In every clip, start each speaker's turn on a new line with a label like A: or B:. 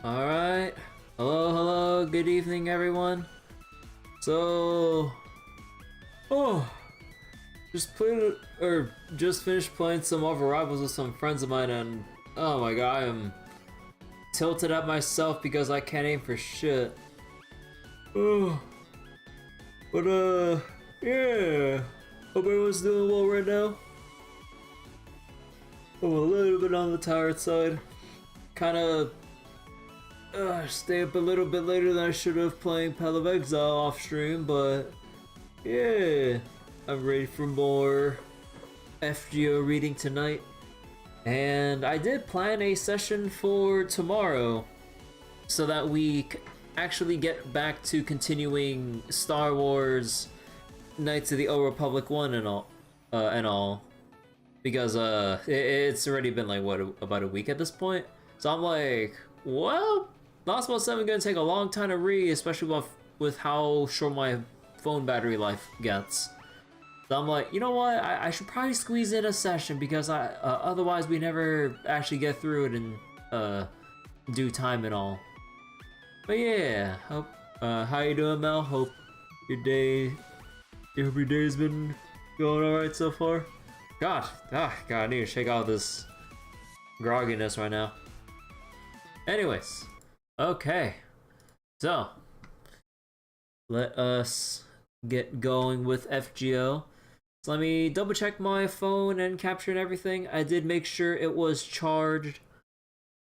A: Alright. Hello, good evening everyone. So just played or just finished playing some Marvel Rivals with some friends of mine and oh my god, I am tilted at myself because I can't aim for shit. Oh. But yeah. Hope everyone's doing well right now. I'm a little bit on the tired side. Kinda stay up a little bit later than I should have playing Path of Exile off stream, but yeah, I'm ready for more FGO reading tonight. And I did plan a session for tomorrow so that we actually get back to continuing Star Wars Knights of the Old Republic 1 and all. Because it's already been like what, about a week at this point. So I'm like, well, Lostbelt 7 gonna take a long time to read, especially with how short my phone battery life gets. So I'm like, you know what? I should probably squeeze in a session because otherwise we never actually get through it in due time and all. But yeah, hope how you doing, Mel? Hope your day's been going alright so far. God, I need to shake out this grogginess right now. Anyways, okay, so let us get going with FGO. So let me double check my phone and capture and everything. I did make sure it was charged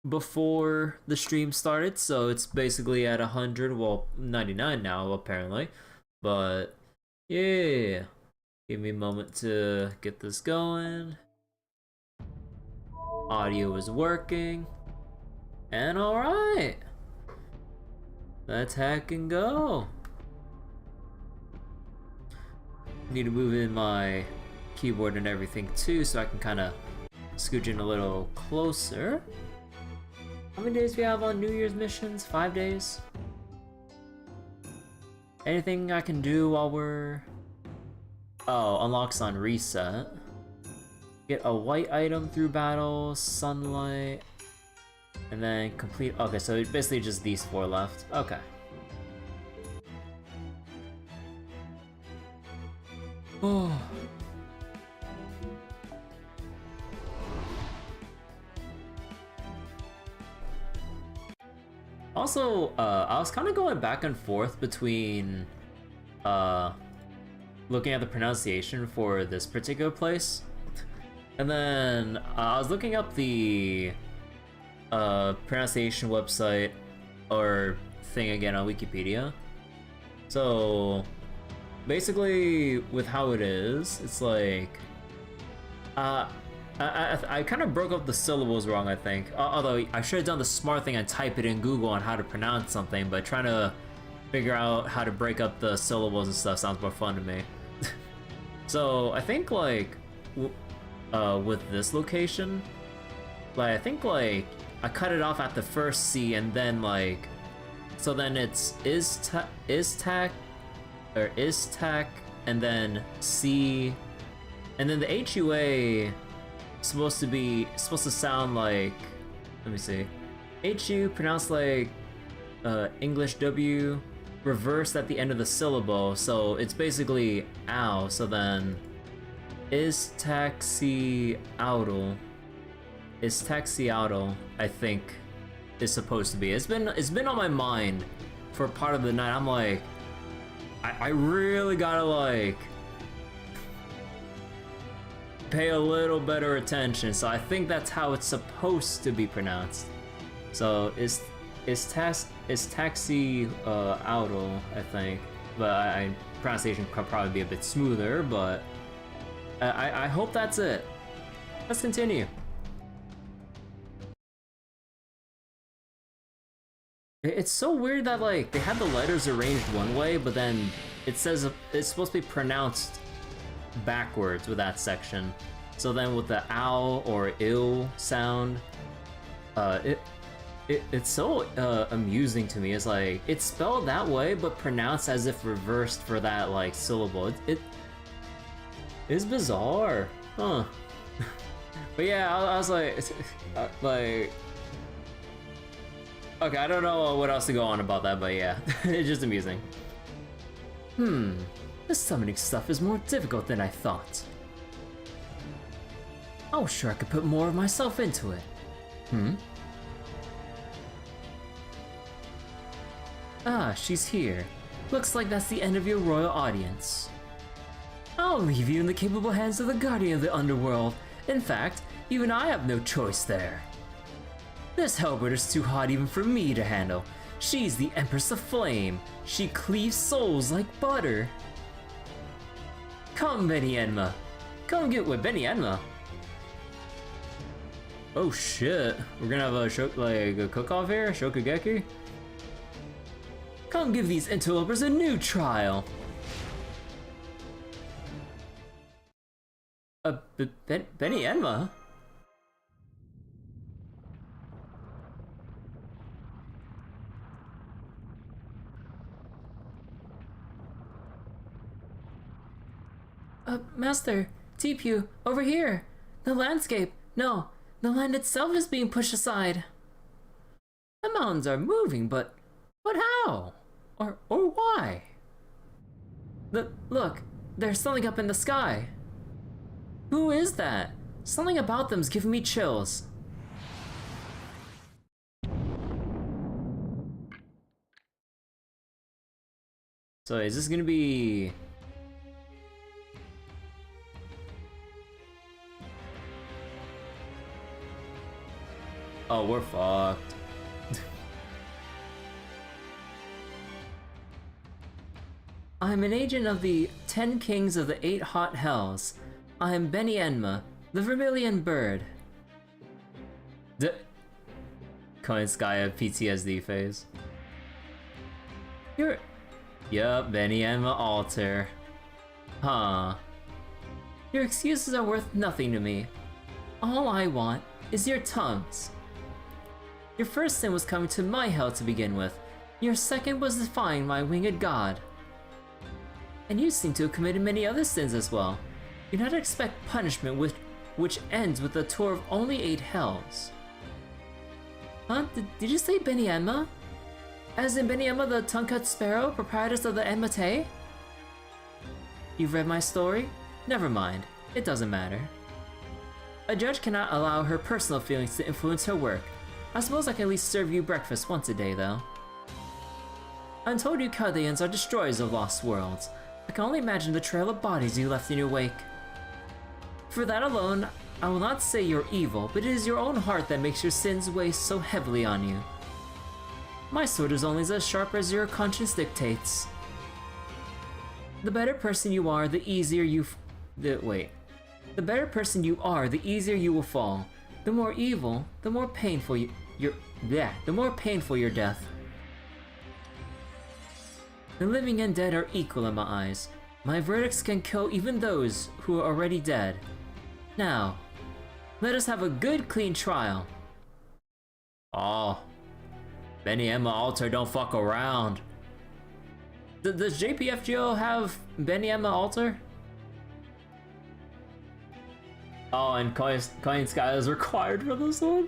A: before the stream started, so it's basically at 100, well 99 now apparently, but yeah. Give me a moment to get this going. Audio is working. And alright. Let's hack and go. Need to move in my keyboard and everything too so I can kind of scooch in a little closer. How many days do we have on New Year's missions? 5 days? Anything I can do while we're... Oh, unlocks on reset. Get a white item through battle, sunlight, and then complete. Okay, so basically just these 4 left. Okay. Oh. Also, I was kind of going back and forth between, looking at the pronunciation for this particular place, and then I was looking up the pronunciation website or thing again on Wikipedia. So basically with how it is, it's like I kind of broke up the syllables wrong, I think, although I should have done the smart thing and type it in Google on how to pronounce something, but trying to figure out how to break up the syllables and stuff sounds more fun to me. So I think like with this location, like I think like I cut it off at the first C and then like, so then it's Iztac and then C, and then the HUA supposed to sound like, let me see, HU pronounced like English W, reversed at the end of the syllable, so it's basically ow. So then is taxi auto, I think is supposed to be. It's been on my mind for part of the night. I'm like, I really gotta like pay a little better attention, so I think that's how it's supposed to be pronounced. So is taxi auto, I think, but pronunciation could probably be a bit smoother, but I hope that's it. Let's continue. It's so weird that like they had the letters arranged one way, but then it says it's supposed to be pronounced backwards with that section. So then with the ow or ill sound, it's so amusing to me. It's like it's spelled that way but pronounced as if reversed for that like syllable. It is bizarre, huh? But yeah, I was like Okay, I don't know what else to go on about that, but yeah, it's just amusing.
B: This summoning stuff is more difficult than I thought. Oh, sure, I could put more of myself into it. Ah, she's here. Looks like that's the end of your royal audience. I'll leave you in the capable hands of the guardian of the underworld. In fact, even I have no choice there. This Hellbird is too hot even for me to handle. She's the Empress of Flame. She cleaves souls like butter. Come, Benny Enma. Come get with Benny Enma.
A: Oh shit, we're gonna have a cook-off here? Shokugeki?
B: Come give these interlopers a new trial.
A: Benny Enma?
B: Master, Teepew, over here. The landscape, no, the land itself is being pushed aside. The mountains are moving, but how? Or why? Look, there's something up in the sky. Who is that? Something about them's giving me chills.
A: So is this gonna be... Oh, we're fucked.
B: I'm an agent of the 10 Kings of the 8 Hot Hells. I am Benny Enma, the Vermilion Bird.
A: Koinskaya PTSD phase. Yup, Benny Enma altar. Huh.
B: Your excuses are worth nothing to me. All I want is your tongues. Your first sin was coming to my hell to begin with. Your second was defying my winged god. And you seem to have committed many other sins as well. You do not expect punishment which ends with a tour of only 8 hells. Huh? Did you say Benny Enma? As in Benny Enma the tongue-cut sparrow, proprietress of the Enmate? You've read my story? Never mind. It doesn't matter. A judge cannot allow her personal feelings to influence her work. I suppose I can at least serve you breakfast once a day, though. I'm told you Chaldeans are destroyers of lost worlds. I can only imagine the trail of bodies you left in your wake. For that alone, I will not say you're evil, but it is your own heart that makes your sins weigh so heavily on you. My sword is only as sharp as your conscience dictates. The better person you are, the easier you The better person you are, the easier you will fall. The more evil, the more painful the more painful your death. The living and dead are equal in my eyes. My verdicts can kill even those who are already dead. Now, let us have a good, clean trial.
A: Oh. Benny Enma altar don't fuck around. Does JPFGO have Benny Enma altar? Oh, and Coin Sky is required for this one?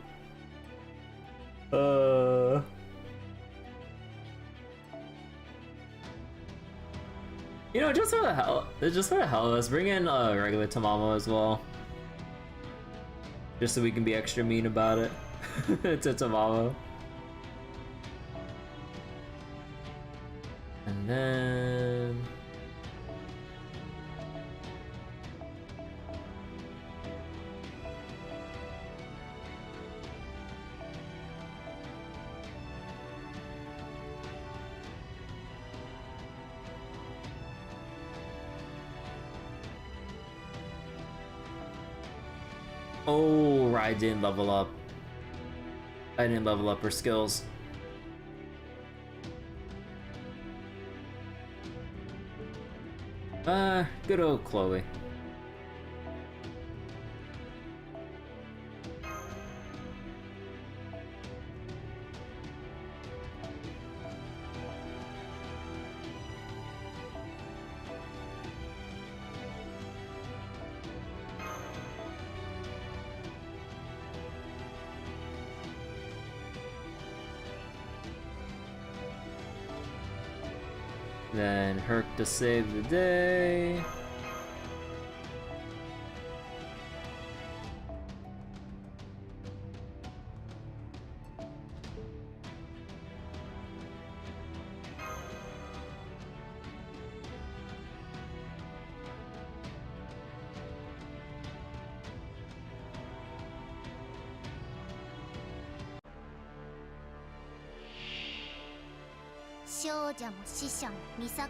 A: You know, just for the hell of us, bring in regular Tamamo as well. Just so we can be extra mean about it. To Tamamo. And then... Oh, I didn't level up. I didn't level up her skills. Good old Chloe. Then Herc to save the day.
C: 少女も死者も見境なく、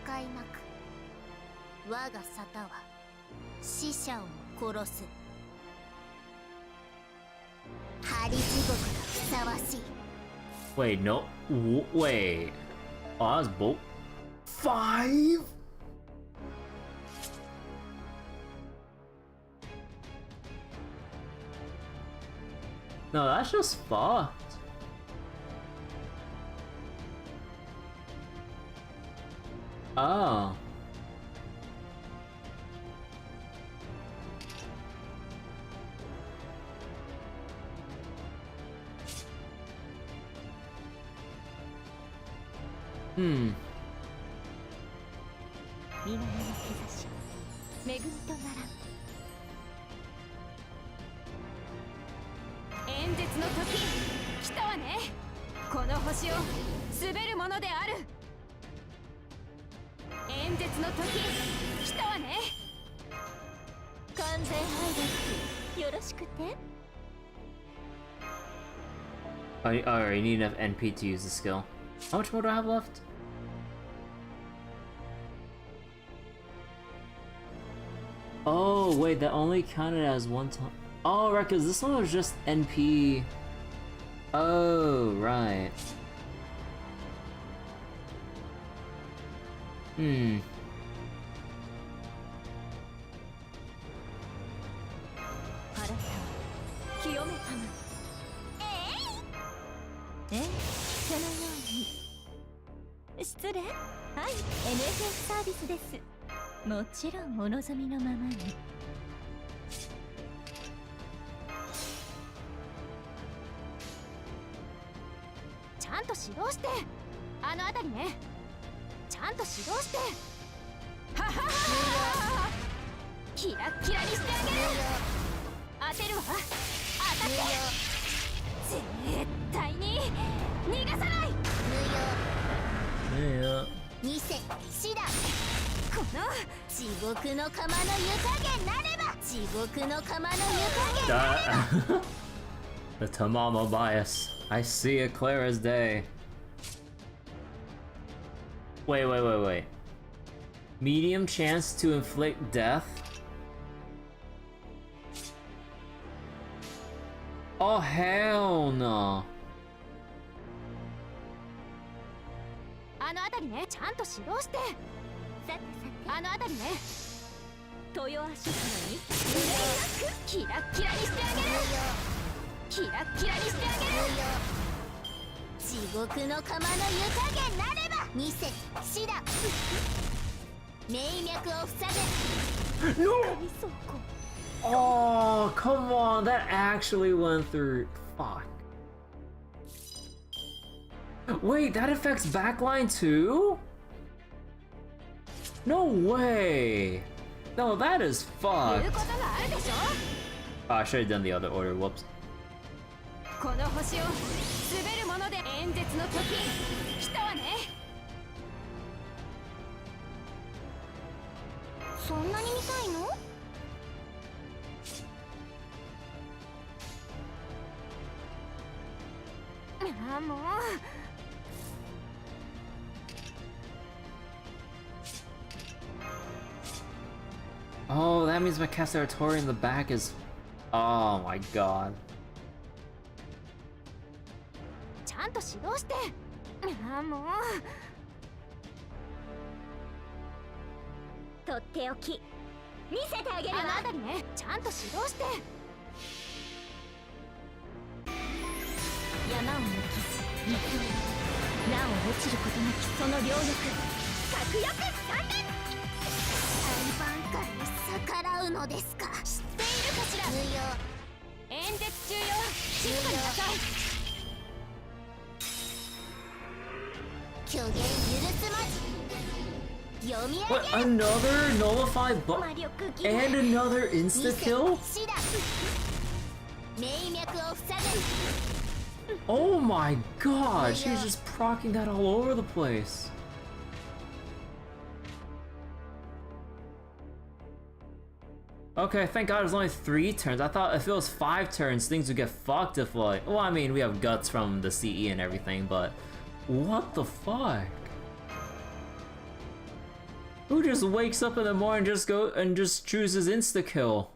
C: 我が沙汰は死者をも殺す。針地獄がふさわしい。
A: Wait, no. Wait. Oh, that's both. 5? No, that's just fucked. Oh. Hmm.
C: 南の兆し、恵みとならん。演説の時、来たわね。この星を滑るものである。演説の時、来たわね。完全配列よろしくて。
A: Alright, you need enough NP to use the skill. How much more do I have left? Oh, wait, that only counted as one time. Oh, right, because this one was just NP. Oh, right. Hmm.
C: 清めたま。そのように。失礼。はい、NFS サービスです。もちろんお望みのままに。ちゃんと指導して。あのあたりね。ちゃんと指導して。はははは。キラッキラにしてあげる。当てるわ。当たって。絶対に逃がさない。無用。見せ死だ。この地獄の釜の湯加減なれば。地獄の釜の湯加減。
A: The Tamama bias. I see it clear as day. Wait. Medium chance to inflict death? Oh, hell no.
C: あのあたりね、ちゃんと指導して。さてさて、あのあたりね。豊足様に憂いなくキラッキラにしてあげる。キラッキラにしてあげる。地獄の釜の湯加減なれば。見せ死だ。命脈を塞ぐ。
A: No! Oh, come on, that actually went through. Fuck. Wait, that affects backline too? No way. No, that is fucked. Oh, I should have done the other order. Whoops.
C: この星を滑るもので演説の時来たわね。そんなに見たいの？ああ、もう。
A: Oh, that means my Cassaratori in the back is... Oh my god.
C: ちゃんと指導して。ああ、もう。とっておき見せてあげるわ。あのあたりね、ちゃんと指導して。山を抜き水をなお落ちることなきその両翼核翼三連。裁判官に逆らうのですか。知っているかしら。無用。演説中よ。静かになさい。虚言許すまじ。
B: What, another nullified and another insta-kill? Oh my god, she's just proccing that all over the place. Okay, thank god it was only 3 turns. I thought if it was 5 turns, things would get fucked if like... Well, I mean, we have guts from the CE and everything, but... What the fuck? Who just wakes up in the morning and just chooses insta-kill?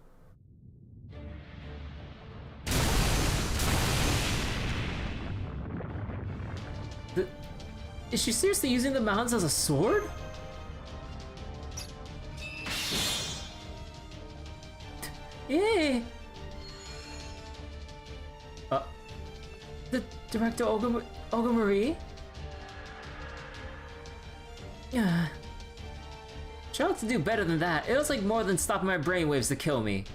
B: Is she seriously using the mountains as a sword? Yeah. The director Olga Marie? Yeah. She'll have to do better than that. It was like more than stopping my brainwaves to kill me.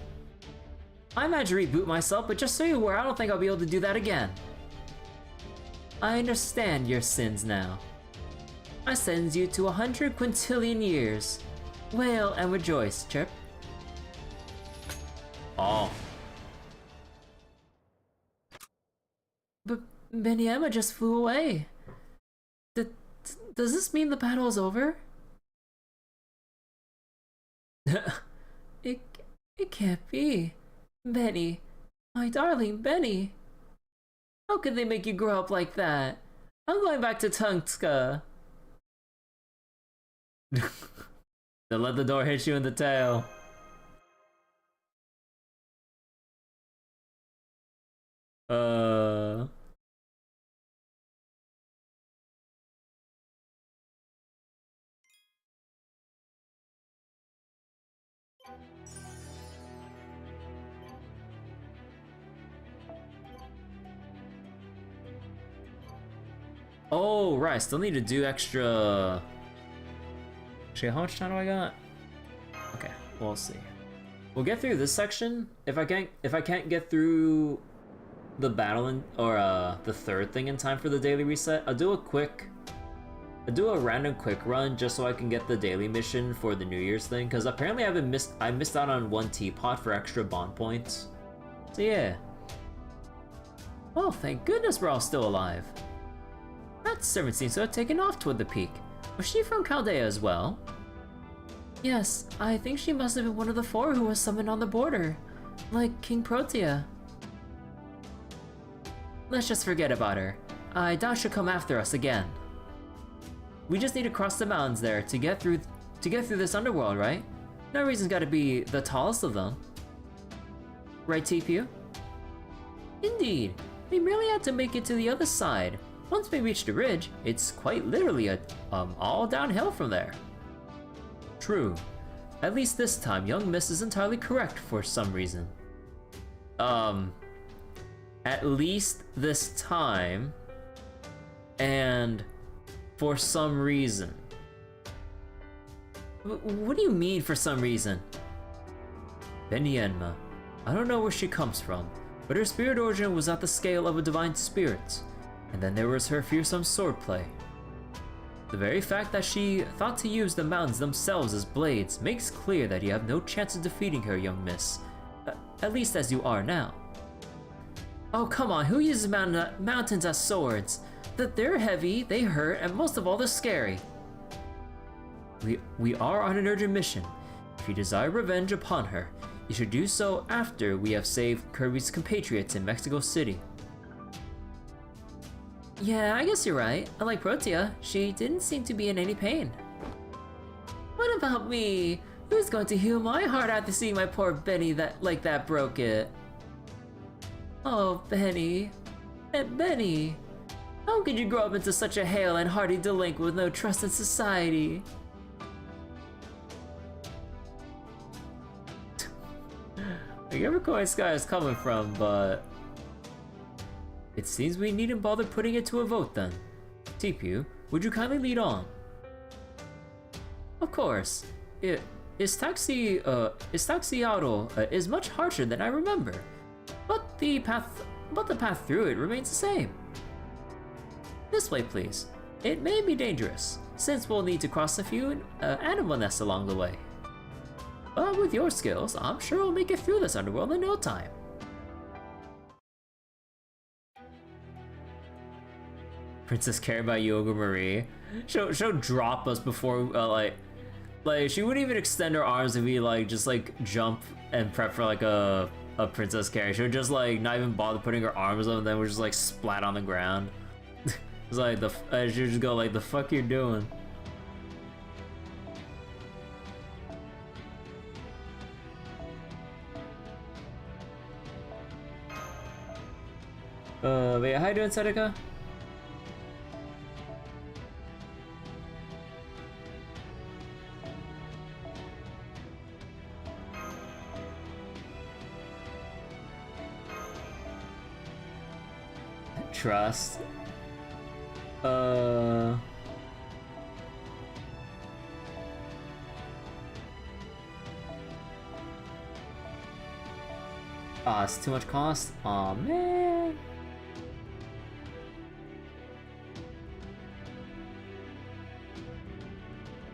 B: I might reboot myself, but just so you're aware, I don't think I'll be able to do that again. I understand your sins now. I sentence you to 100 quintillion years. Wail and rejoice, Chirp. Oh. But Benyama just flew away. Does this mean the battle is over? It can't be. Benny. My darling Benny. How could they make you grow up like that? I'm going back to Tungska. Don't let the door hit you in the tail. Oh, right, still need to do extra... Actually, how much time do I got? Okay, we'll see. We'll get through this section. If I can't get through the battle or the third thing in time for the daily reset, I'll do a random quick run just so I can get the daily mission for the New Year's thing, because apparently I missed out on 1 teapot for extra bond points. So yeah. Oh, thank goodness we're all still alive. That servant seems to have taken off toward the peak. Was she from Chaldea as well? Yes, I think she must have been one of the 4 who was summoned on the border, like King Protea. Let's just forget about her. I doubt she'll come after us again. We just need to cross the mountains there to get through this underworld, right? No reason's gotta be the tallest of them. Right, TPU? Indeed. We merely had to make it to the other side. Once we reach the ridge, it's quite literally all downhill from there. True. At least this time, young Miss is entirely correct for some reason. At least this time, and for some reason. What do you mean for some reason? Benyenma. I don't know where she comes from, but her spirit origin was at the scale of a divine spirit. And then there was her fearsome swordplay. The very fact that she thought to use the mountains themselves as blades makes clear that you have no chance of defeating her, young miss. At least as you are now. Oh come on, who uses mountains as swords? That they're heavy, they hurt, and most of all they're scary. We are on an urgent mission. If you desire revenge upon her, you should do so after we have saved Kirby's compatriots in Mexico City. Yeah, I guess you're right. Unlike Protea, she didn't seem to be in any pain. What about me? Who's going to heal my heart after seeing my poor Benny like that broke it? Oh, Benny. Benny. How could you grow up into such a hale and hearty delinquent with no trust in society? I get where Koi Sky is coming from, but... It seems we needn't bother putting it to a vote then. TPU, would you kindly lead on? Of course. Taxiado is much harsher than I remember, but the path through it remains the same. This way, please. It may be dangerous, since we'll need to cross a few animal nests along the way. But with your skills, I'm sure we'll make it through this underworld in no time. Princess Carrie by U-Olga Marie. She'll drop us before, like she wouldn't even extend her arms if we just jump and prep for a Princess Carrie. She would just not even bother putting her arms up, and then we're just splat on the ground. It's she would just go the fuck you doing? Wait, how you doing, Sedeka? Trust. It's too much cost? Aw, man.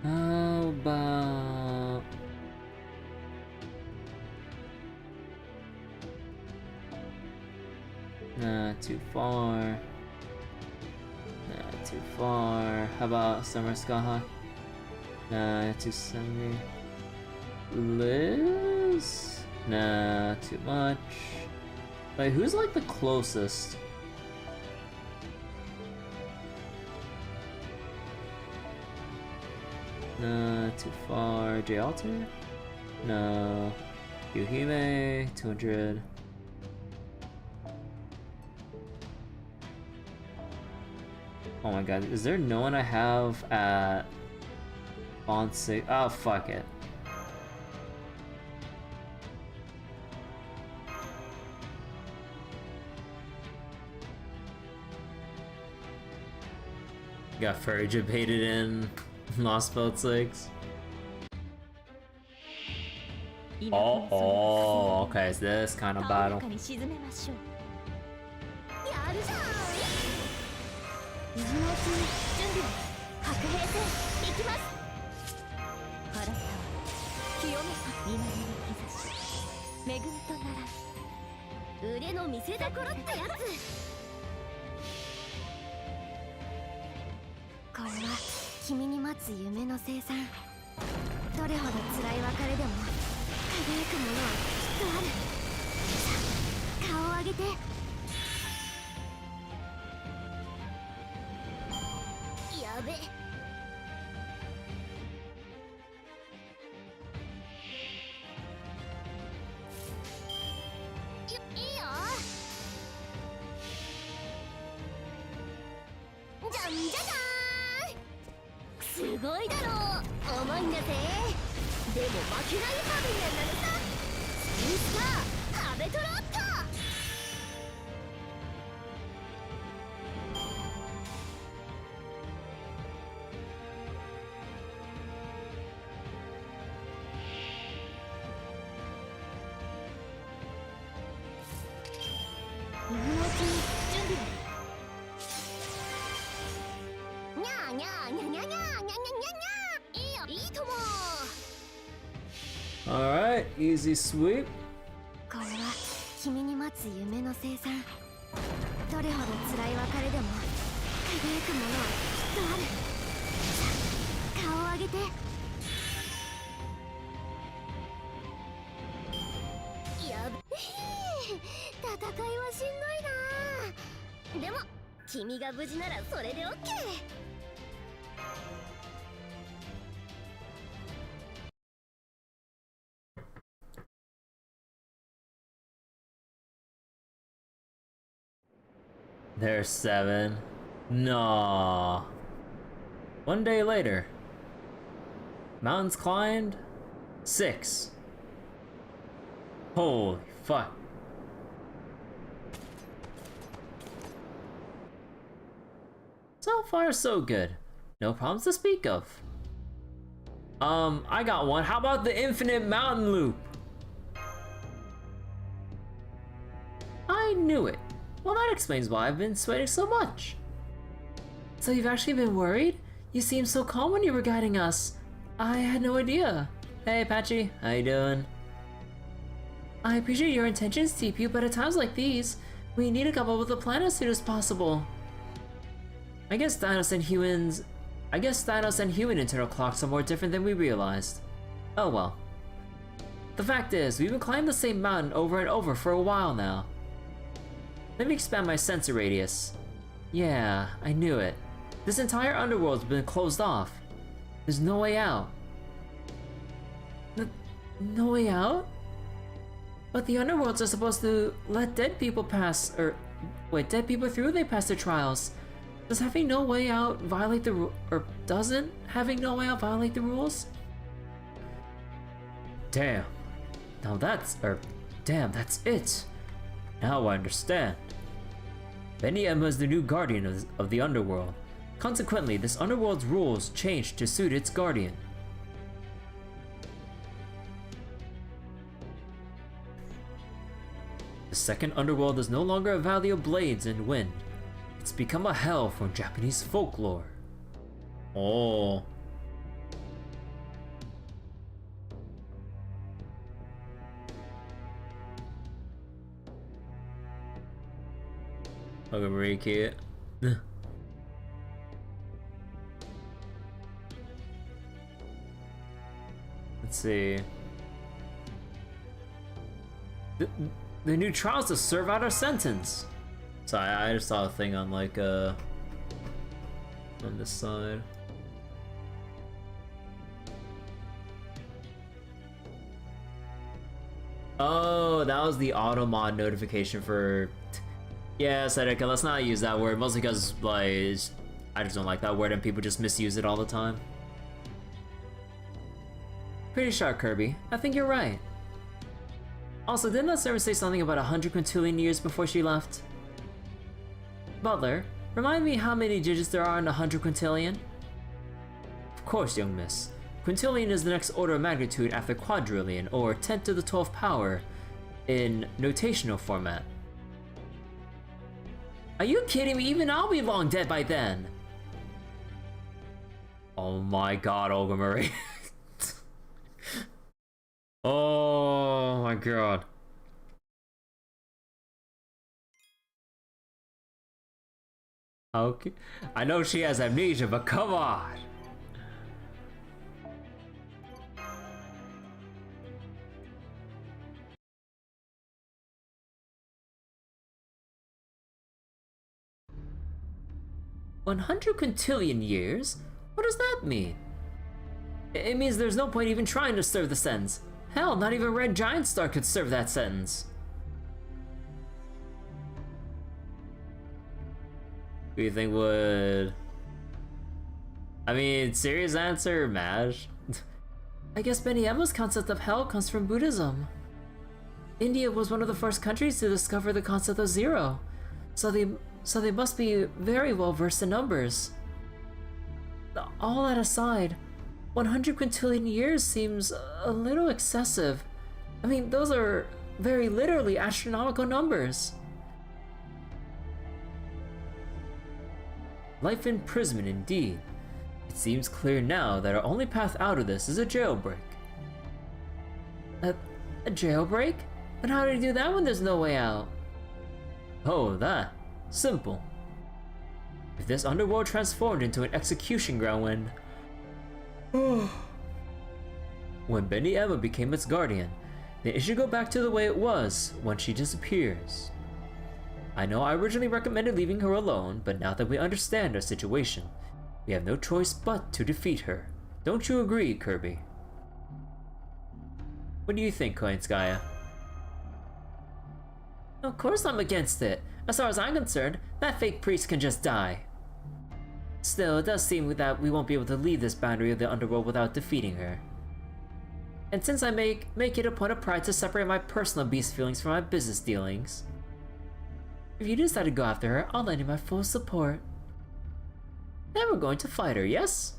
B: How about... Not too far. Not too far. How about Summer Skaha? 270. Liz? Nah, too much. Wait, who's the closest? Nah, too far. J Alter? No. Yuhime, 200. Oh my god, is there no one I have at Bond 6? Oh, fuck it. Got furry debated in Lostbelt 6. Oh, okay, it's this kind of battle. Alright, easy sweep. There's 7. No. 1 day later. Mountains climbed. 6. Holy fuck. So far, so good. No problems to speak of. I got one. How about the infinite mountain loop? I knew it. Well, that explains why I've been sweating so much. So you've actually been worried? You seemed so calm when you were guiding us. I had no idea. Hey, Patchy. How you doing? I appreciate your intentions, TPU, but at times like these, we need to come up with a plan as soon as possible. I guess Thanos and human internal clocks are more different than we realized. Oh well. The fact is, we've been climbing the same mountain over and over for a while now. Let me expand my sensor radius. Yeah, I knew it. This entire underworld's been closed off. There's no way out. No way out? But the underworlds are supposed to let dead people pass, or wait, dead people through they pass their trials. Does having no way out violate the doesn't having no way out violate the rules? Damn. Damn, that's it. Now I understand. Benny Emma is the new guardian of the underworld. Consequently, this underworld's rules changed to suit its guardian. The second underworld is no longer a valley of blades and wind. It's become a hell from Japanese folklore. Oh. Okay, Marie Kid. Let's see. The new trials to serve out our sentence. Sorry, I just saw a thing on like on this side. Oh, that was the auto mod notification for. Yeah, Sedeka, let's not use that word, mostly because like I just don't like that word and people just misuse it all the time. Pretty sharp, Kirby. I think you're right. Also, didn't that servant say something about 100 quintillion years before she left? Butler, remind me how many digits there are in 100 quintillion? Of course, young miss. Quintillion is the next order of magnitude after quadrillion, or 10 to the 12th power, in notational format. Are you kidding me? Even I'll be long dead by then! Oh my god, Olga Marie. Oh my god. Okay. I know she has amnesia, but come on! "100 quintillion years? What does that mean?" It means there's no point even trying to serve the sentence. Hell, not even Red Giant Star could serve that sentence. Who do you think would... I mean, serious answer, Maj? I guess Benny Emma's concept of hell comes from Buddhism. India was one of the first countries to discover the concept of zero, so they must be very well versed in numbers. All that aside, 100 quintillion years seems a little excessive. I mean, those are very literally astronomical numbers. Life imprisonment indeed. It seems clear now that our only path out of this is a jailbreak. A jailbreak? But how do you do that when there's no way out? Oh, that. Simple. If this underworld transformed into an execution ground when Benny Emma became its guardian, then it should go back to the way it was when she disappears. I know I originally recommended leaving her alone, but now that we understand our situation, we have no choice but to defeat her. Don't you agree, Kirby? What do you think, Koinskaya? Of course I'm against it. As far as I'm concerned, that fake priest can just die. Still, it does seem that we won't be able to leave this boundary of the underworld without defeating her. And since I make it a point of pride to separate my personal beast feelings from my business dealings, if you decide to go after her, I'll lend you my full support. Then we're going to fight her, yes?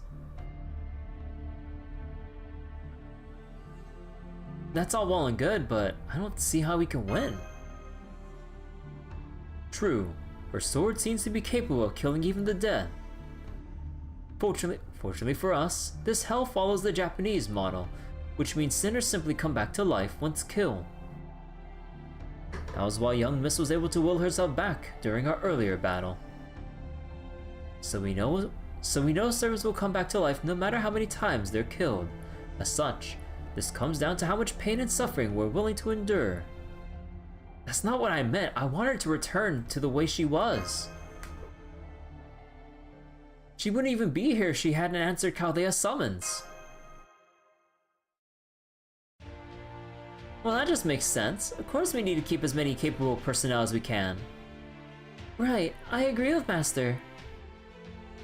B: That's all well and good, but I don't see how we can win. True, her sword seems to be capable of killing even the dead. Fortunately for us, this hell follows the Japanese model, which means sinners simply come back to life once killed. That was why young Miss was able to will herself back during our earlier battle. So we know servants will come back to life no matter how many times they're killed. As such, this comes down to how much pain and suffering we're willing to endure. That's not what I meant. I want her to return to the way she was. She wouldn't even be here if she hadn't answered Chaldea's summons. Well, that just makes sense. Of course we need to keep as many capable personnel as we can. Right, I agree with Master.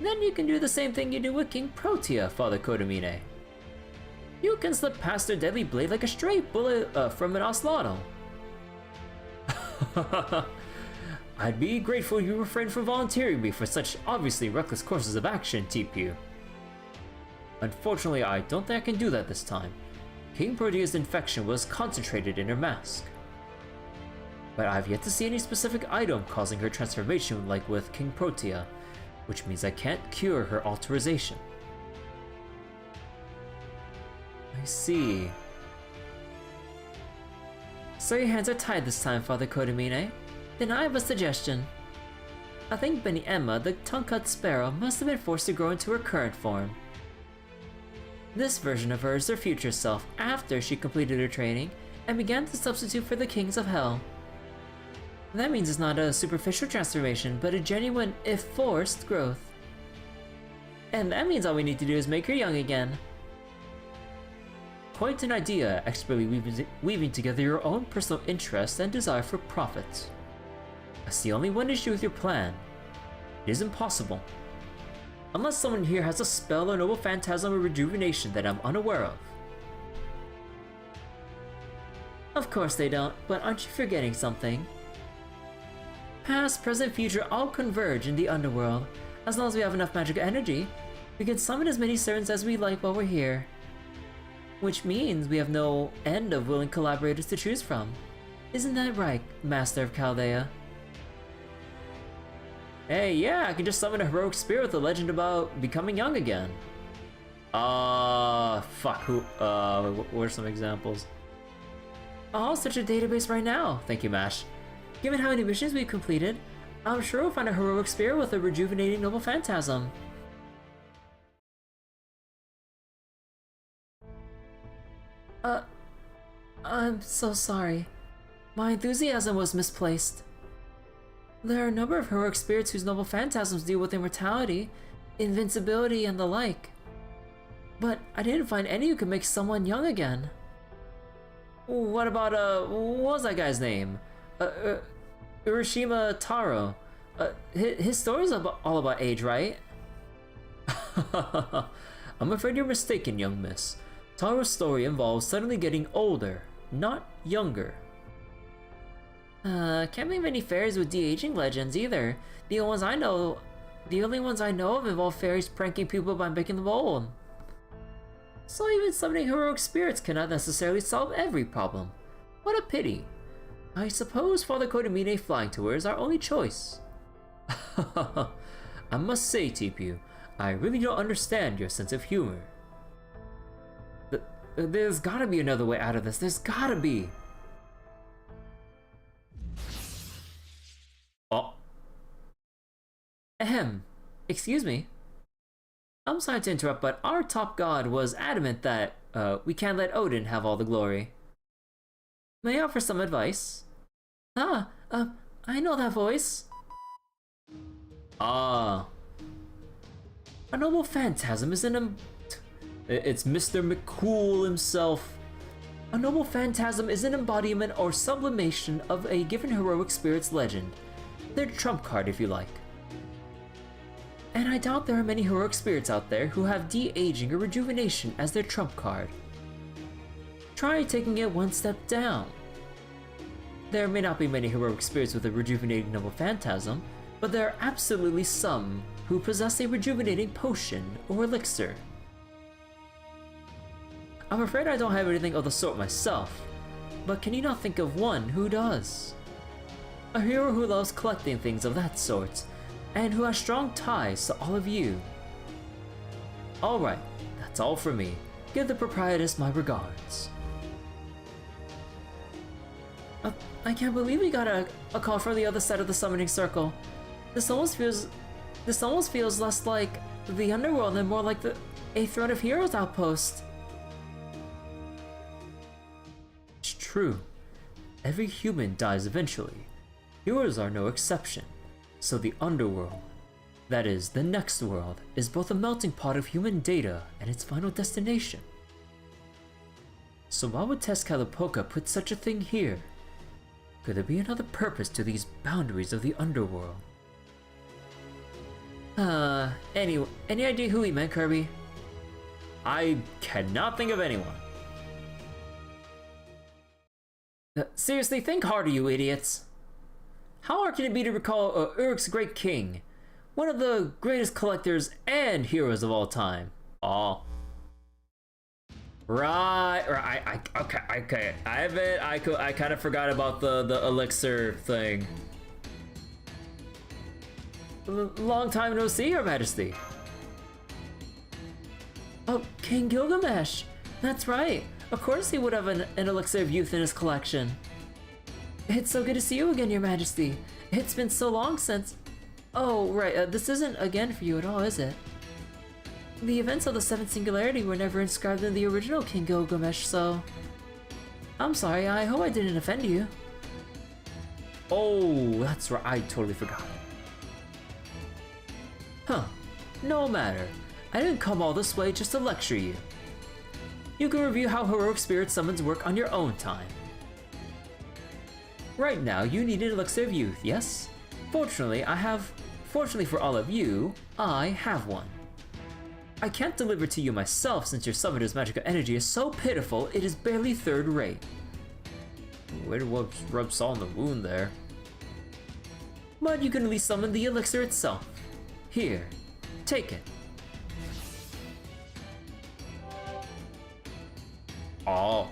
B: Then you can do the same thing you do with King Protea, Father Kodamine. You can slip past their deadly blade like a stray bullet from an oslaughter. I'd be grateful if you refrained from volunteering me for such obviously reckless courses of action, TPU. Unfortunately, I don't think I can do that this time. King Protea's infection was concentrated in her mask. But I've yet to see any specific item causing her transformation like with King Protea, which means I can't cure her alterization. I see. So your hands are tied this time, Father Kodamine? Then I have a suggestion. I think Benny Emma, the tongue-cut sparrow, must have been forced to grow into her current form. This version of her is her future self after she completed her training and began to substitute for the kings of hell. That means it's not a superficial transformation, but a genuine, if forced, growth. And that means all we need to do is make her young again. Quite an idea, expertly weaving together your own personal interest and desire for profit. I see only one issue with your plan. It is impossible. Unless someone here has a spell or noble phantasm or rejuvenation that I'm unaware of. Of course they don't, but aren't you forgetting something? Past, present, future all converge in the underworld. As long as we have enough magical energy, we can summon as many servants as we like while we're here. Which means we have no end of willing collaborators to choose from. Isn't that right, Master of Chaldea? Hey, yeah, I can just summon a heroic spirit with a legend about becoming young again. Fuck, what are some examples? I'll search a database right now, thank you, Mash. Given how many missions we've completed, I'm sure we'll find a heroic spirit with a rejuvenating noble phantasm. I'm so sorry. My enthusiasm was misplaced. There are a number of heroic spirits whose noble phantasms deal with immortality, invincibility, and the like. But I didn't find any who could make someone young again. What about, what was that guy's name? Urashima Taro. His story's all about age, right? I'm afraid you're mistaken, young miss. Taro's story involves suddenly getting older, not younger. Can't believe any fairies with de-aging legends either. The only ones I know of involve fairies pranking people by making them old. So even summoning heroic spirits cannot necessarily solve every problem. What a pity. I suppose Father Kodamine flying to her is our only choice. I must say, TPU, I really don't understand your sense of humor. There's gotta be another way out of this. There's gotta be. Oh. Ahem. Excuse me. I'm sorry to interrupt, but our top god was adamant that we can't let Odin have all the glory. May I offer some advice? I know that voice. A noble phantasm is it's Mr. McCool himself. A noble phantasm is an embodiment or sublimation of a given heroic spirit's legend. Their trump card, if you like. And I doubt there are many heroic spirits out there who have de-aging or rejuvenation as their trump card. Try taking it one step down. There may not be many heroic spirits with a rejuvenating noble phantasm, but there are absolutely some who possess a rejuvenating potion or elixir. I'm afraid I don't have anything of the sort myself, but can you not think of one who does? A hero who loves collecting things of that sort, and who has strong ties to all of you. Alright, that's all for me. Give the proprietress my regards. I can't believe we got a call from the other side of the summoning circle. This almost feels less like the underworld and more like a Throne of Heroes outpost. It's true. Every human dies eventually. Heroes are no exception. So the underworld, that is, the next world, is both a melting pot of human data and its final destination. So why would Tezcatlipoca put such a thing here? Could there be another purpose to these boundaries of the underworld? Anyway, any idea who he meant, Kirby? I cannot think of anyone. Seriously, think harder, you idiots. How hard can it be to recall Uruk's great king? One of the greatest collectors and heroes of all time. Oh. Right. Okay. I kind of forgot about the elixir thing. Long time no see, Your Majesty. Oh, King Gilgamesh. That's right. Of course he would have an elixir of youth in his collection. It's so good to see you again, Your Majesty. It's been so long since... Oh, right. This isn't again for you at all, is it? The events of the Seventh Singularity were never inscribed in the original King Gilgamesh, so... I'm sorry, I hope I didn't offend you. Oh, that's right, I totally forgot. Huh, no matter. I didn't come all this way just to lecture you. You can review how heroic spirit summons work on your own time. Right now, you need an elixir of youth, yes? Fortunately for all of you, I have one. I can't deliver to you myself since your summoner's magical energy is so pitiful it is barely third rate. Way to rub salt in the wound there. But you can at least summon the elixir itself. Here, take it. Oh.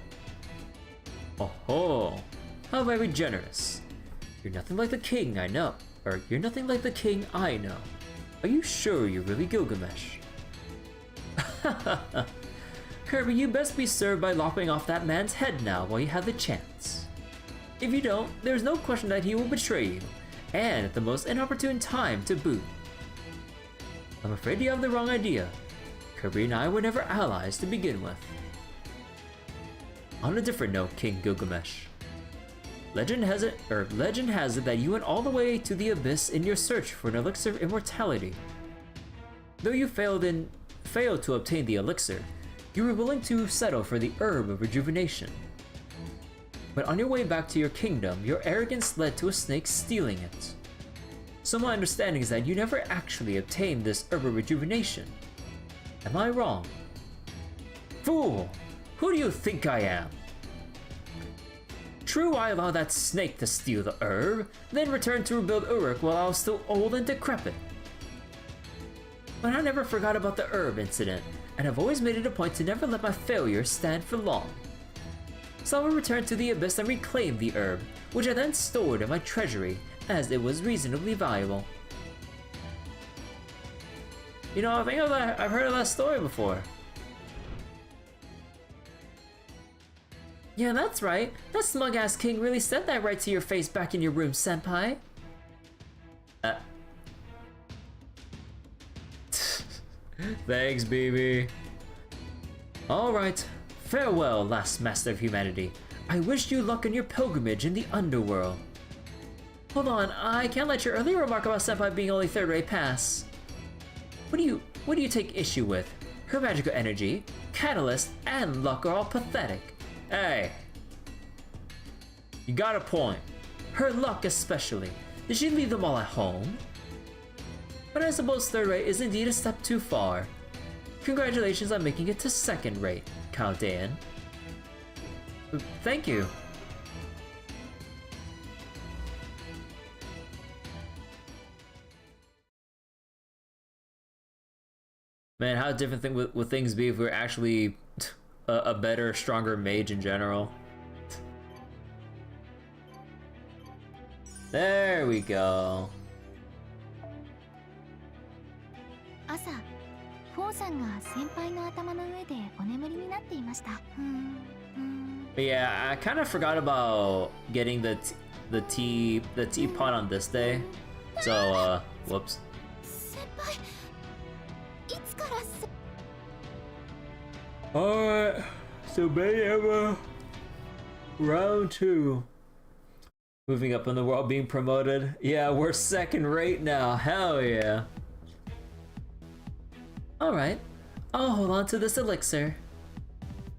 B: Oh, how very generous. You're nothing like the king I know. Or you're nothing like the king I know. Are you sure you're really Gilgamesh? Kirby, you best be served by lopping off that man's head now while you have the chance. If you don't, there's no question that he will betray you, and at the most inopportune time to boot. I'm afraid you have the wrong idea. Kirby and I were never allies to begin with. On a different note, King Gilgamesh. Legend has it that you went all the way to the abyss in your search for an elixir of immortality. Though you failed to obtain the elixir, you were willing to settle for the herb of rejuvenation. But on your way back to your kingdom, your arrogance led to a snake stealing it. So my understanding is that you never actually obtained this herb of rejuvenation. Am I wrong? Fool! Who do you think I am? True, I allowed that snake to steal the herb, then returned to rebuild Uruk while I was still old and decrepit. But I never forgot about the herb incident, and I've always made it a point to never let my failures stand for long. So I would return to the abyss and reclaim the herb, which I then stored in my treasury, as it was reasonably valuable. You know, I think I've heard of that story before. Yeah, that's right. That smug-ass king really said that right to your face back in your room, senpai. Thanks, BB. Alright. Farewell, last master of humanity. I wish you luck on your pilgrimage in the underworld. Hold on, I can't let your earlier remark about senpai being only third rate pass. What do you take issue with? Her magical energy, catalyst, and luck are all pathetic. Hey, you got a point. Her luck especially. Did she leave them all at home? But I suppose third rate is indeed a step too far. Congratulations on making it to second rate, Count Dan. Thank you. Man, how different would things be if we were actually a better, stronger mage in general? There we go.
C: 朝フォーさんが先輩の頭の上でお眠りになっていました。
B: But yeah, I kind of forgot about getting the teapot on this day. So, whoops.
C: 先輩、いつから
A: Alright, so Benny round 2. Moving up in the world, being promoted. Yeah, we're second rate now. Hell yeah.
B: Alright, I'll hold on to this elixir.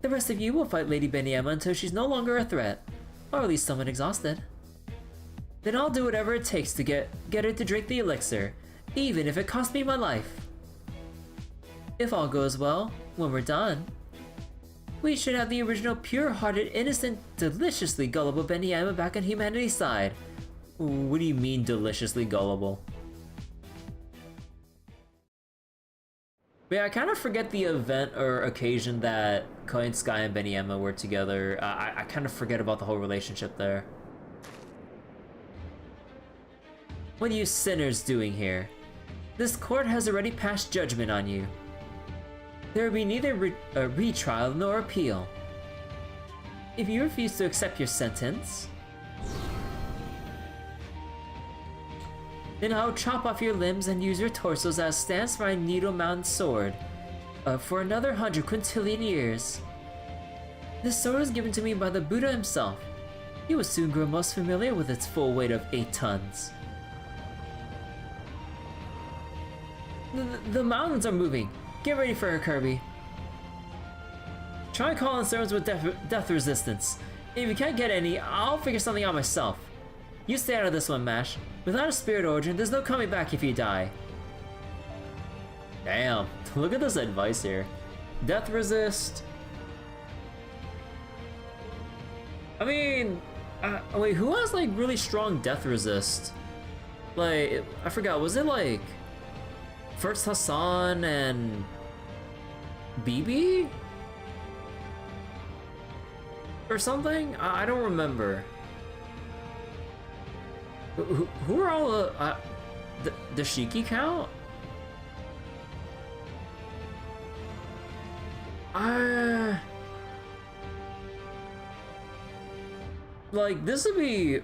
B: The rest of you will fight Lady Benyama until she's no longer a threat, or at least somewhat exhausted. Then I'll do whatever it takes to get her to drink the elixir, even if it costs me my life. If all goes well, when we're done, we should have the original pure-hearted, innocent, deliciously gullible Benyama back on humanity's side.
A: What do you mean deliciously gullible?
B: But yeah, I kind of forget the event or occasion that Koi and Sky and Benyama were together. I kind of forget about the whole relationship there. What are you sinners doing here? This court has already passed judgment on you. There will be neither a retrial nor appeal. If you refuse to accept your sentence, then I'll chop off your limbs and use your torsos as stance for my needle-mounted sword for another 100 quintillion years. This sword was given to me by the Buddha himself. He will soon grow most familiar with its full weight of 8 tons. The mountains are moving. Get ready for her, Kirby. Try calling servants with death resistance. If you can't get any, I'll figure something out myself. You stay out of this one, Mash. Without a spirit origin, there's no coming back if you die.
A: Damn, look at this advice here. Death resist. I mean, wait, who has like really strong death resist? Like, I forgot, was it like first Hassan and BB? Or something? I don't remember. Who are all the Shiki count? Like, this would be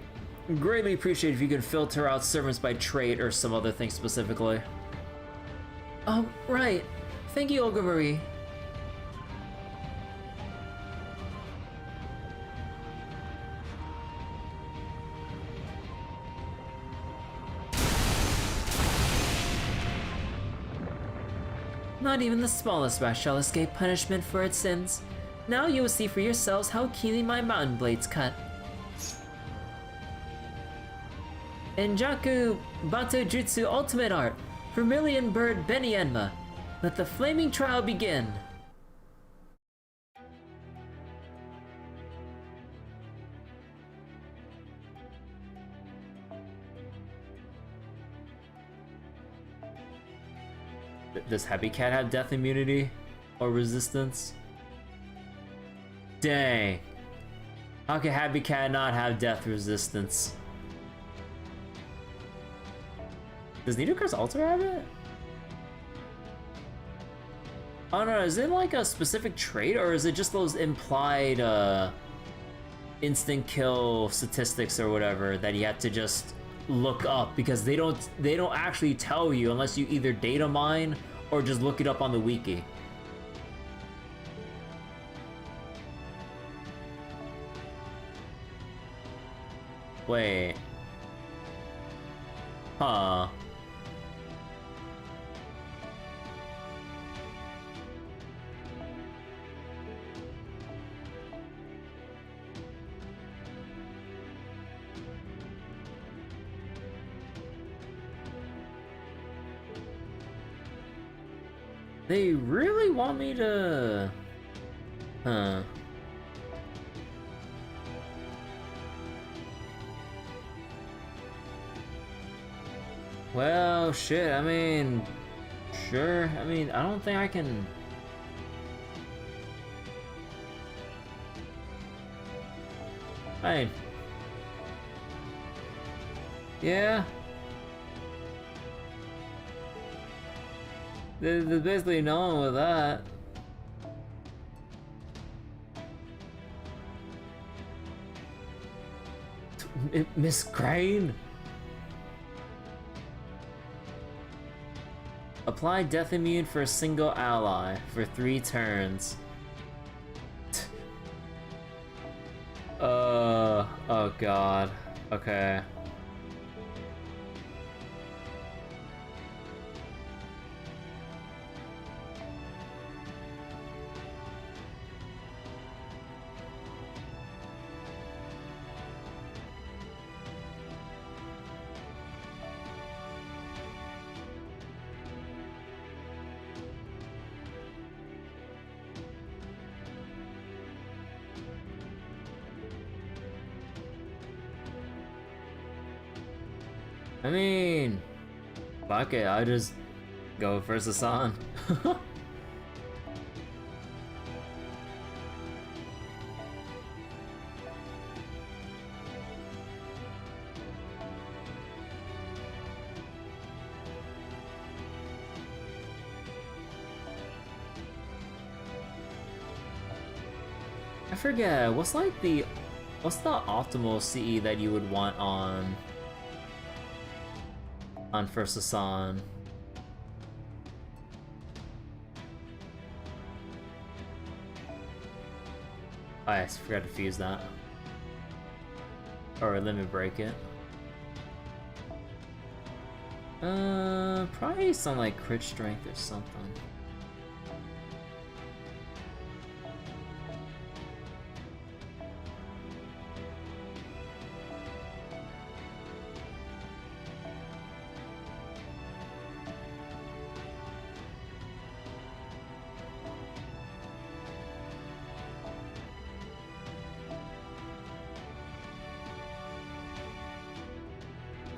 A: greatly appreciated if you could filter out servants by trait or some other thing specifically.
B: Oh, right. Thank you, Olga Marie. Not even the smallest rat shall escape punishment for its sins. Now you will see for yourselves how keenly my mountain blades cut. Enjaku Bato Jutsu Ultimate Art, Vermilion Bird Benyama. Let the flaming trial begin.
A: Does Happy Cat have death immunity or resistance? Dang. How can Happy Cat not have death resistance? Does Nidocross Alter have it? Oh no, is it like a specific trait or is it just those implied instant kill statistics or whatever that you have to just look up because they don't actually tell you unless you either data mine or just look it up on the wiki. Wait. Huh. They really want me to... Huh. Well, shit, I mean... Sure, I mean, I don't think I can... Hey. Yeah. There's basically no one with that. Miss Crane? Apply Death Immune for a single ally for 3 turns. Oh god. Okay. I mean, fuck it, I just go first Hassan. I forget, what's the optimal CE that you would want on First Hassan? Oh, I forgot to fuse that. Or limit break it. Probably some like crit strength or something.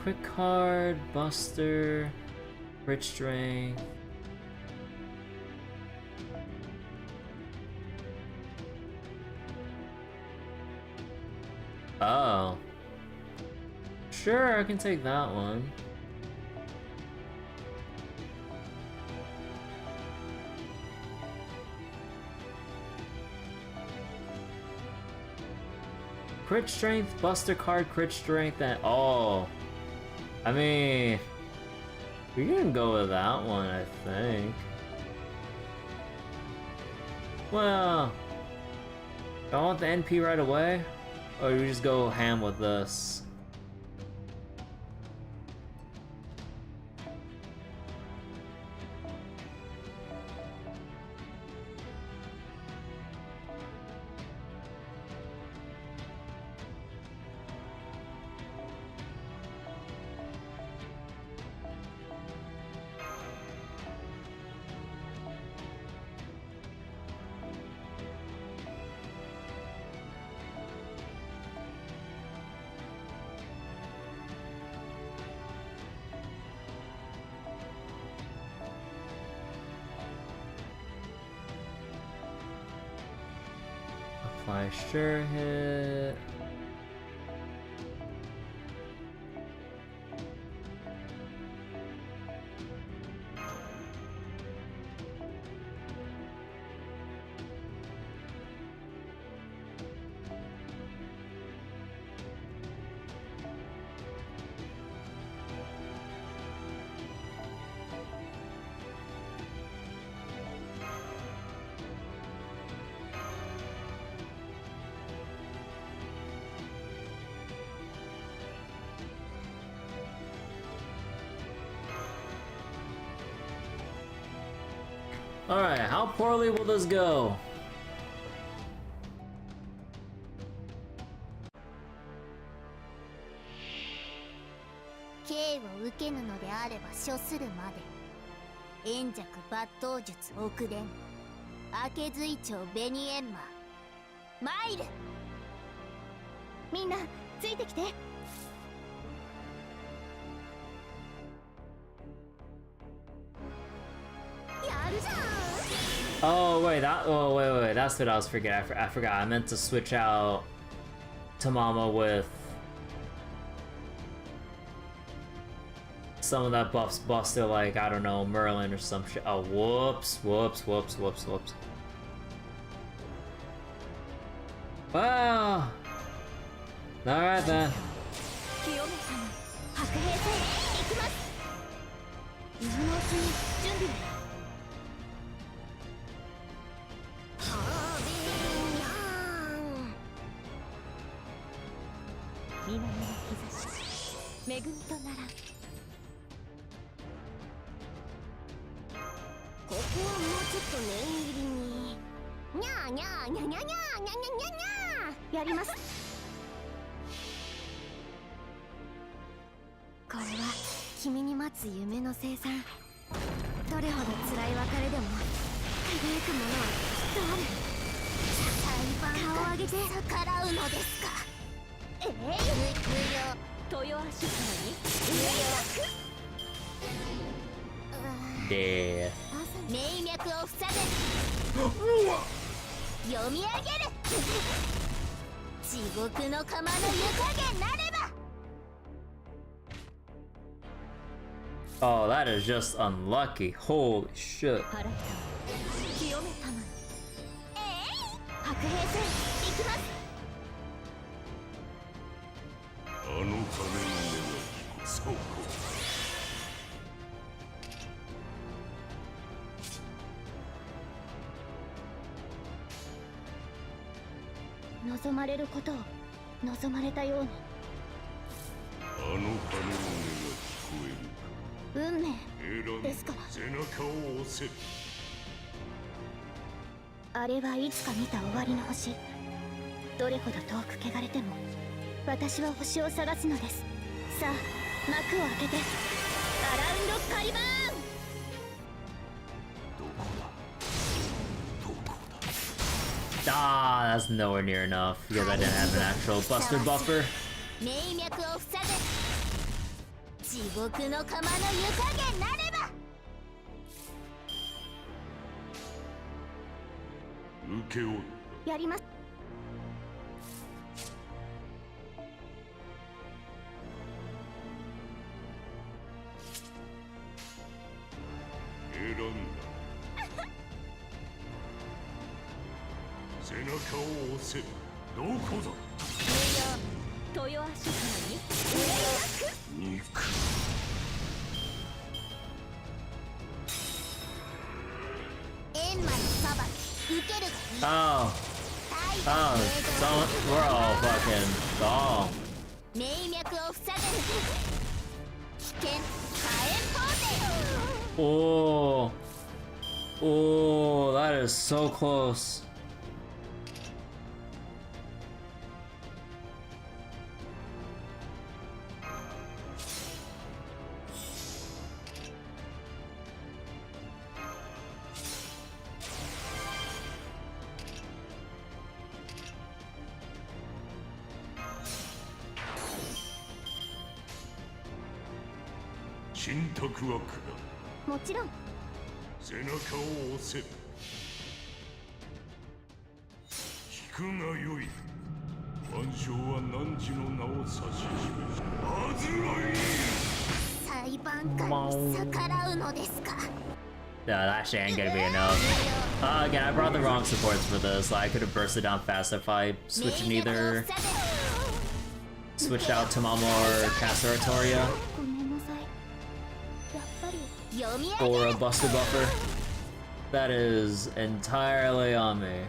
A: Quick card, Buster, Rich Strength. Oh. Sure, I can take that one. Crit Strength, Buster card, Crit Strength, and oh. I mean, we can go with that one, I think. Well, do I want the NP right away? Or do we just go ham with this? Apply sure hit. Alright, how poorly will this go? Oh wait, wait, that's what I was forgetting. I forgot. I meant to switch out Tamama with some of that buff's busted, like, I don't know, Merlin or some shit. Oh, whoops. Wow. Alright then. Yeah. Oh, that is just unlucky. Holy shit. Ah, that's nowhere near enough because I didn't have an actual buster buffer. Oh. Oh, we're all fucking gone. Oh. Oh, that is so close. No, that actually ain't gonna be enough. Again, I brought the wrong supports for this. Like, I could have bursted down fast if I switched neither. Switched out Tamamo or Caster Artoria. Or a Buster Buffer. That is entirely on me.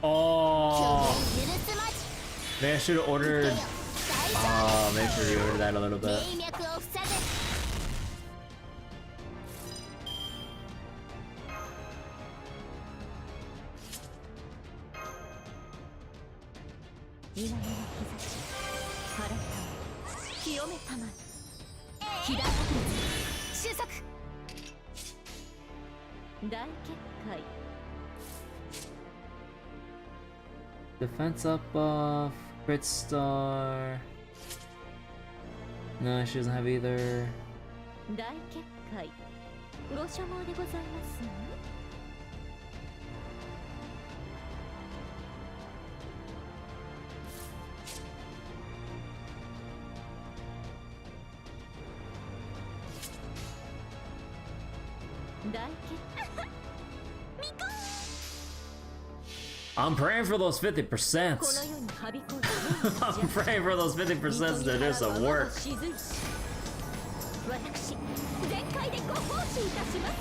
A: Oh, maybe I should have ordered. Oh, maybe I should have reordered that a little bit.
C: 今の日差し晴れた清めたま被弾確率収束大結界
A: Defense up buff, crit star. No, she doesn't have either.
C: 大結界ご所望でございますね大結
A: I'm praying for those 50%.
C: この世にはびこる
A: I'm praying for those 50% to do some work.
C: 私全開でご奉仕いたします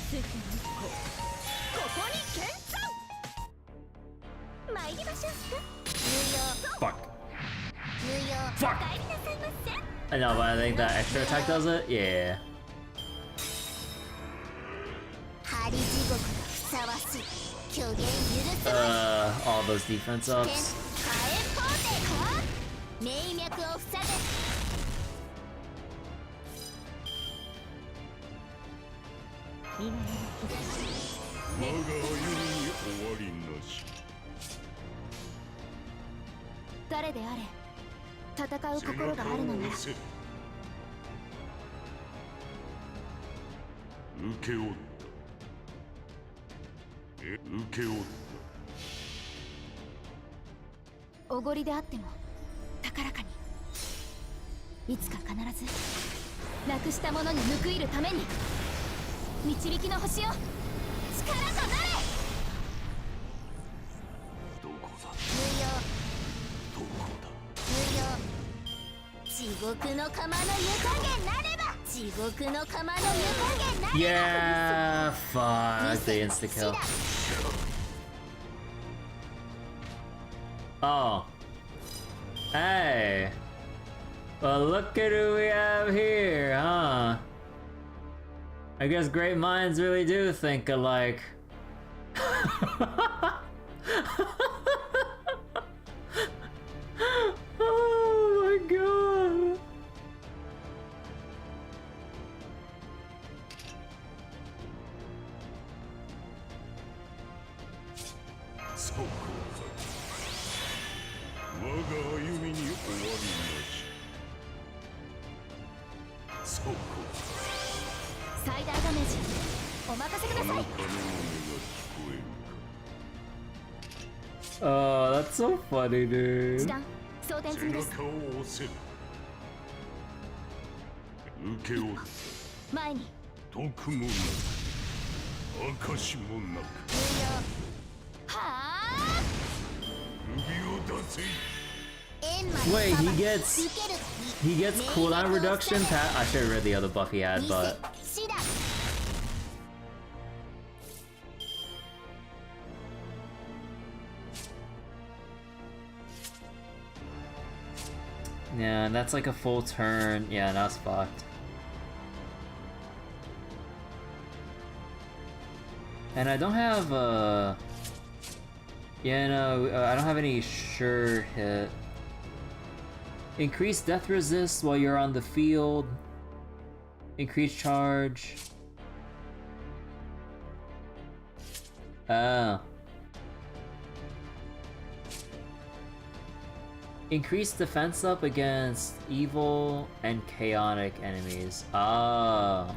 C: スープの一個ここに検査参りましょうか
A: Fuck.
C: 無用
A: Fuck.
C: お帰りなさいませ
A: I know, but I think that extra attack does it? Yeah.
C: 針地獄がふさわしい虚言許せまい
A: All those defense
C: 火炎
A: ups.
C: ポーテか名脈を塞ぐ今の日差し
D: 我が歩みに終わりなし
C: 誰であれ戦う心があるのなら
D: 背中を押せ受け負った受け負った
C: おごりであっても高らかにいつか必ずなくしたものに報いるために導きの星よ力となれ
D: どこだ
C: 無用
D: どこだ
C: 無用地獄の釜の湯加減なれば地獄の釜の湯加減なれば
A: Yeah, fuck. The insta kill. Oh. Hey. Well, look at who we have here, huh? I guess great minds really do think alike. Oh my god.
D: そうか我が歩みに終わりなしそうか
C: 最大ダメージお任せください
D: あの鐘の音が聞こえるか
A: Oh, that's so funny,
C: 時
A: dude.
C: 短装填済
D: 背
C: みです
D: 中を押せ受け負った
C: 前に
D: 徳もなく証もなく
C: はあ
D: 首を出せ
A: Wait, he gets cooldown reduction. I should have read the other buff he had, but yeah, that's like a full turn. Yeah, that's fucked. And I don't have yeah, no, I don't have any sure hit. Increase death resist while you're on the field. Increase charge. Oh. Increase defense up against evil and chaotic enemies. Oh.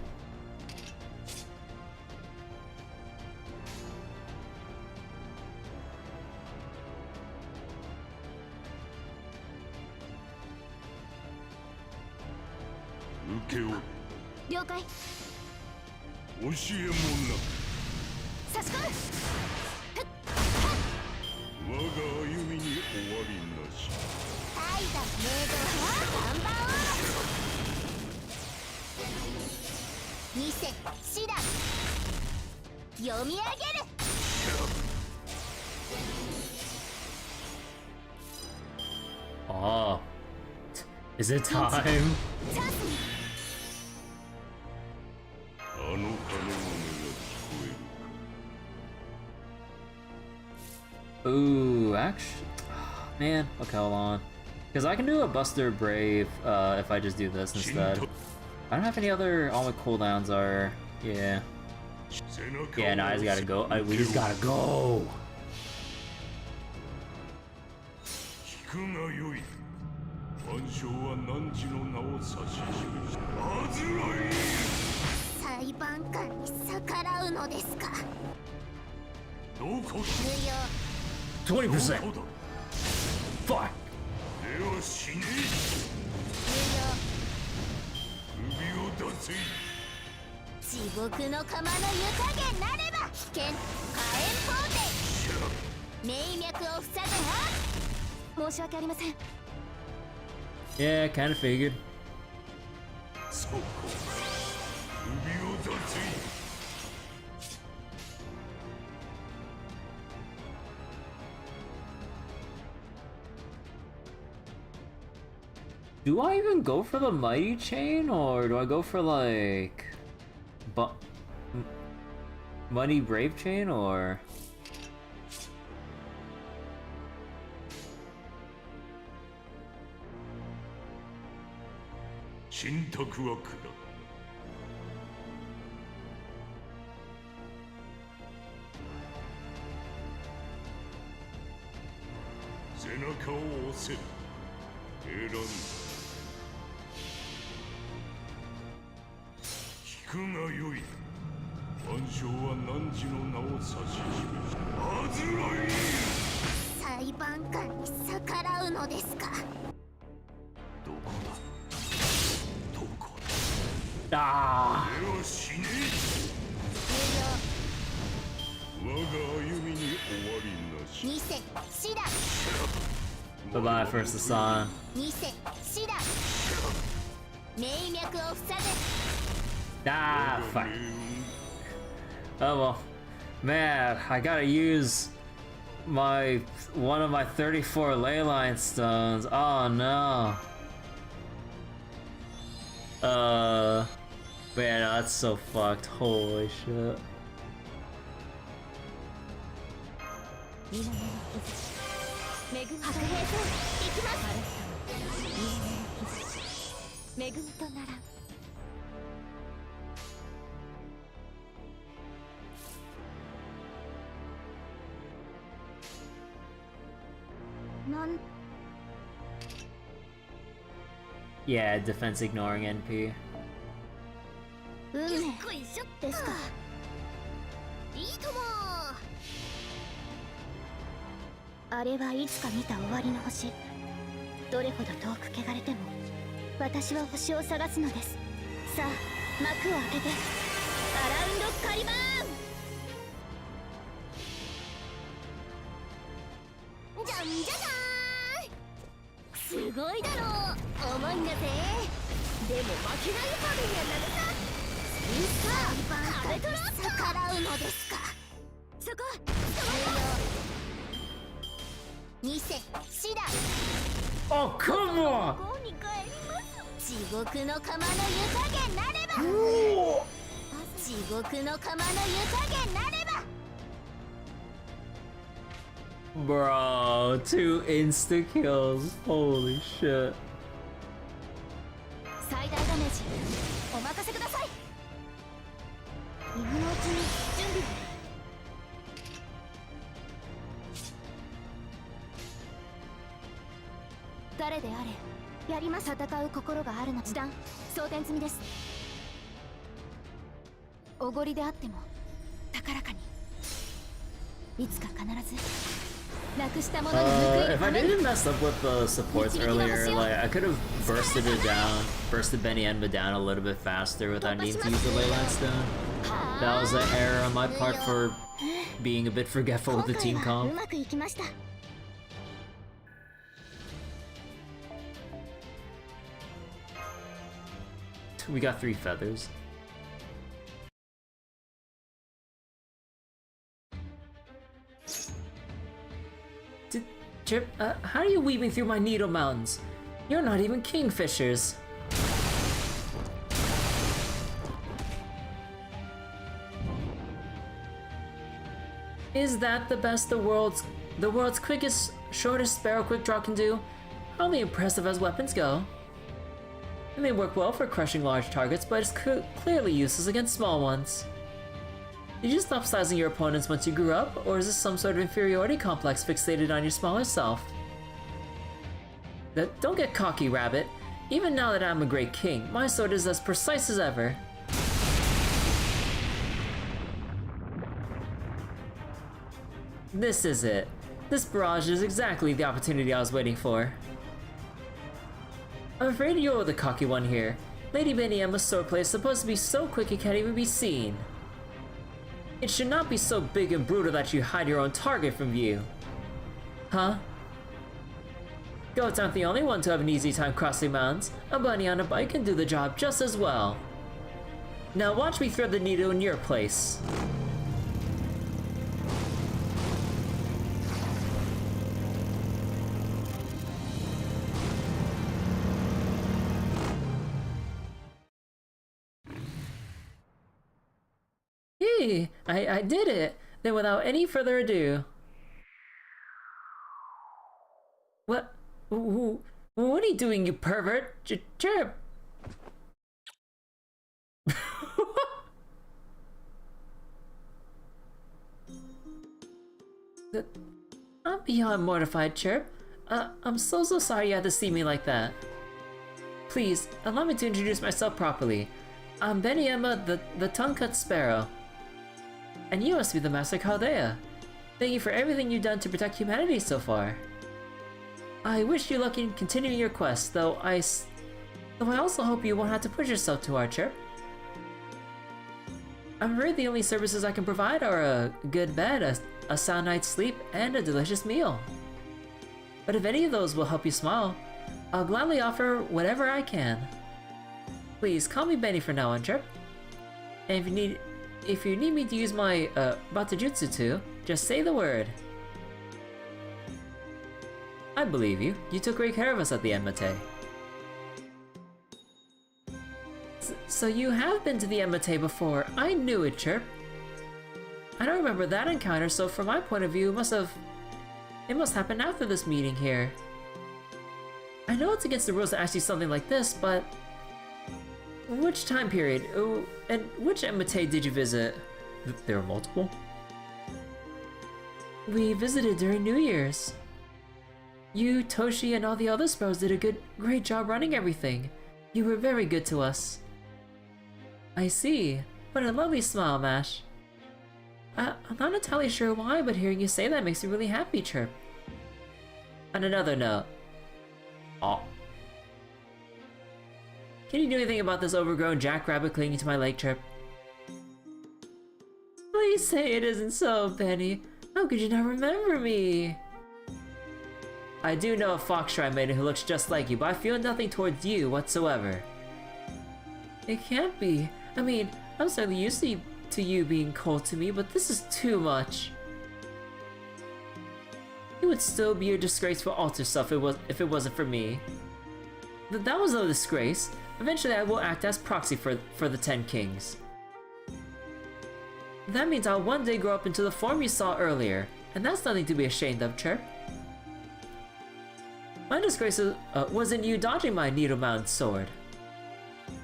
D: Uke
C: 了解
D: 教えもなく
C: 差し込む
D: 我が歩みに終わりなし
C: 怠惰明道は看板を見せ師団読み上げる
A: Oh. Is it time?
C: チャンスに
D: あの鐘の音が聞こえるか
A: Ooh, actually.
B: Man, okay, hold on. Because I can do a Buster Brave if I just do this instead. I don't have any other. All my cooldowns are. Yeah. Yeah, no, I just gotta go. We just gotta go. %. Fuck.
C: 地獄の釜の湯加減なれば危険火炎法廷名脈を塞ぐな申し訳ありません
B: Yeah, kind of figured. Do I even go for the Mighty Chain, or do I go for like... Money Brave Chain, or...
D: 信託は下る背中を押せ選んだ聞くがよい万象は汝の名を指し示したアズライ
C: 裁判官に逆らうのですか
D: どこだ
B: Ah!
D: 俺は死ね我が歩みに終わりなし
C: 2世死だ
B: Bye bye, First Hassan.
C: 2世死だ名脈を塞
B: Ah, fuck. Oh well. Man, I gotta use one of my 34 leyline stones. Oh no. Man, that's so fucked. Holy shit.
C: めぐみと行きますめぐみとならなん
B: Yeah, defense ignoring NP.
C: 運命ですかいいともあれはいつか見た終わりの星どれほど遠く汚れても私は星を探すのですさあ幕を開けてアラウンドカリバーンじゃんじゃじゃーんすごいだろう重いんだぜでも負けないハビにはなるささあ食べとろうと逆らうのですかそこ2世死だ
B: Oh, come on!
C: 地獄の釜の湯加減なれば地獄の釜の湯加減なれば
B: Bro, 2 insta kills. Holy shit.
C: 最大ダメージお任せください今のうちに準備を誰であれやります戦う心があるの時短装填済みですおごりであっても高らかにいつか必ずなくしたものに報いる
B: If
C: た
B: I
C: めに
B: didn't mess up with the supports earlier, like I could have bursted Benny Enba down a little bit faster without needing to use the Leyline Stone. That was an error on my part for being a bit forgetful with the team
C: 今回はう
B: comp.
C: まくいきました
B: We got 3 feathers. Chip, how are you weaving through my Needle Mountains? You're not even kingfishers. Is that the best the world's quickest shortest sparrow quick draw can do, hardly impressive as weapons go. It may work well for crushing large targets, but it's clearly useless against small ones. Did you stop sizing your opponents once you grew up, or is this some sort of inferiority complex fixated on your smaller self? Don't get cocky, Rabbit. Even now that I'm a great king, my sword is as precise as ever. This is it. This barrage is exactly the opportunity I was waiting for. I'm afraid you're the cocky one here. Lady Beniema's swordplay is supposed to be so quick it can't even be seen. It should not be so big and brutal that you hide your own target from view. Huh? Goats aren't the only one to have an easy time crossing mountains. A bunny on a bike can do the job just as well. Now watch me thread the needle in your place. Hey, I did it! Then without any further ado... What are you doing, you pervert? Chirp! I'm beyond mortified, Chirp. I'm so sorry you had to see me like that. Please, allow me to introduce myself properly. I'm Beniema, the tongue-cut sparrow. And you must be the Master Chaldea. Thank you for everything you've done to protect humanity so far. I wish you luck in continuing your quest, though I also hope you won't have to push yourself too hard, Chirp. I'm afraid the only services I can provide are a good bed, a sound night's sleep, and a delicious meal. But if any of those will help you smile, I'll gladly offer whatever I can. Please call me Benny from now on, Chirp. And if you need me to use my Batajutsu too, just say the word. I believe you. You took great care of us at the Enmate. So you have been to the Enmate before. I knew it, Chirp. I don't remember that encounter, so from my point of view, it must happen after this meeting here. I know it's against the rules to ask you something like this, but which time period? Oh, and which Enmate did you visit? There were multiple? We visited during New Year's. You, Toshi, and all the other sparrows did a great job running everything. You were very good to us. I see. What a lovely smile, Mash. I'm not entirely sure why, but hearing you say that makes me really happy, Chirp. On another note... Oh. Can you do anything about this overgrown jackrabbit clinging to my leg, Chirp? Please say it isn't so, Benny. How could you not remember me? I do know a fox shrine maiden who looks just like you, but I feel nothing towards you whatsoever. It can't be. I mean, I'm certainly used to you being cold to me, but this is too much. It would still be a disgrace for altar stuff if it wasn't for me. That was no disgrace. Eventually I will act as proxy for the 10 kings. That means I'll one day grow up into the form you saw earlier, and that's nothing to be ashamed of, Chirp. My disgrace wasn't you dodging my needle-mounted sword.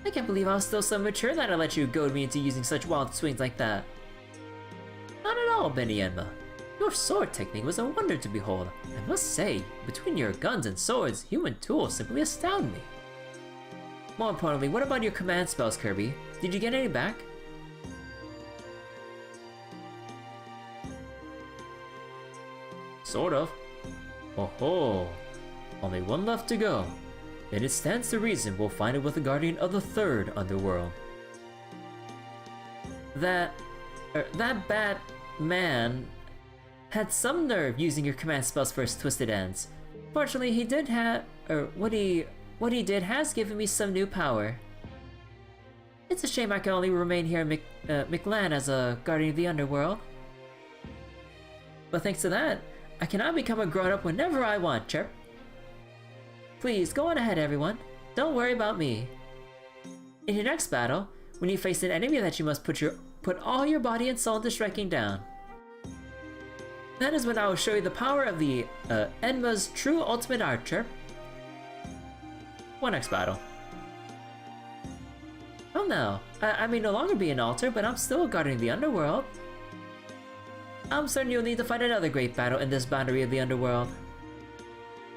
B: I can't believe I was still so mature that I let you goad me into using such wild swings like that. Not at all, Beniema. Your sword technique was a wonder to behold. I must say, between your guns and swords, you and tools simply astound me. More importantly, what about your command spells, Kirby? Did you get any back? Sort of. Oh ho! Only one left to go. Then it stands to reason we'll find it with the guardian of the third underworld. That bad man had some nerve using your command spells for his twisted ends. Fortunately, he did have, what he did has given me some new power. It's a shame I can only remain here in Mictlān as a guardian of the underworld. But thanks to that, I can now become a grown-up whenever I want, Chirp. Please, go on ahead, everyone. Don't worry about me. In your next battle, when you face an enemy that you must put all your body and soul into striking down, That is when I will show you the power of the Enma's true ultimate archer. One next battle. Oh no, I may no longer be an altar, but I'm still guarding the underworld. I'm certain you'll need to fight another great battle in this boundary of the underworld.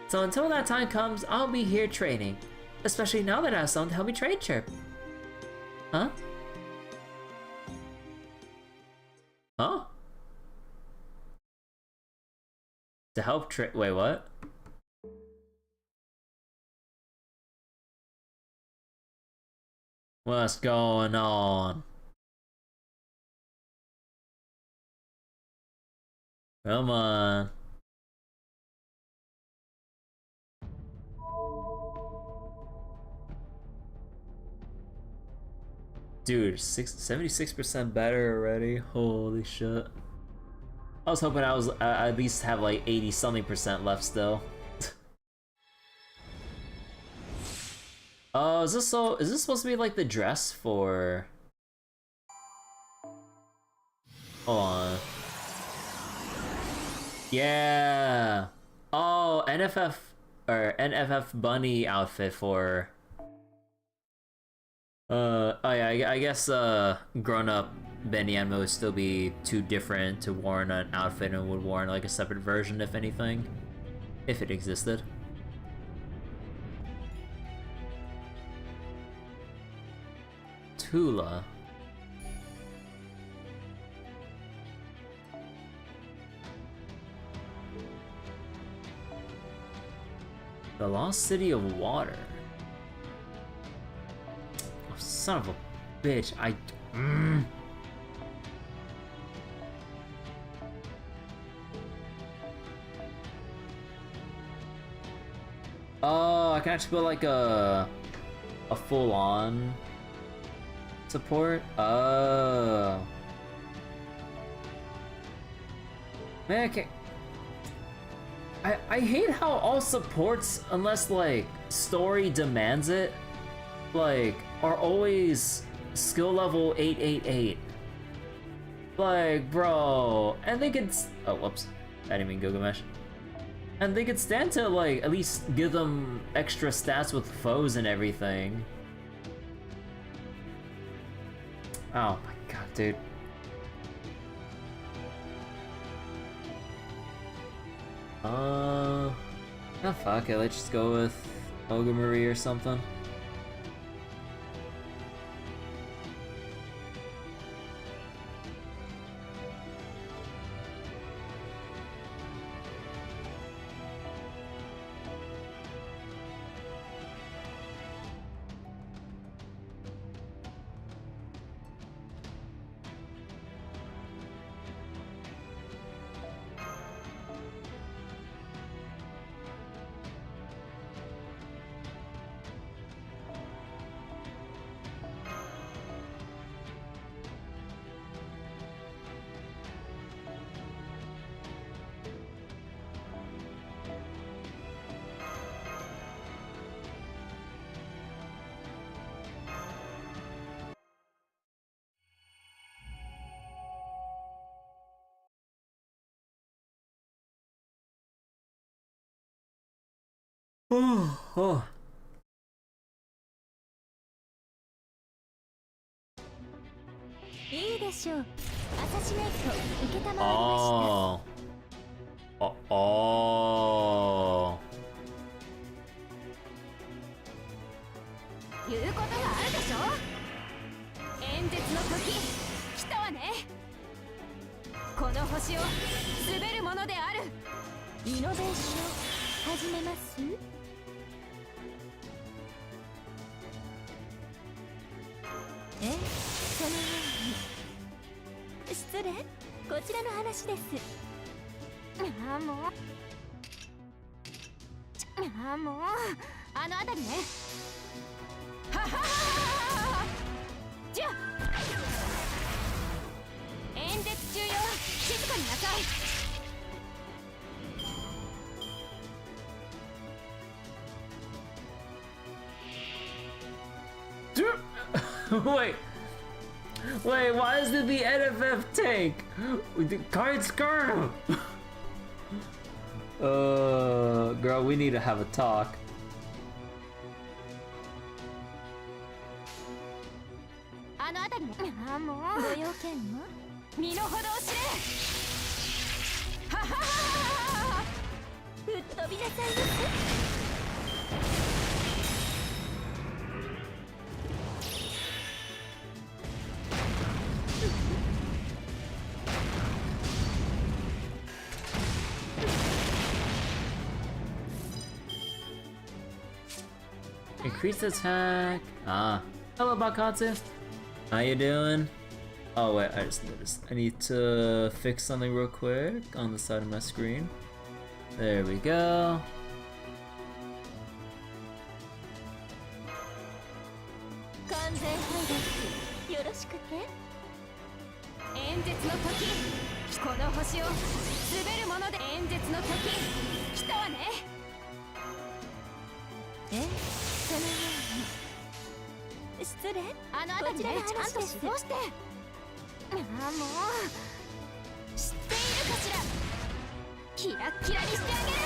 B: So until that time comes, I'll be here training. Especially now that I have someone to help me train Chirp. Huh? Huh? To help wait, what? What's going on? Come on. Dude, 76% better already. Holy shit. I was hoping I was at least have like 80 something percent left still. Oh, is this supposed to be like the dress for? Hold on. Yeah. Oh, NFF bunny outfit for. Oh yeah, I guess grown-up Benyanma would still be too different to warn an outfit and would warn like a separate version if anything, if it existed. Tula. The Lost City of Water. Oh, son of a bitch, Oh, I can actually put like a full-on support? Oh. Man, I can't... I hate how all supports, unless like story demands it, like are always skill level 888. Like, bro, and they could... Oh, whoops. I didn't mean Gilgamesh. And they could stand to like at least give them extra stats with foes and everything. Oh my god, dude. Oh, fuck it, let's just go with Olga Marie or something. Oh.
C: いいでしょう。アサシネイト受けたまわりました。
B: Oh. Oh.
C: 言うことがあるでしょ。演説の時来たわね。この星を滑るものである。イノベーション始めます。そのように失礼、こちらの話です。ああもうあの辺りね。はははは。じゃあ演説中よ、静かになさい。
B: Wait, why is it the NFF tank? The cards guard him.
A: Girl, we need to have a talk.
C: あの辺りね。あ、もうご用件は身の程を知れ。ははははは。吹っ飛びなさいませ。
B: Increase attack. Ah. Hello, Bakatsu. How you doing? Oh wait, I just noticed. I need to fix something real quick on the side of my screen. There we go.
C: 完全配列よろしくね。演説の時、この星を滑るもので演説の時、来たわね。え、そのように失礼。あの辺りでちゃんと指導して。あ、もう知っているかしら。キラッキラにしてあげる。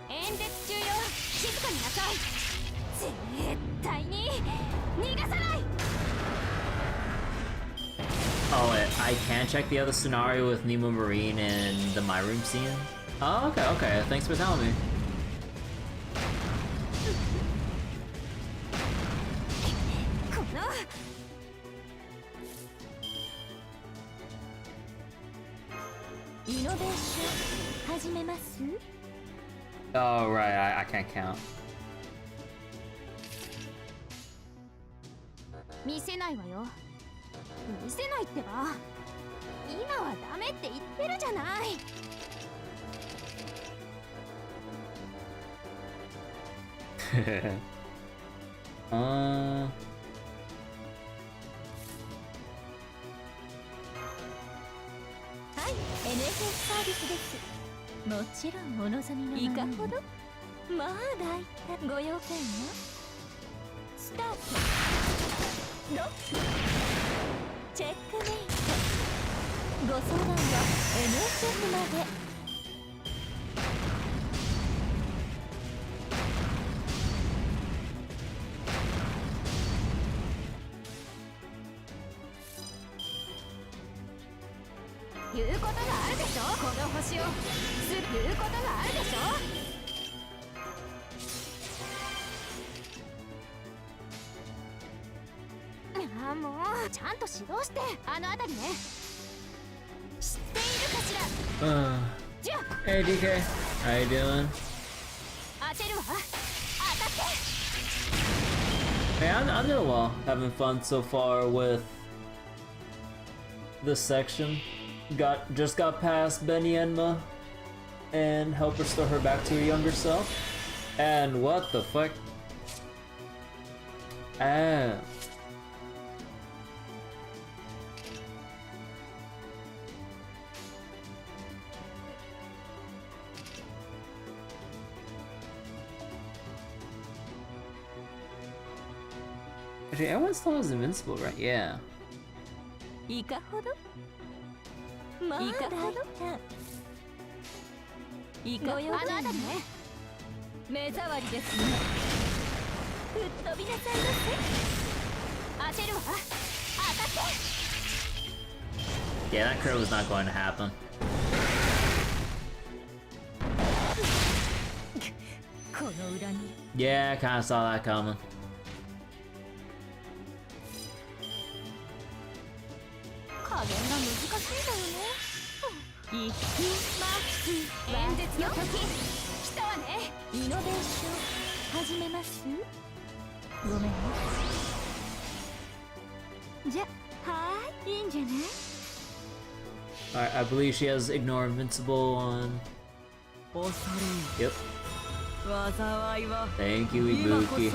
C: 演説中よ、静かになさい。絶対に逃がさない。
B: Oh wait, I can check the other scenario with Nemo Marine and the My Room scene? Oh, okay, okay. Thanks for telling me.
C: このイノベーション始めます。
B: Oh right, I can't count.
C: 見せないわよ。見せないってば。今はダメって言ってるじゃない。はい、NFS サービスです。もちろんお望みのいかほど。まあ大体ご用件はスタート。ロックチェックメイト。ご相談は NSF まで。言うことがあるでしょ。この星を言うことがあるでしょ。あ、もうちゃんと指導して。あの辺りね。知っているかしら。じゃあ
B: Hey DK, how you doing?
C: 当てるわ。当たって。
B: Hey, I'm doing well. Having fun so far with this section. Just got past Benienma and help restore her back to her younger self. And what the fuck? Ah. Actually, everyone still has invincible, right? Yeah.
C: いかほど。まあ、いかほど。いかほど。あの辺りね。目障りですね。吹っ飛びなさいませ。当てるわ。当たって。
B: Yeah, that curve was not going to happen.
C: この裏に。
B: Yeah, I kind of saw that coming.
C: 加減が難しいだよね。行きます演説の時来たわね。イノベーション始めます。ごめんね。じゃ、はい、いいんじゃない。
B: Alright, I believe she has ignore invincible on. Yep. Thank you, Ibuki.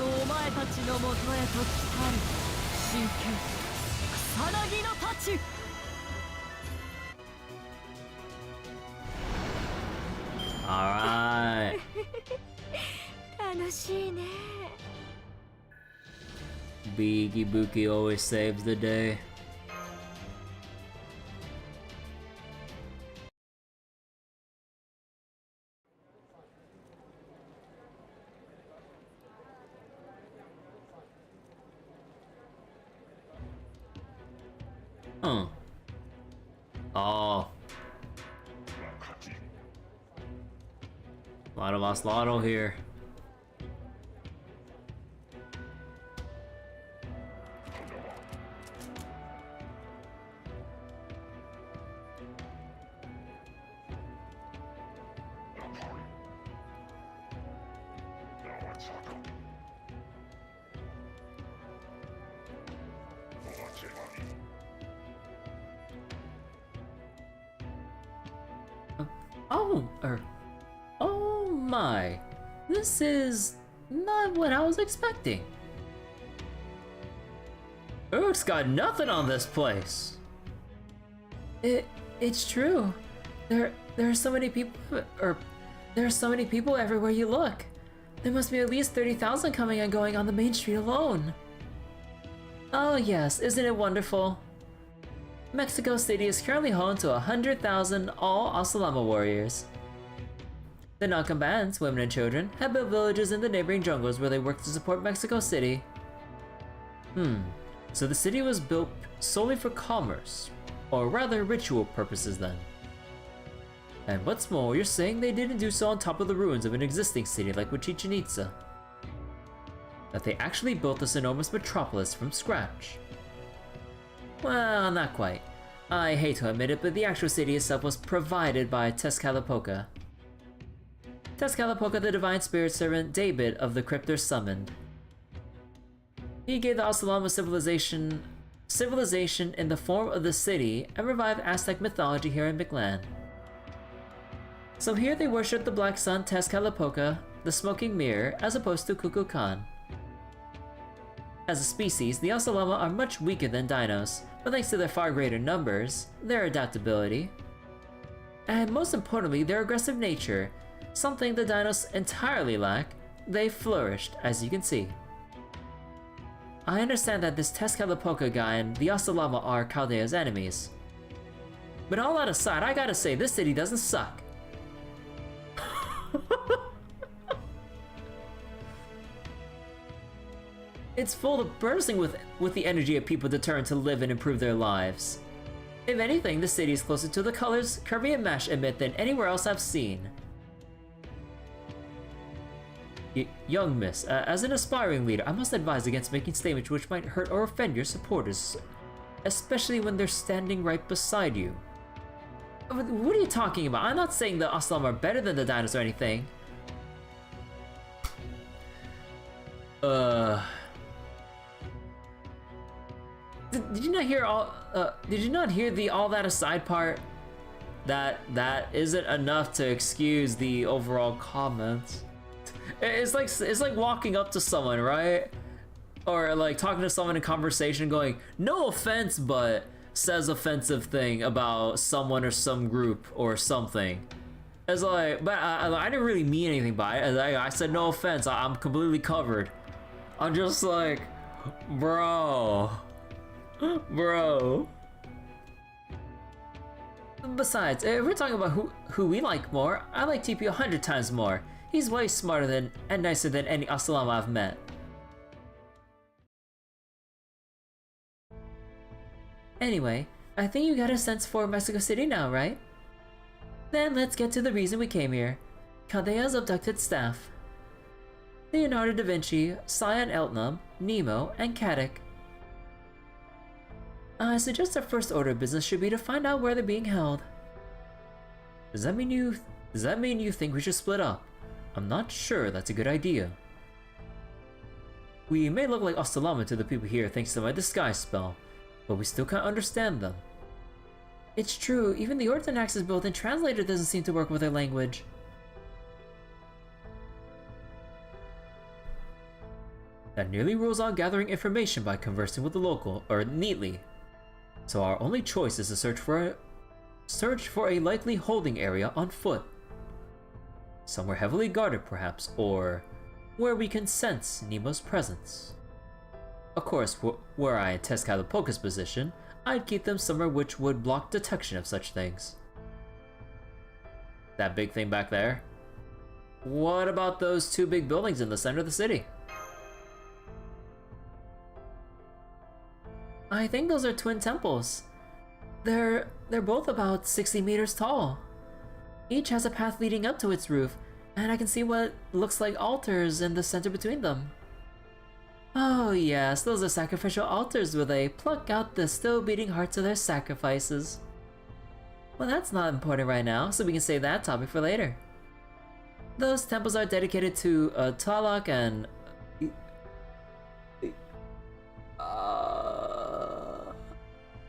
B: Alright.
C: 楽しいね。
B: Big Ibuki always saves the day. Oh. Oh. A lot of Oslotl here. Oh my. This is not what I was expecting. Urk's got nothing on this place. It's true. There are so many people, there are so many people everywhere you look. There must be at least 30,000 coming and going on the main street alone. Oh yes, isn't it wonderful? Mexico City is currently home to 100,000 all Asalama warriors. The non-combatants, women and children, have built villages in the neighboring jungles where they work to support Mexico City. So the city was built solely for commerce, or rather ritual purposes then. And what's more, you're saying they didn't do so on top of the ruins of an existing city like with Chichen Itza. That they actually built this enormous metropolis from scratch. Well, not quite. I hate to admit it, but the actual city itself was provided by Tezcatlipoca. Tezcatlipoca, the divine spirit servant David of the Cryptors summoned. He gave the Asalama civilization in the form of the city and revived Aztec mythology here in Mictlān. So here they worship the Black Sun Tezcatlipoca, the Smoking Mirror, as opposed to Kukulkan. As a species, the Asalama are much weaker than dinos, but thanks to their far greater numbers, their adaptability, and most importantly, their aggressive nature, something the dinos entirely lack, they flourished, as you can see. I understand that this Tezcatlipoca guy and the Asalama are Chaldea's enemies. But all that aside, I gotta say, this city doesn't suck. It's full of bursting with the energy of people determined to live and improve their lives. If anything, the city is closer to the colors Kirby and Mash emit than anywhere else I've seen. Young miss, as an aspiring leader, I must advise against making statements which might hurt or offend your supporters, especially when they're standing right beside you. What are you talking about? I'm not saying the Asalama are better than the dinos or anything. Did you not hear all? Did you not hear the all that aside part? That isn't enough to excuse the overall comments. It's like walking up to someone, right? Or like talking to someone in conversation, going, "No offense, but," says offensive thing about someone or some group or something. It's like, but I didn't really mean anything by it. I said no offense. I'm completely covered. I'm just like, bro. Besides, if we're talking about who we like more, I like TP 100 times more. He's way smarter than and nicer than any Asalama I've met. Anyway, I think you got a sense for Mexico City now, right? Then let's get to the reason we came here. Chaldea's abducted staff. Leonardo da Vinci, Cyan Eltnum, Nemo, and Caddick. I suggest our first order of business should be to find out where they're being held. Does that mean you think we should split up? I'm not sure that's a good idea. We may look like Asalama to the people here thanks to my disguise spell, but we still can't understand them. It's true, even the Orthonax's built-in translator doesn't seem to work with their language. That nearly rules out gathering information by conversing with the local, or neatly. So our only choice is to search for a likely holding area on foot. Somewhere heavily guarded perhaps, or where we can sense Nemo's presence. Of course, were I in Tezcatlipoca's position, I'd keep them somewhere which would block detection of such things. That big thing back there? What about those two big buildings in the center of the city? I think those are twin temples. They're both about 60 meters tall. Each has a path leading up to its roof, and I can see what looks like altars in the center between them. Oh yes, those are sacrificial altars where they pluck out the still beating hearts of their sacrifices. Well, that's not important right now, so we can save that topic for later. Those temples are dedicated to Tlaloc and...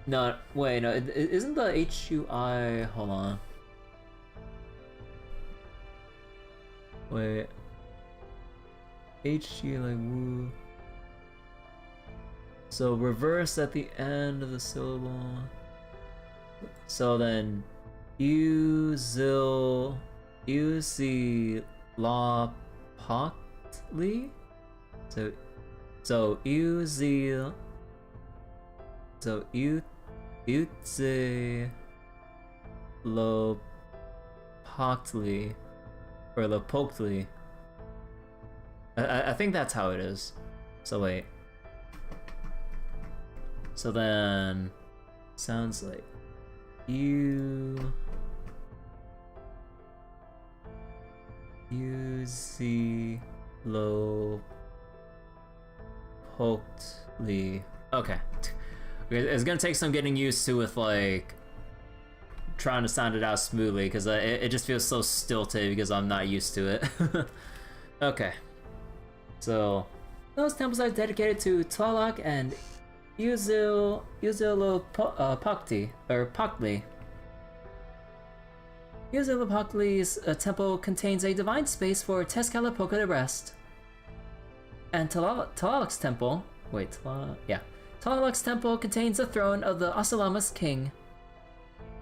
B: No, wait, no, isn't the HUI... Hold on. Wait. HU like woo. So reverse at the end of the syllable. So then La Poctli. So Lo Poctli or Lo Poctli. I think that's how it is. So wait. So then sounds like Lo Poctli. Okay. It's gonna take some getting used to with like trying to sound it out smoothly because it just feels so stilted because I'm not used to it. Okay. So those temples are dedicated to Tlaloc and Poctli. Poctli's temple contains a divine space for Tezcatlipoca to rest. And Tlaloc's temple... Tlaloc's temple contains the throne of the Asalama's king.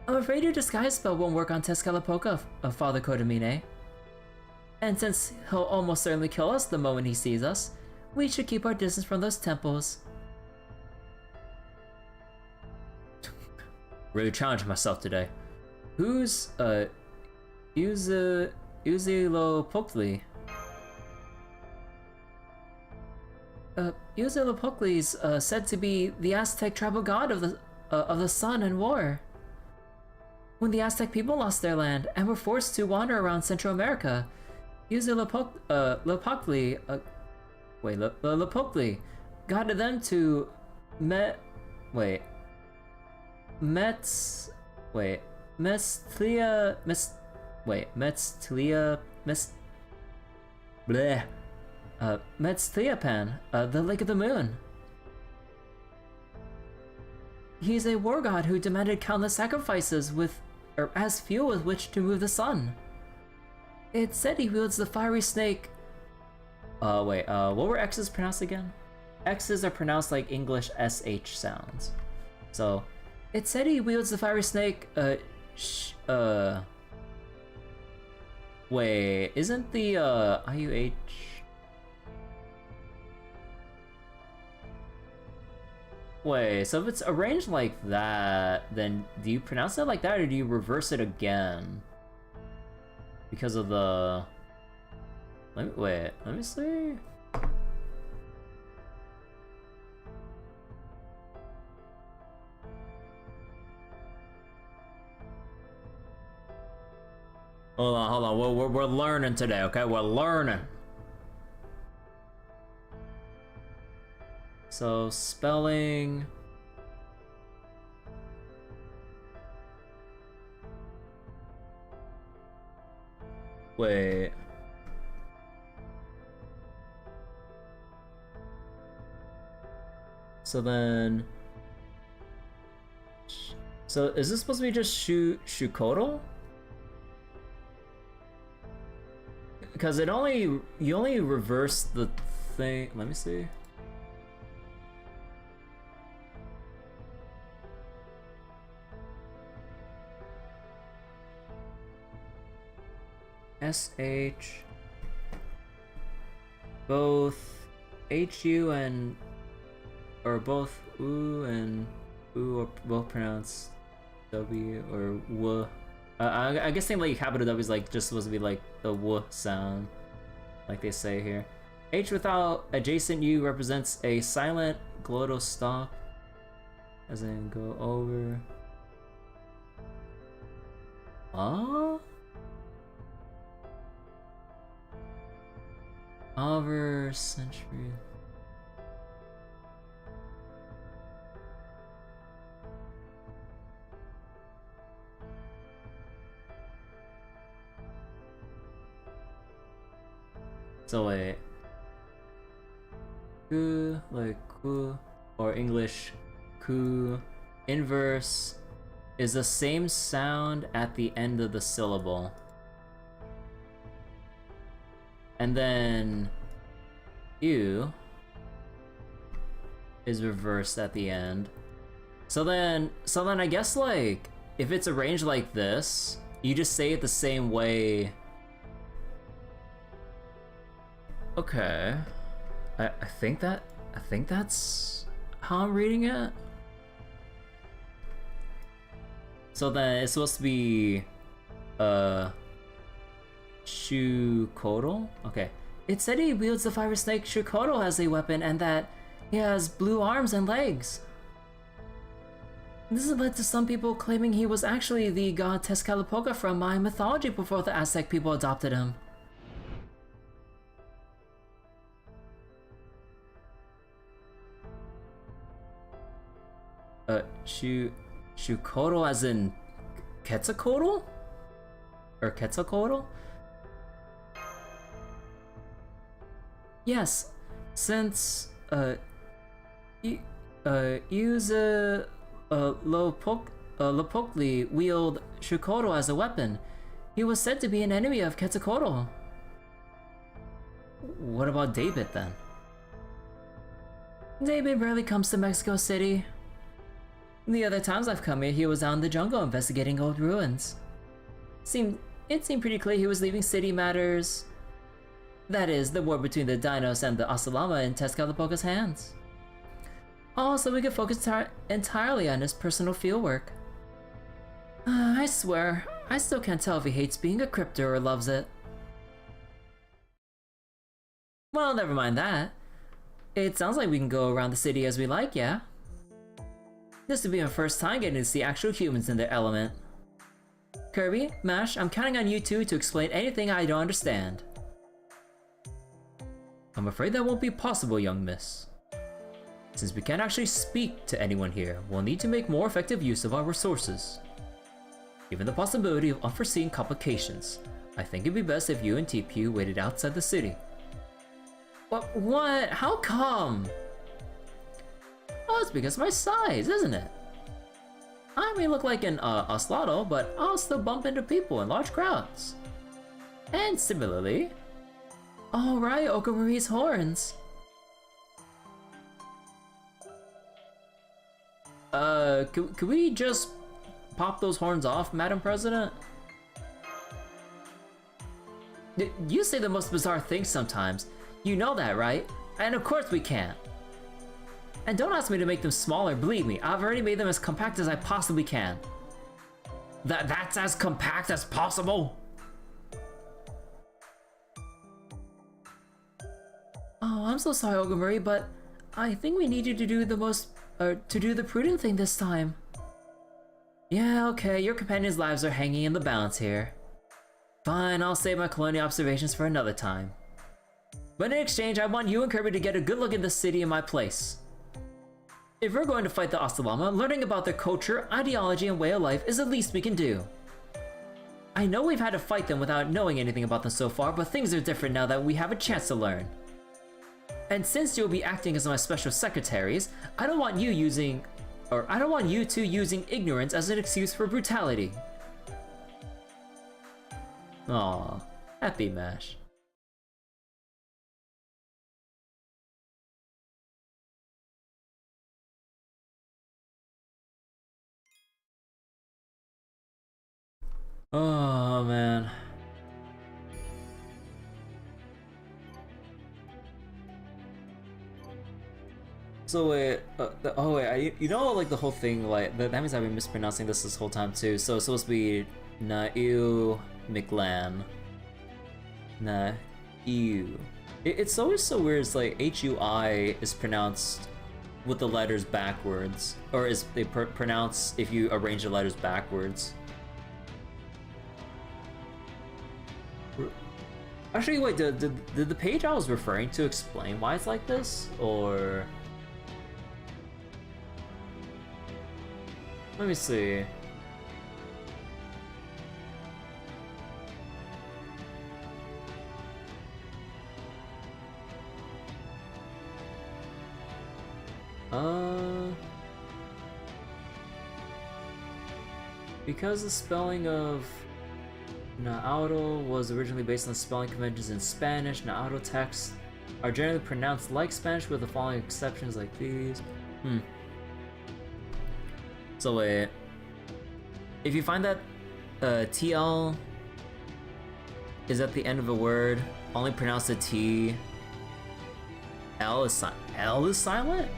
B: I'm afraid your disguise spell won't work on Tezcatlipoca, Father Kodamine. And since he'll almost certainly kill us the moment he sees us, we should keep our distance from those temples. Really challenging myself today. Who's Huitzilopochtli? Huitzilopochtli's said to be the Aztec tribal god of the sun and war. When the Aztec people lost their land and were forced to wander around Central America, Huitzilopochtli guided them to Metztliapan, the Lake of the Moon. He's a war god who demanded countless sacrifices as fuel with which to move the sun. It's said he wields the fiery snake. What were X's pronounced again? X's are pronounced like English SH sounds. So, it said he wields the fiery snake, wait, isn't the, IUH... Wait, so if it's arranged like that, then do you pronounce it like that or do you reverse it again? Because of the... let me see. Hold on, we're learning today, okay? We're learning. So, spelling... Wait... So then... So, is this supposed to be just Shukoto? Because you only reverse the thing... Let me see. SH, both HU and, or both U and U are both pronounced W or W. I guess saying like capital W is like just supposed to be like the W sound, like they say here. H without adjacent U represents a silent glottal stop, as in go over. Huh? Over century. So wait. Ku, like ku, or English ku, inverse is the same sound at the end of the syllable. And then U is reversed at the end. So then I guess like if it's arranged like this, you just say it the same way. Okay. I think that's how I'm reading it. So then it's supposed to be Shukoto? Okay. It said he wields the fire snake Shukoto as a weapon and that he has blue arms and legs. This has led to some people claiming he was actually the god Tezcatlipoca from Mayan mythology before the Aztec people adopted him. Shukoto as in Quetzalcoatl? Or Quetzalcoatl? Yes, since Lopokli wield Shukoto as a weapon, he was said to be an enemy of Quetzalcoatl. What about David then? David rarely comes to Mexico City. The other times I've come here, he was out in the jungle investigating old ruins. It seemed pretty clear he was leaving city matters. That is, the war between the Dinos and the Osalama in Tezcatlipoca's hands. Also, we could focus entirely on his personal fieldwork. I swear, I still can't tell if he hates being a crypto or loves it. Well, never mind that. It sounds like we can go around the city as we like, yeah? This would be my first time getting to see actual humans in their element. Kirby, Mash, I'm counting on you two to explain anything I don't understand. I'm afraid that won't be possible, young miss. Since we can't actually speak to anyone here, we'll need to make more effective use of our resources. Given the possibility of unforeseen complications, I think it'd be best if you and TPU waited outside the city. What? How come? Oh, it's because of my size, isn't it? I may look like an oslotto, but I'll still bump into people in large crowds. And similarly... Alright, Okamari's horns. Could we just pop those horns off, Madam President? You say the most bizarre things sometimes. You know that, right? And of course we can't. And don't ask me to make them smaller, believe me, I've already made them as compact as I possibly can. That's as compact as possible? Oh, I'm so sorry, Ogamori, but I think we need you to do the prudent thing this time. Yeah, okay, your companions' lives are hanging in the balance here. Fine, I'll save my colonial observations for another time. But in exchange, I want you and Kirby to get a good look at the city in my place. If we're going to fight the Osalama, learning about their culture, ideology, and way of life is the least we can do. I know we've had to fight them without knowing anything about them so far, but things are different now that we have a chance to learn. And since you'll be acting as my special secretaries, I don't want you two using ignorance as an excuse for brutality. Aww, happy Mash. Oh man. So wait, you know, like the whole thing, like that means I've been mispronouncing this whole time too. So it's supposed to be Nahui Mictlān. Nahui. It's always so weird. It's like HUI is pronounced with the letters backwards, or is they pronounce if you arrange the letters backwards. Actually, wait, did the page I was referring to explain why it's like this? Or... Let me see. Because the spelling of Nahui was originally based on spelling conventions in Spanish, Nahui texts are generally pronounced like Spanish with the following exceptions like these. So wait, if you find that TL is at the end of a word, only pronounce the T. L is silent?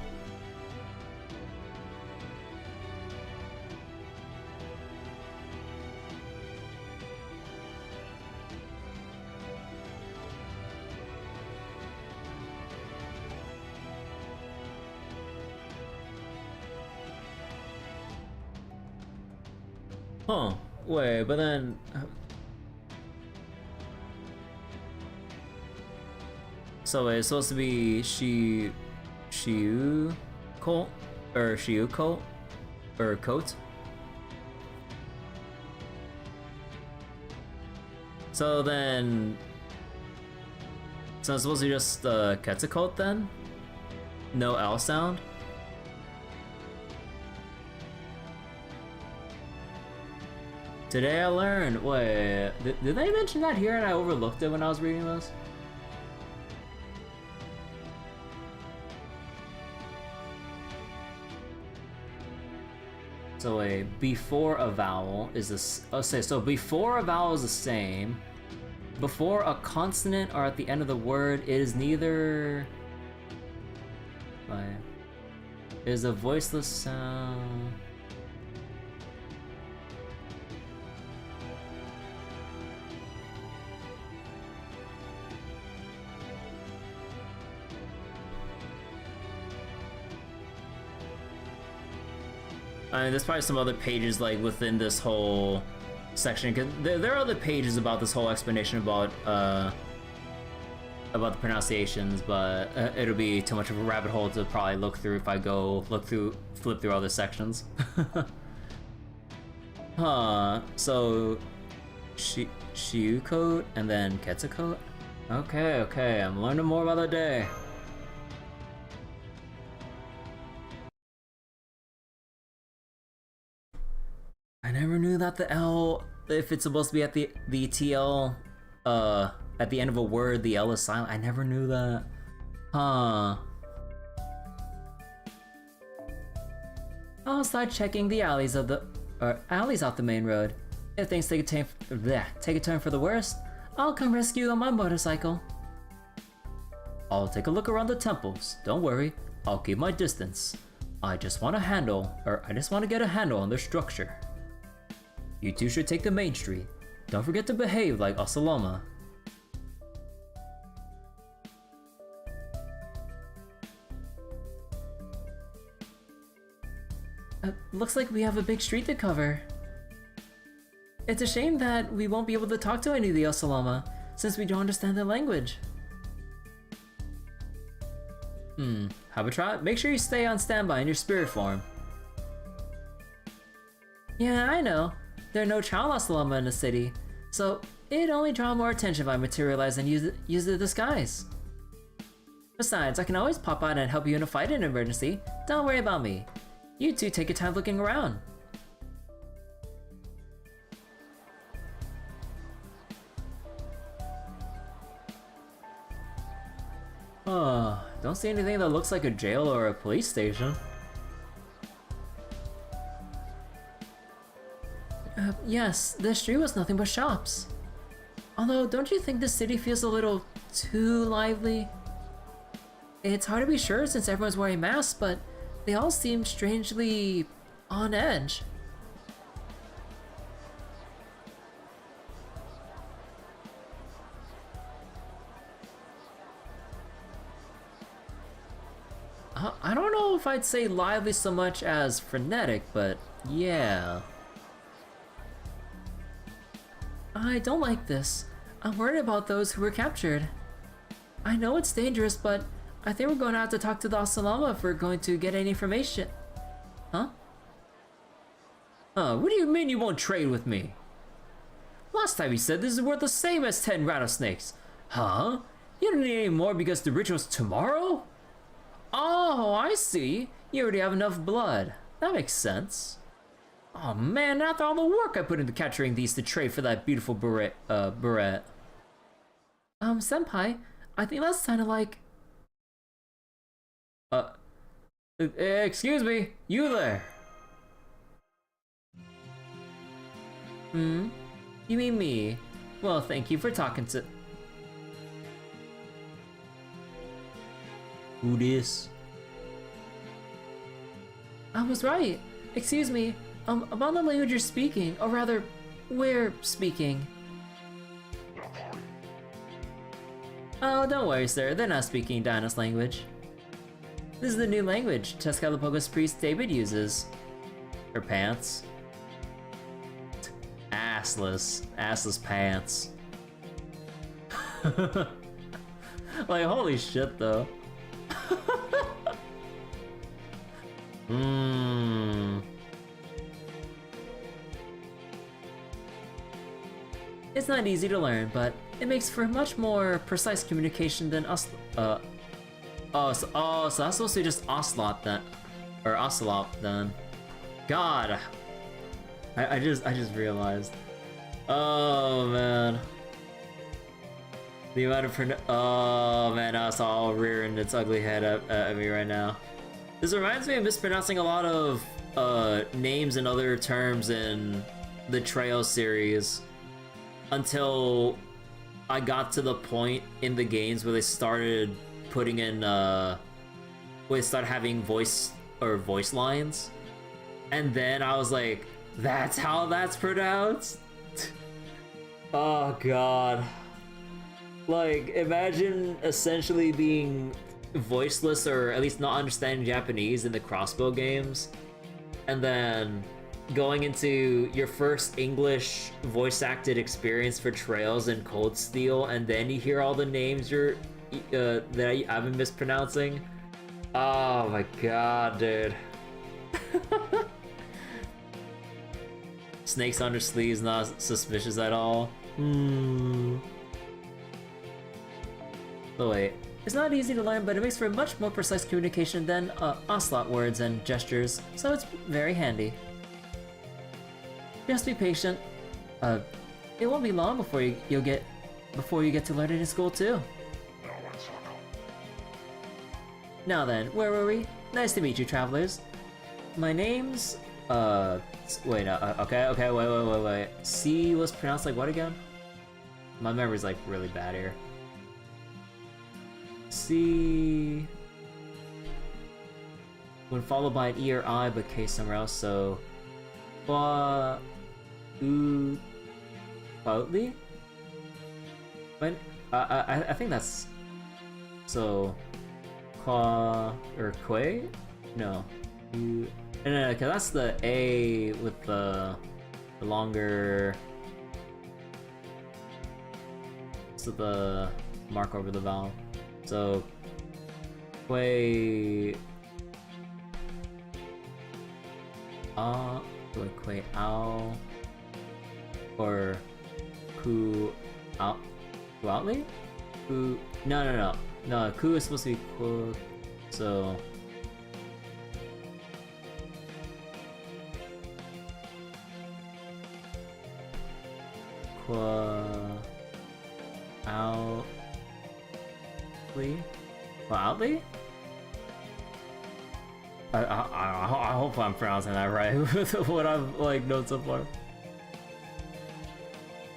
B: Huh, wait, but then... So it's supposed to be Shiu Colt? Or Shiu Colt? Or Coat? So then... So it's supposed to be just Quetzalcoatl then? No L sound? Today I learned, wait, did they mention that here and I overlooked it when I was reading this? So wait, before a vowel is this, okay, so before a vowel is the same, before a consonant or at the end of the word, it is neither, it is a voiceless sound. I mean, there's probably some other pages like within this whole section, because there are other pages about this whole explanation about the pronunciations, but it'll be too much of a rabbit hole to probably look through if I go flip through other sections. Huh? So, Shiu Coat and then Quetzalcoatl. Okay, I'm learning more about the day. I never knew that the L, if it's supposed to be at the TL, at the end of a word, the L is silent. I never knew that. Huh. I'll start checking the alleys of the, alleys off the main road. If things take a turn for the worst, I'll come rescue you on my motorcycle. I'll take a look around the temples. Don't worry, I'll keep my distance. I just want to get a handle on their structure. You two should take the main street. Don't forget to behave like Osaloma. Looks like we have a big street to cover. It's a shame that we won't be able to talk to any of the Osaloma, since we don't understand their language. Have a try? Make sure you stay on standby in your spirit form. Yeah, I know. There are no child Osaloma in the city, so it'd only draw more attention if I materialize and use the disguise. Besides, I can always pop out and help you in a fight in an emergency. Don't worry about me. You two take your time looking around. Don't see anything that looks like a jail or a police station. Yes, the street was nothing but shops. Although, don't you think the city feels a little too lively? It's hard to be sure since everyone's wearing masks, but they all seem strangely on edge. I don't know if I'd say lively so much as frenetic, but yeah. I don't like this. I'm worried about those who were captured. I know it's dangerous, but I think we're going to have to talk to the Asalama if we're going to get any information. Huh? What do you mean you won't trade with me? Last time you said this is worth the same as 10 rattlesnakes. Huh? You don't need any more because the ritual's tomorrow? Oh, I see. You already have enough blood. That makes sense. Oh man, after all the work I put into capturing these to trade for that beautiful beret. Senpai, I think that's kinda like... excuse me, you there? You mean me? Well, thank you for talking to...
A: Who this?
B: I was right. Excuse me, about the language you're speaking, or rather, we're speaking. Oh, don't worry, sir. They're not speaking Dainos language. This is the new language Tezcatlipoca's priest David uses. Her pants. Assless pants. Like, holy shit, though. It's not easy to learn, but it makes for much more precise communication than so that's supposed to be just Ocelot then, or Ocelot then. God, I just realized. Oh man, the amount of oh man, now it's all rearing its ugly head at me right now. This reminds me of mispronouncing a lot of names and other terms in the Trail series until I got to the point in the games where they started putting in where they started having voice lines, and then I was like, that's how that's pronounced. Oh god, like imagine essentially being voiceless or at least not understanding Japanese in the Crossbow games, and then going into your first English voice acted experience for Trails and Cold Steel, and then you hear all the names that I've been mispronouncing. Oh my god, dude. Snakes on her sleeves, not suspicious at all. Oh wait. It's not easy to learn, but it makes for much more precise communication than Ocelot words and gestures, so it's very handy. Just be patient. It won't be long before you get to learn it in school too. Now then, where were we? Nice to meet you, travelers. My name's wait, no, okay, wait. C was pronounced like what again? My memory's like really bad here. C when followed by an E or I, but K somewhere else. So, Outly? When I think that's so. Qua or Quay? No. No, because that's the A with the longer. So the mark over the vowel. So Quay. Quay Ao or Ku Out Outley? Ku No, Ku is supposed to be Ku, so Outley? I hope I'm pronouncing that right with what I've like known so far.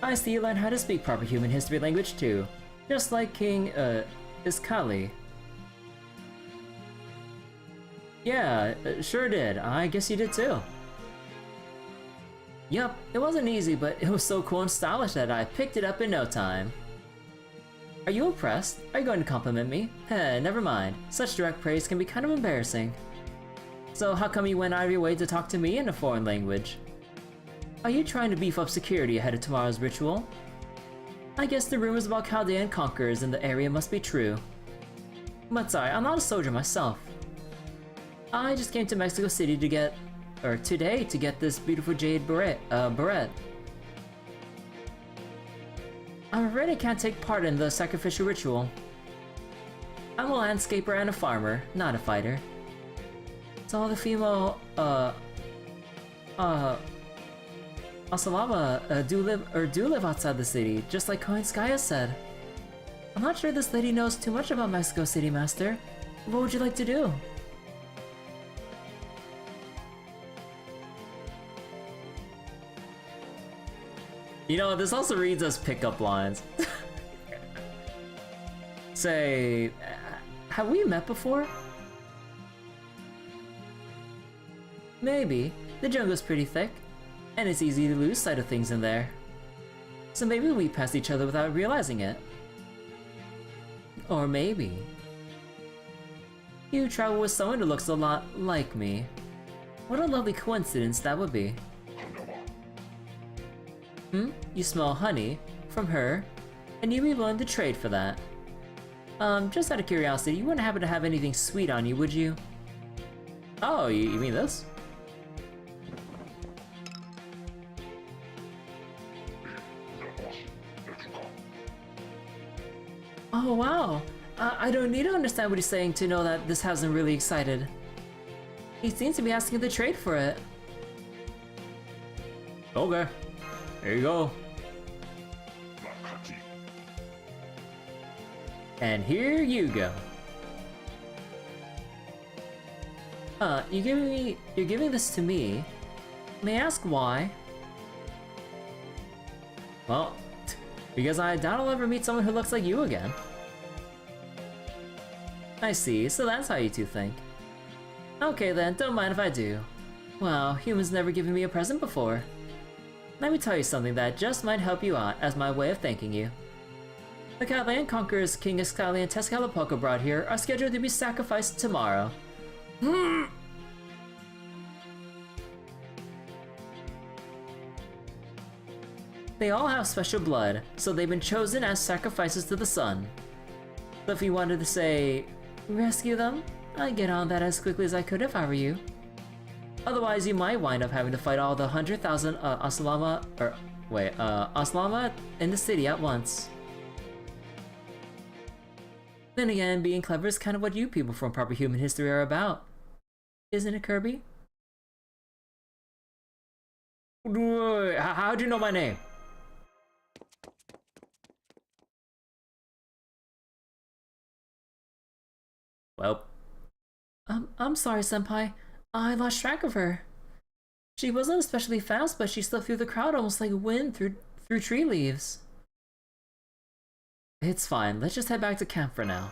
B: I see you learned how to speak proper human history language too, just like King Iskali. Yeah, sure did. I guess you did too. Yup, it wasn't easy, but it was so cool and stylish that I picked it up in no time. Are you impressed? Are you going to compliment me? Heh, never mind. Such direct praise can be kind of embarrassing. So how come you went out of your way to talk to me in a foreign language? Are you trying to beef up security ahead of tomorrow's ritual? I guess the rumors about Chaldean conquerors in the area must be true. But sorry, I'm not a soldier myself. I just came to Mexico City to get, or today, to get this beautiful jade beret. I'm afraid I can't take part in the sacrificial ritual. I'm a landscaper and a farmer, not a fighter. So all the female, Asalama do live outside the city, just like Koinskaya said. I'm not sure this lady knows too much about Mexico City, Master. What would you like to do? You know, this also reads as pickup lines. Say, have we met before? Maybe. The jungle's pretty thick, and it's easy to lose sight of things in there. So maybe we passed each other without realizing it. Or maybe you travel with someone who looks a lot like me. What a lovely coincidence that would be. You smell honey from her, and you'd be willing to trade for that. Just out of curiosity, you wouldn't happen to have anything sweet on you, would you? Oh, you mean this? Oh wow, I don't need to understand what he's saying to know that this has him really excited. He seems to be asking to trade for it. Okay, there you go. And here you go. You're giving this to me. May I ask why? Well, because I doubt I'll ever meet someone who looks like you again. I see, so that's how you two think. Okay then, don't mind if I do. Wow, humans never given me a present before. Let me tell you something that just might help you out as my way of thanking you. The Chaldean conquerors King Excali and Tezcatlipoca brought here are scheduled to be sacrificed tomorrow. They all have special blood, so they've been chosen as sacrifices to the sun. So if you wanted to say, rescue them, I'd get on that as quickly as I could if I were you. Otherwise, you might wind up having to fight all the 100,000 Aslama in the city at once. Then again, being clever is kind of what you people from proper human history are about. Isn't it, Kirby? How'd you know my name? Well, I'm sorry, Senpai. I lost track of her. She wasn't especially fast, but she slipped through the crowd almost like wind through tree leaves. It's fine. Let's just head back to camp for now.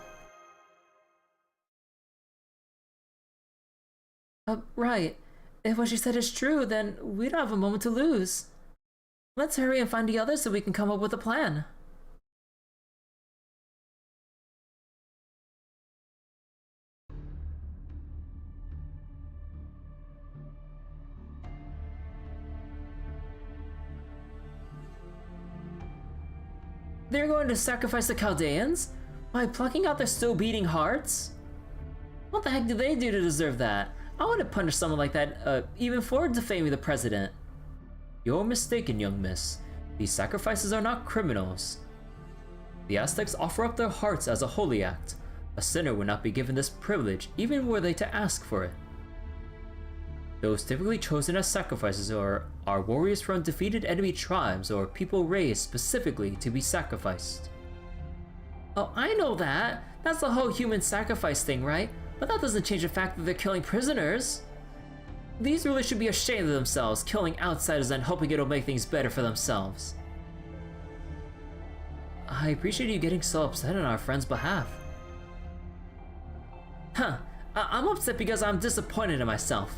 B: Right. If what she said is true, then we don't have a moment to lose. Let's hurry and find the others so we can come up with a plan. They're going to sacrifice the Chaldeans? By plucking out their still beating hearts? What the heck did they do to deserve that? I wouldn't punish someone like that, even for defaming the president. You're mistaken, young miss. These sacrifices are not criminals. The Aztecs offer up their hearts as a holy act. A sinner would not be given this privilege, even were they to ask for it. Those typically chosen as sacrifices are warriors from defeated enemy tribes or people raised specifically to be sacrificed. Oh, I know that! That's the whole human sacrifice thing, right? But that doesn't change the fact that they're killing prisoners! These rulers should be ashamed of themselves, killing outsiders and hoping it'll make things better for themselves. I appreciate you getting so upset on our friend's behalf. I'm upset because I'm disappointed in myself.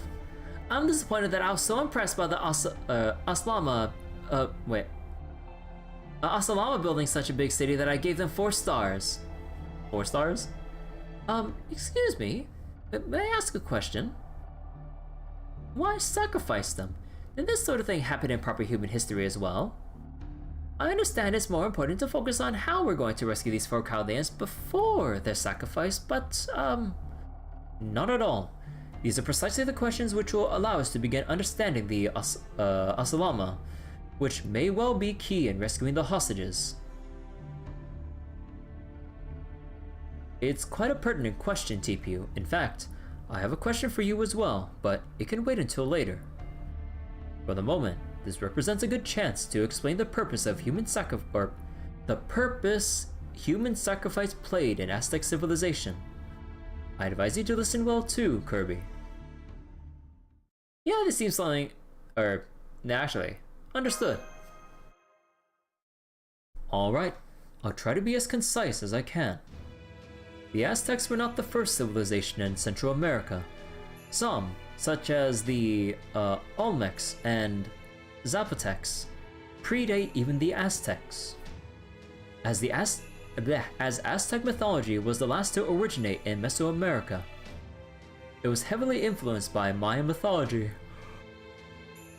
B: I'm disappointed that I was so impressed by the Aslama building such a big city that I gave them 4 stars. 4 stars? Excuse me, may I ask a question? Why sacrifice them? Did this sort of thing happen in proper human history as well? I understand it's more important to focus on how we're going to rescue these 4 Chaldeans before their sacrifice, but, not at all. These are precisely the questions which will allow us to begin understanding the Asalama, which may well be key in rescuing the hostages. It's quite a pertinent question, TPU. In fact, I have a question for you as well, but it can wait until later. For the moment, this represents a good chance to explain the purpose of human sacrifice played in Aztec civilization. I advise you to listen well too, Kirby. Yeah, this seems something... naturally. Understood. Alright, I'll try to be as concise as I can. The Aztecs were not the first civilization in Central America. Some, such as the Olmecs and Zapotecs, predate even the Aztecs. As Aztec mythology was the last to originate in Mesoamerica, it was heavily influenced by Mayan mythology.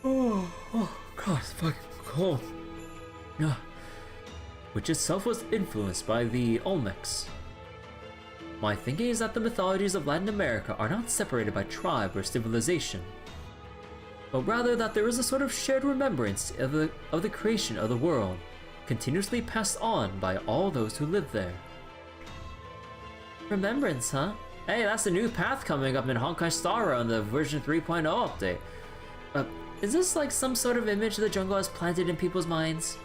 B: Oh god, it's fucking cold. Which itself was influenced by the Olmecs. My thinking is that the mythologies of Latin America are not separated by tribe or civilization, but rather that there is a sort of shared remembrance of the creation of the world, continuously passed on by all those who live there. Remembrance, huh? Hey, that's a new path coming up in Honkai Star Rail on the version 3.0 update. Is this like some sort of image the jungle has planted in people's minds?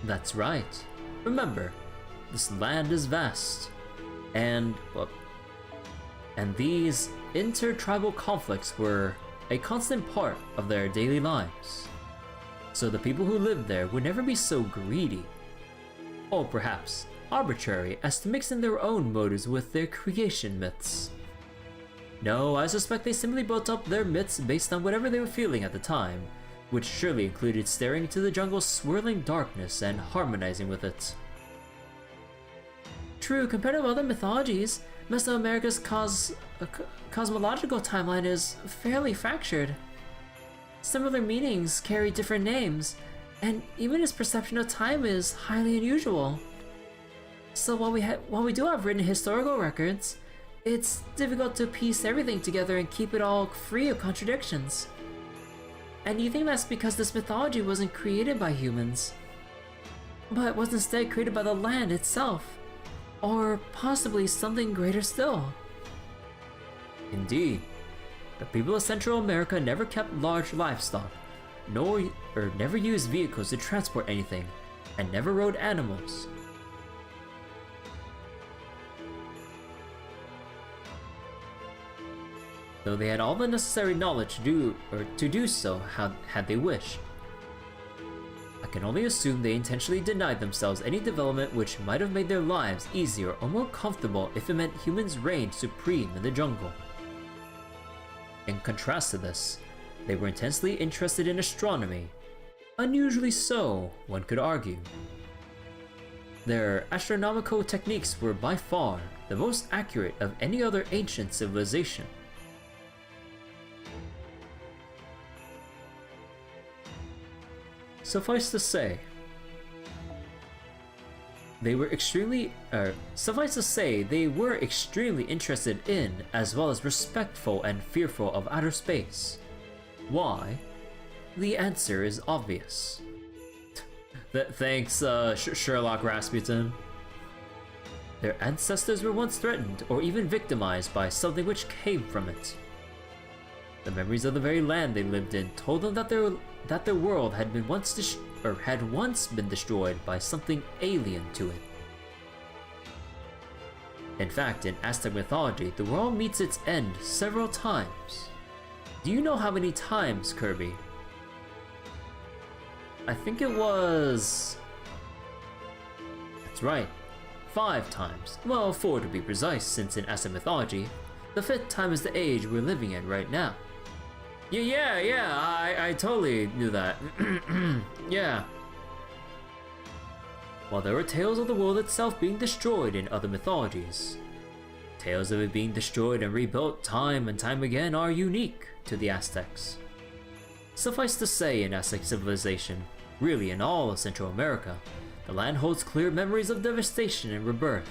B: That's right. Remember, this land is vast, and these inter-tribal conflicts were a constant part of their daily lives. So the people who lived there would never be so greedy, or perhaps arbitrary, as to mix in their own motives with their creation myths. No, I suspect they simply built up their myths based on whatever they were feeling at the time, which surely included staring into the jungle's swirling darkness and harmonizing with it. True, compared to other mythologies, Mesoamerica's cosmological timeline is fairly fractured. Similar meanings carry different names, and even its perception of time is highly unusual. So while we do have written historical records, it's difficult to piece everything together and keep it all free of contradictions. And you think that's because this mythology wasn't created by humans, but was instead created by the land itself, or possibly something greater still. Indeed, the people of Central America never kept large livestock, never used vehicles to transport anything, and never rode animals. Though they had all the necessary knowledge to do so had they wished. I can only assume they intentionally denied themselves any development which might have made their lives easier or more comfortable if it meant humans reigned supreme in the jungle. In contrast to this, they were intensely interested in astronomy, unusually so, one could argue. Their astronomical techniques were by far the most accurate of any other ancient civilization. Suffice to say, they were extremely interested in, as well as respectful and fearful of outer space. Why? The answer is obvious. Thanks, Sherlock Rasputin. Their ancestors were once threatened or even victimized by something which came from it. The memories of the very land they lived in told them that their world had once been destroyed by something alien to it. In fact, in Aztec mythology, the world meets its end several times. Do you know how many times, Kirby? I think it was... That's right, 5 times. Well, 4 to be precise, since in Aztec mythology, the 5th time is the age we're living in right now. Yeah, I totally knew that. Yeah. While there were tales of the world itself being destroyed in other mythologies, tales of it being destroyed and rebuilt time and time again are unique to the Aztecs. Suffice to say, in Aztec civilization, Really, in all of Central America, the land holds clear memories of devastation and rebirth,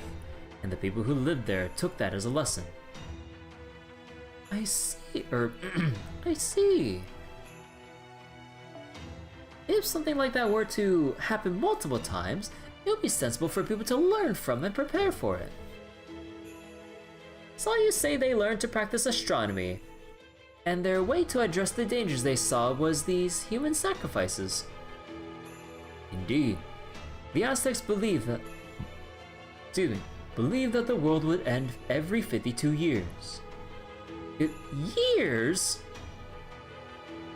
B: and the people who lived there took that as a lesson. I see, I see. If something like that were to happen multiple times, it would be sensible for people to learn from and prepare for it. So you say they learned to practice astronomy, and their way to address the dangers they saw was these human sacrifices. Indeed, the Aztecs believed that the world would end every 52 years. Years?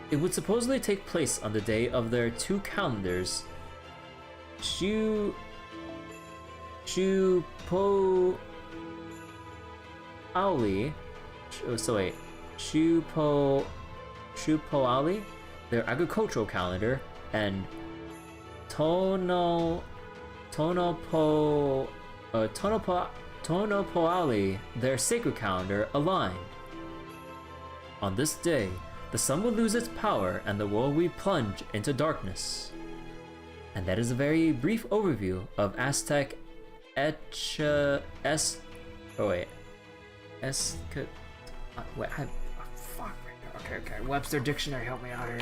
B: It would supposedly take place on the day of their two calendars, Shupoali, Shupoali, their agricultural calendar, and Tonopoali, their sacred calendar, aligned. On this day, the sun would lose its power and the world would plunge into darkness. And that is a very brief overview of Aztec Okay, Webster Dictionary, help me out here.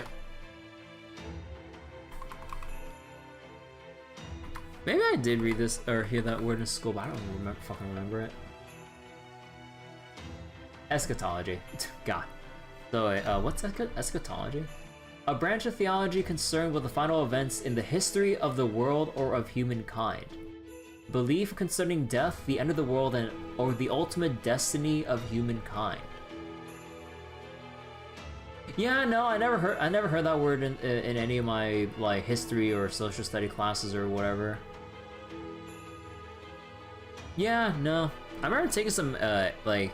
B: Maybe I did read this or hear that word in school, but I don't fucking remember it. Eschatology. God. So, what's eschatology? A branch of theology concerned with the final events in the history of the world or of humankind. Belief concerning death, the end of the world, or the ultimate destiny of humankind. Yeah, no, I never heard that word in any of my like history or social study classes or whatever. Yeah, no. I remember taking some like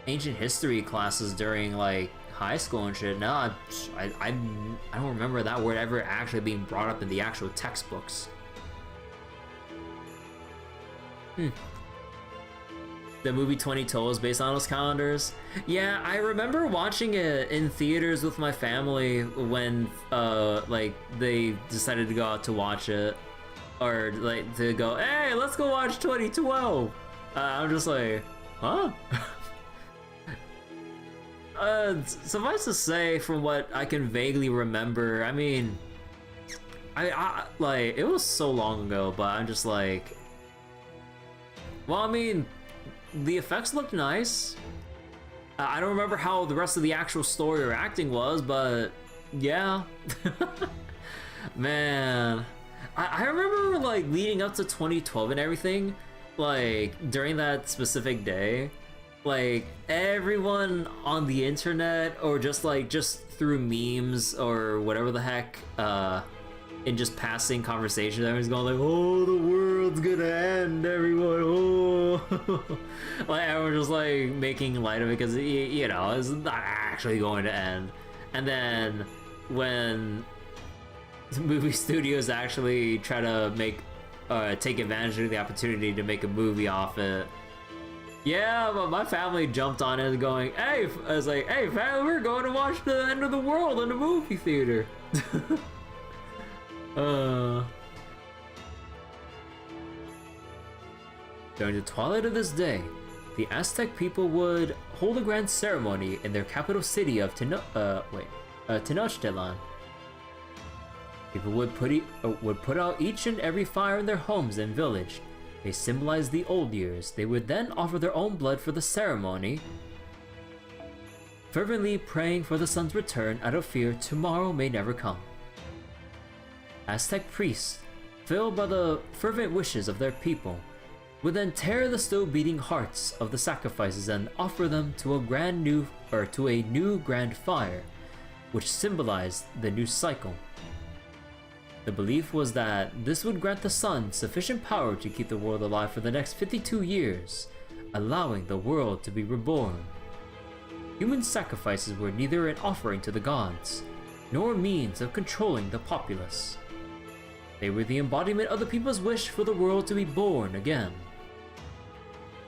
B: ancient history classes during like high school and shit. No, I don't remember that word ever actually being brought up in the actual textbooks. The movie 2012 is based on those calendars. Yeah, I remember watching it in theaters with my family when like they decided to go out to watch it, or like to go, hey, let's go watch 2012. I'm just like, huh? Suffice to say, from what I can vaguely remember, I mean, I like it was so long ago, but I'm just like, well, I mean, the effects looked nice. I don't remember how the rest of the actual story or acting was, but yeah. Man, I remember like leading up to 2012 and everything, like during that specific day, like everyone on the internet or just through memes or whatever the heck, in just passing conversations, everyone's going like, oh, the world's gonna end, everyone, oh. Like everyone's just like making light of it because, you know, it's not actually going to end. And then when the movie studios actually try to take advantage of the opportunity to make a movie off it, yeah, but my family jumped on it going, hey, I was like, hey family, we're going to watch the end of the world in a movie theater. During the twilight of this day, the Aztec people would hold a grand ceremony in their capital city of Tenochtitlan. People would put out each and every fire in their homes and village. They symbolized the old years. They would then offer their own blood for the ceremony, fervently praying for the sun's return out of fear tomorrow may never come. Aztec priests, filled by the fervent wishes of their people, would then tear the still beating hearts of the sacrifices and offer them to a new grand fire, which symbolized the new cycle. The belief was that this would grant the sun sufficient power to keep the world alive for the next 52 years, allowing the world to be reborn. Human sacrifices were neither an offering to the gods, nor a means of controlling the populace. They were the embodiment of the people's wish for the world to be born again.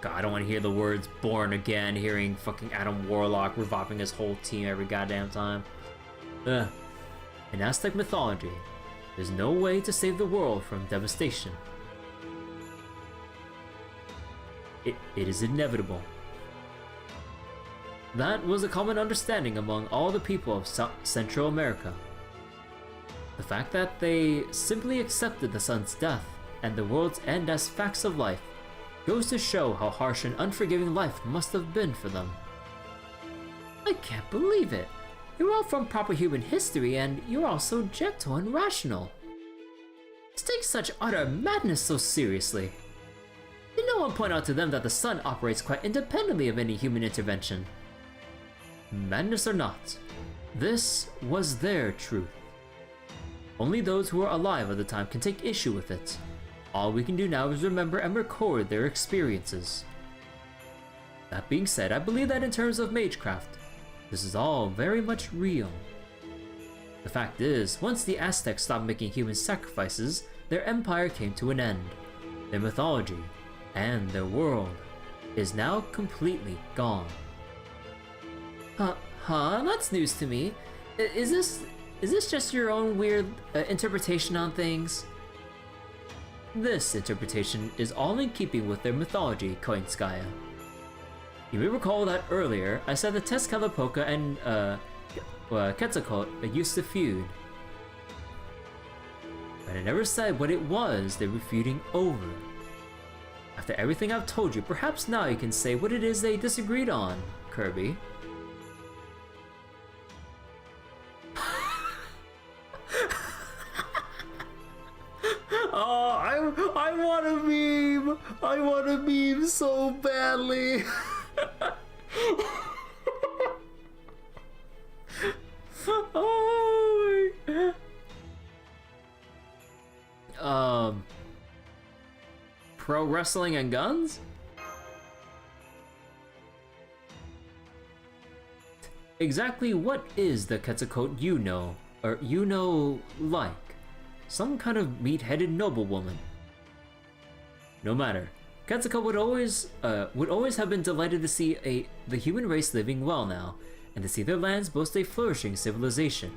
B: God, I don't want to hear the words born again, hearing fucking Adam Warlock reviving his whole team every goddamn time. In Aztec mythology, There's no way to save the world from devastation. It is inevitable. That was a common understanding among all the people of Central America. The fact that they simply accepted the sun's death and the world's end as facts of life goes to show how harsh and unforgiving life must have been for them. I can't believe it! You're all from proper human history and you're all so gentle and rational. To take such utter madness so seriously. Did no one point out to them that the sun operates quite independently of any human intervention? Madness or not, this was their truth. Only those who were alive at the time can take issue with it. All we can do now is remember and record their experiences. That being said, I believe that in terms of magecraft, this is all very much real. The fact is, once the Aztecs stopped making human sacrifices, their empire came to an end. Their mythology and their world is now completely gone. That's news to me. Is this just your own weird interpretation on things? This interpretation is all in keeping with their mythology, Koinskaya. You may recall that earlier I said that Tezcatlipoca and Quetzalcoatl used to feud. But I never said what it was they were feuding over. After everything I've told you, perhaps now you can say what it is they disagreed on, Kirby.
A: Oh, I want a meme! I want a meme so badly! Oh my...
B: Pro wrestling and guns? Exactly what is the Quetzalcoatl you know, or you know like? Some kind of meat-headed noblewoman. No matter, Quetzalcoatl would always have been delighted to see the human race living well now, and to see their lands boast a flourishing civilization.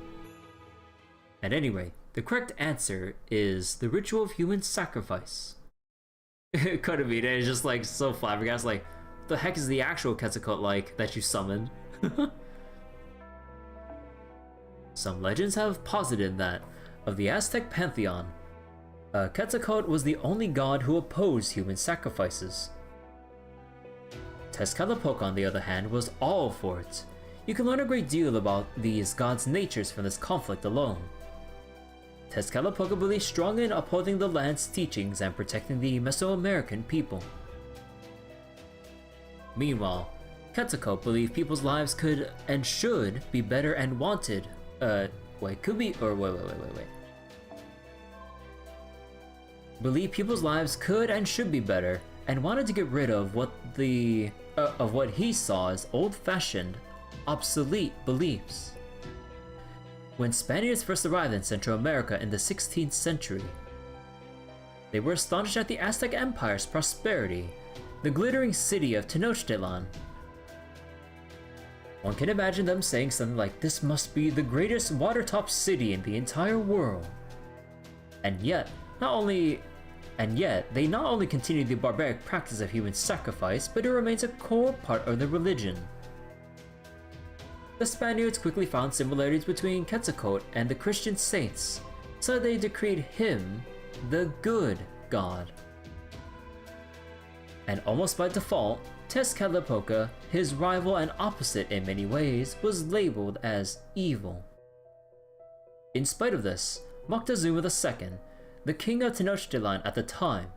B: At any rate, the correct answer is the ritual of human sacrifice. Kodamine is just like so flabbergasted, like, what the heck is the actual Quetzalcoatl like that you summoned? Some legends have posited that, of the Aztec pantheon, Quetzalcoatl was the only god who opposed human sacrifices. Tezcatlipoca, on the other hand, was all for it. You can learn a great deal about these gods' natures from this conflict alone. Tezcatlipoca believed strongly in upholding the land's teachings and protecting the Mesoamerican people. Meanwhile, Quetzalcoatl believed people's lives could and should be better and wanted. Wait. Believed people's lives could and should be better, and wanted to get rid of what he saw as old-fashioned, obsolete beliefs. When Spaniards first arrived in Central America in the 16th century, they were astonished at the Aztec Empire's prosperity, the glittering city of Tenochtitlan. One can imagine them saying something like, "This must be the greatest water-top city in the entire world." And yet, they not only continue the barbaric practice of human sacrifice, but it remains a core part of their religion. The Spaniards quickly found similarities between Quetzalcoatl and the Christian saints, so they decreed him the good god. And almost by default, Tezcatlipoca, his rival and opposite in many ways, was labeled as evil. In spite of this, Moctezuma II, the king of Tenochtitlan at the time,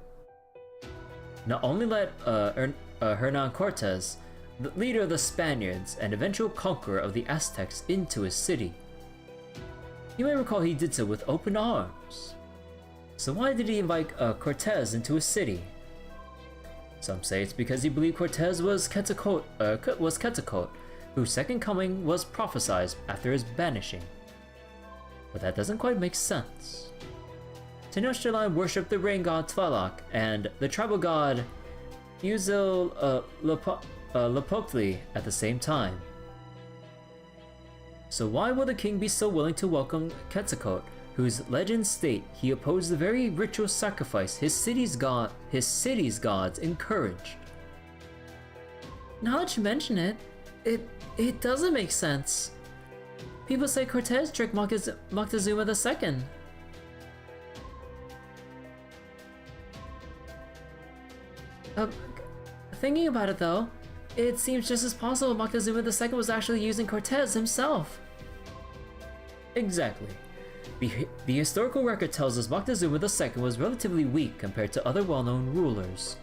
B: not only let Hernan Cortés, the leader of the Spaniards and eventual conqueror of the Aztecs, into his city. You may recall he did so with open arms. So why did he invite Cortés into his city? Some say it's because he believed Cortés was Quetzalcoatl, whose second coming was prophesied after his banishing. But that doesn't quite make sense. Tenochtitlan worshipped the rain god Tlaloc and the tribal god Huitzilopochtli at the same time. So why would the king be so willing to welcome Quetzalcoatl, whose legends state he opposed the very ritual sacrifice his city's gods encouraged. Now that you mention it, it doesn't make sense. People say Cortez tricked Moctezuma II. Thinking about it though, it seems just as possible Moctezuma II was actually using Cortez himself. Exactly. The historical record tells us Moctezuma II was relatively weak compared to other well-known rulers.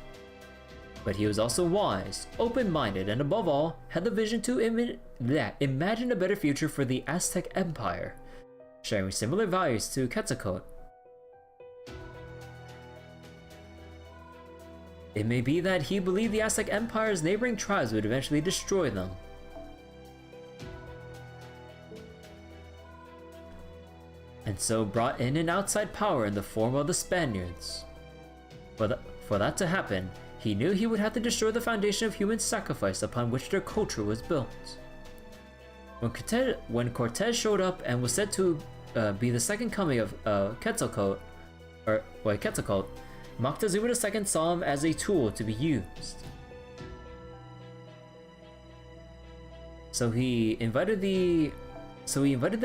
B: But he was also wise, open-minded, and above all, had the vision to imagine a better future for the Aztec Empire, sharing similar values to Quetzalcoatl. It may be that he believed the Aztec Empire's neighboring tribes would eventually destroy them. And so brought in an outside power in the form of the Spaniards. For that to happen, he knew he would have to destroy the foundation of human sacrifice upon which their culture was built. When Cortez showed up and was said to be the second coming of Quetzalcoatl, Moctezuma II saw him as a tool to be used. So he invited the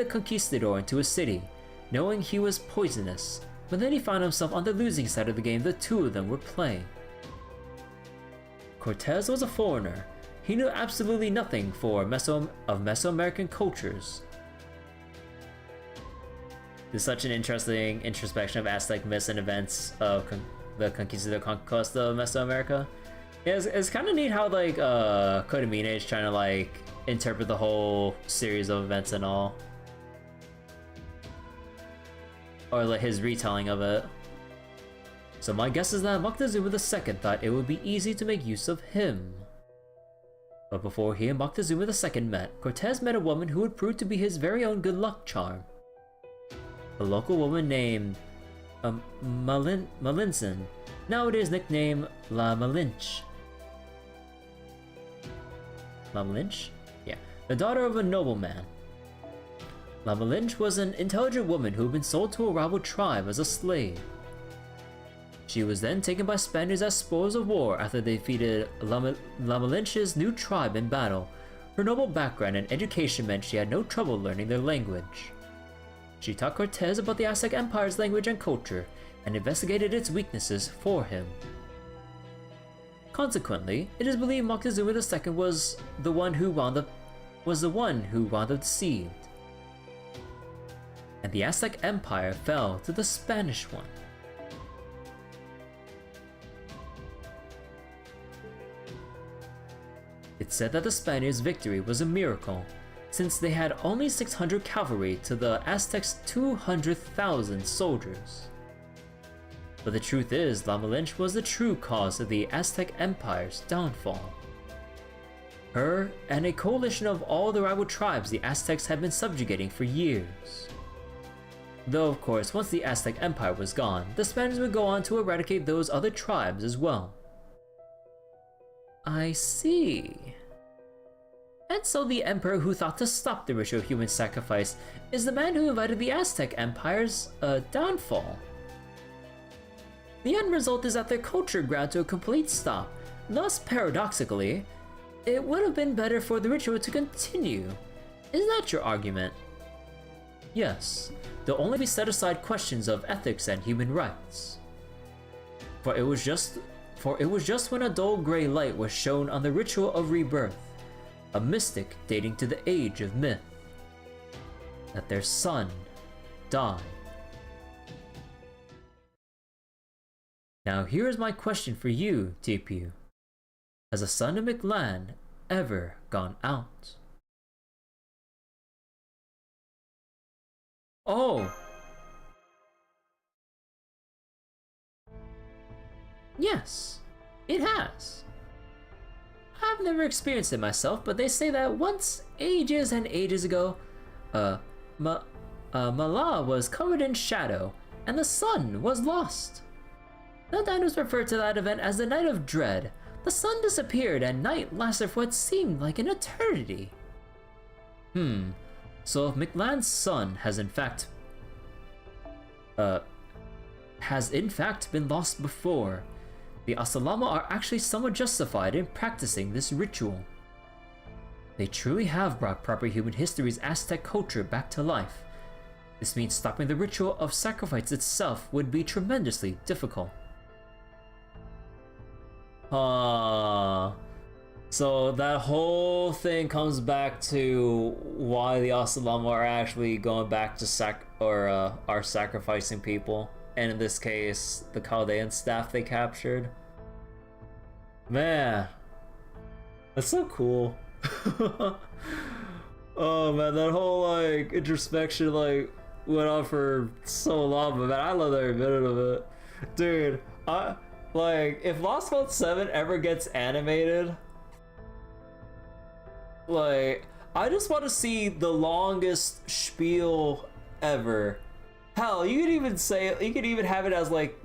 B: conquistador into his city, knowing he was poisonous, but then he found himself on the losing side of the game the two of them were playing. Cortez was a foreigner. He knew absolutely nothing of Mesoamerican cultures. There's such an interesting introspection of Aztec myths and events of the conquest of Mesoamerica. Yeah, it's kind of neat how like Kodamine is trying to like interpret the whole series of events and all, or like his retelling of it. So my guess is that Moctezuma II thought it would be easy to make use of him. But before he and Moctezuma II met, Cortez met a woman who would prove to be his very own good luck charm. A local woman named Malintzin, nowadays nicknamed La Malinche. La Malinche? Yeah, the daughter of a nobleman. La Malinche was an intelligent woman who had been sold to a rival tribe as a slave. She was then taken by Spaniards as spoils of war after they defeated La Malinche's new tribe in battle. Her noble background and education meant she had no trouble learning their language. She taught Cortez about the Aztec Empire's language and culture, and investigated its weaknesses for him. Consequently, it is believed Moctezuma II was the one who wound up deceived, and the Aztec Empire fell to the Spanish one. It's said that the Spaniards' victory was a miracle, since they had only 600 cavalry to the Aztecs' 200,000 soldiers. But the truth is, La Malinche was the true cause of the Aztec Empire's downfall. Her and a coalition of all the rival tribes the Aztecs had been subjugating for years. Though of course, once the Aztec Empire was gone, the Spaniards would go on to eradicate those other tribes as well. I see. And so the emperor who thought to stop the ritual of human sacrifice is the man who invited the Aztec Empire's downfall. The end result is that their culture ground to a complete stop. Thus, paradoxically, it would have been better for the ritual to continue. Is that your argument? Yes, there'll only be set aside questions of ethics and human rights. For it was just when a dull gray light was shown on the ritual of rebirth, a mystic dating to the age of myth, that their son died. Now here is my question for you, TPU. Has a son of Mictlān ever gone out? Oh! Yes, it has. I've never experienced it myself, but they say that once, ages and ages ago, Mala was covered in shadow, and the sun was lost. The Dinos refer to that event as the Night of Dread. The sun disappeared and night lasted for what seemed like an eternity. So if Mictlān's son has in fact has in fact been lost before. The Asalama are actually somewhat justified in practicing this ritual. They truly have brought proper human history's Aztec culture back to life. This means stopping the ritual of sacrifice itself would be tremendously difficult.
A: So that whole thing comes back to why the Asalama are actually going back to are sacrificing people, and in this case, the Chaldean staff they captured. Man, that's so cool. Oh man, that whole like introspection like went on for so long, but man, I love every minute of it, dude. Like if Lostbelt 7 ever gets animated, like I just want to see the longest spiel ever. Hell, you could even have it as like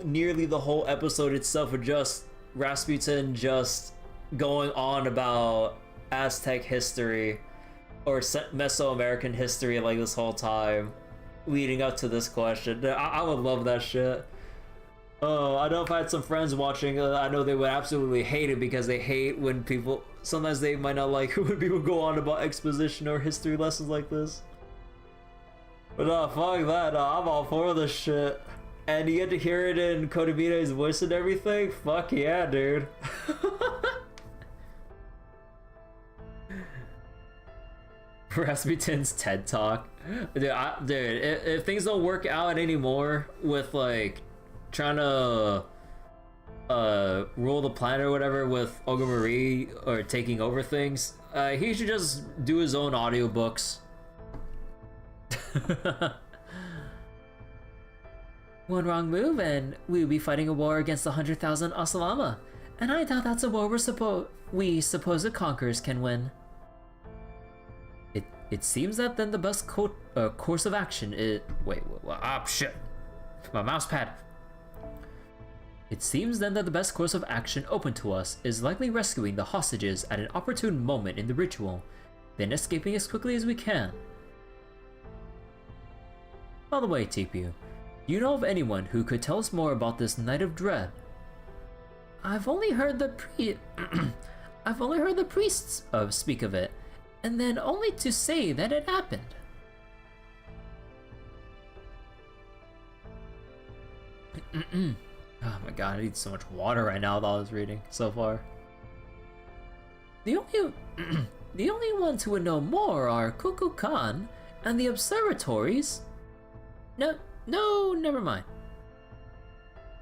A: nearly the whole episode itself with just Rasputin just going on about Aztec history or Mesoamerican history like this whole time leading up to this question. I would love that shit. Oh, I know if I had some friends watching, I know they would absolutely hate it because they hate when sometimes they might not like when people go on about exposition or history lessons like this. But fuck that, I'm all for this shit. And you get to hear it in Kotomine's voice and everything? Fuck yeah, dude.
B: Rasputin's TED Talk. Dude, if things don't work out anymore with like trying to rule the planet or whatever with Olga Marie or taking over things, he should just do his own audiobooks. One wrong move and we would be fighting a war against 100,000 Asalama, and I doubt that's a war we supposed conquerors can win. It seems that then the best course of action is... Wait, shit. My mouse pad. It seems then that the best course of action open to us is likely rescuing the hostages at an opportune moment in the ritual, then escaping as quickly as we can. By the way, TPU, do you know of anyone who could tell us more about this Night of Dread? I've only heard the priests speak of it, and then only to say that it happened. Oh my god, I need so much water right now with all I was reading so far. The only ones who would know more are Kuku Khan and the observatories. No, never mind.